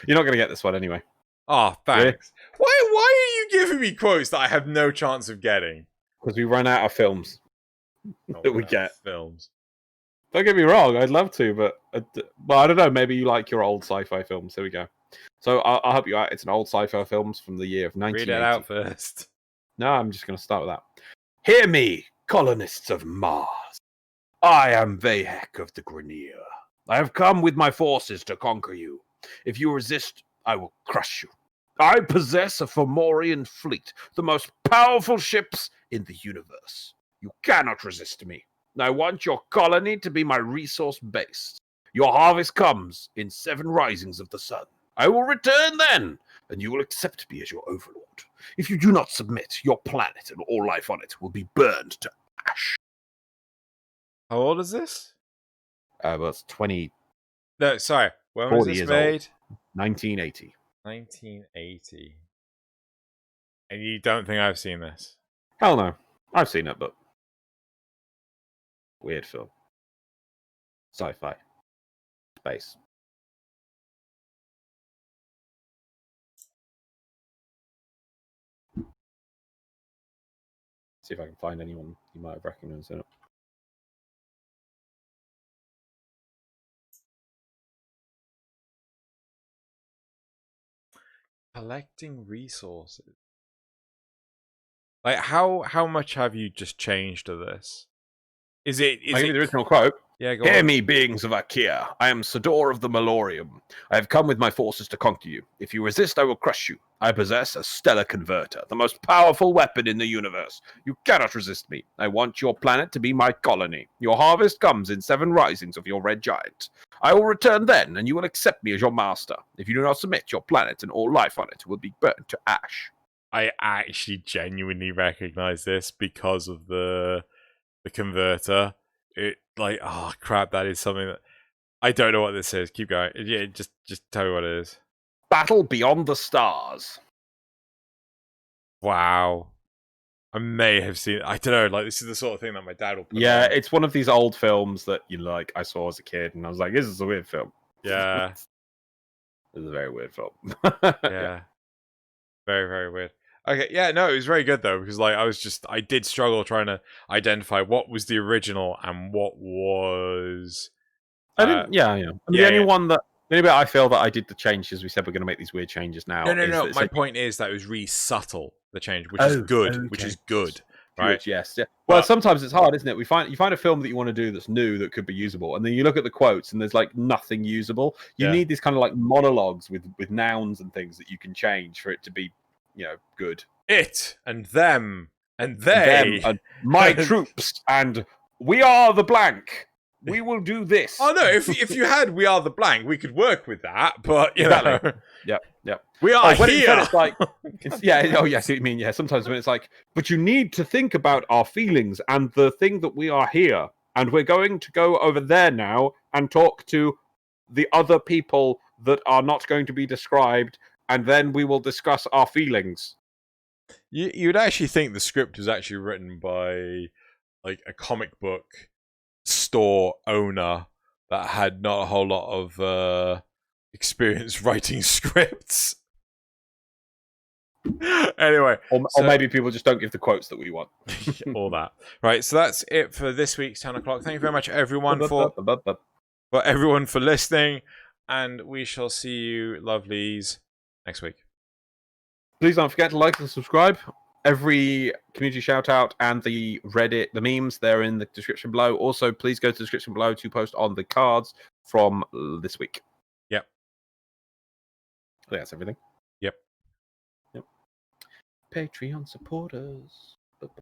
You're not going to get this one anyway. Oh, thanks. Really? Why are you giving me quotes that I have no chance of getting? Because we run out of films that we get. Films. Don't get me wrong, I'd love to, but well, I don't know. Maybe you like your old sci-fi films. There we go. So I'll help you out. It's an old sci-fi films from the year of 1980. Read it out first. No, I'm just going to start with that. Hear me, colonists of Mars. I am Vahek of the Grenier. I have come with my forces to conquer you. If you resist, I will crush you. I possess a Fomorian fleet, the most powerful ships in the universe. You cannot resist me. I want your colony to be my resource base. Your harvest comes in 7 risings of the sun. I will return then, and you will accept me as your overlord. If you do not submit, your planet and all life on it will be burned to ash. How old is this? Well, it's 20... No, sorry. When was this made? 1980. 1980. And you don't think I've seen this? Hell no. I've seen it, but... Weird film. Sci-fi. Space. See if I can find anyone you might have recognized in it. Collecting resources. Like, how much have you just changed to this? Is it... I'll give you the original quote. Yeah, go Hear on. me, beings of Akia. I am Sador of the Malorium. I have come with my forces to conquer you. If you resist, I will crush you. I possess a stellar converter, the most powerful weapon in the universe. You cannot resist me. I want your planet to be my colony. Your harvest comes in 7 risings of your red giant. I will return then, and you will accept me as your master. If you do not submit, your planet and all life on it will be burnt to ash. I actually genuinely recognize this because of the converter. It like, oh crap, that is something that I don't know what this is. Keep going. Yeah, just tell me what it is. Battle Beyond the Stars. Wow. I may have seen it. I don't know, like this is the sort of thing that my dad will put Yeah, on. it's one of these old films that I saw as a kid, and I was like, this is a weird film. Yeah. This is a very weird film. Yeah. Very, very weird. Okay, yeah, no, it was very good though, because like I did struggle trying to identify what was the original and what was I didn't the only one that the only bit I feel that I did the changes, we said we're gonna make these weird changes now. No. My point is that it was really subtle, the change, which is good. Okay. Which is good. Right? Good, yes. Yeah. Well, sometimes it's hard, isn't it? You find a film that you want to do that's new that could be usable, and then you look at the quotes and there's like nothing usable. You need these kind of like monologues with nouns and things that you can change for it to be, good. It and them and they and my troops and we are the blank. We will do this. Oh no! If you had "We Are the Blank," we could work with that. But you know, Yep. We are when here. It's like, sometimes when it's like, but you need to think about our feelings and the thing that we are here, and we're going to go over there now and talk to the other people that are not going to be described, and then we will discuss our feelings. You'd actually think the script was actually written by like a comic book store owner that had not a whole lot of experience writing scripts. Anyway, or maybe people just don't give the quotes that we want. All that. Right, so that's it for this week's 10 o'clock. Thank you very much, everyone, for listening, and we shall see you, lovelies, next week. Please don't forget to like and subscribe. Every community shout out and the Reddit, the memes, they're in the description below. Also, please go to the description below to post on the cards from this week. Yep. I think that's everything. Yep. Patreon supporters.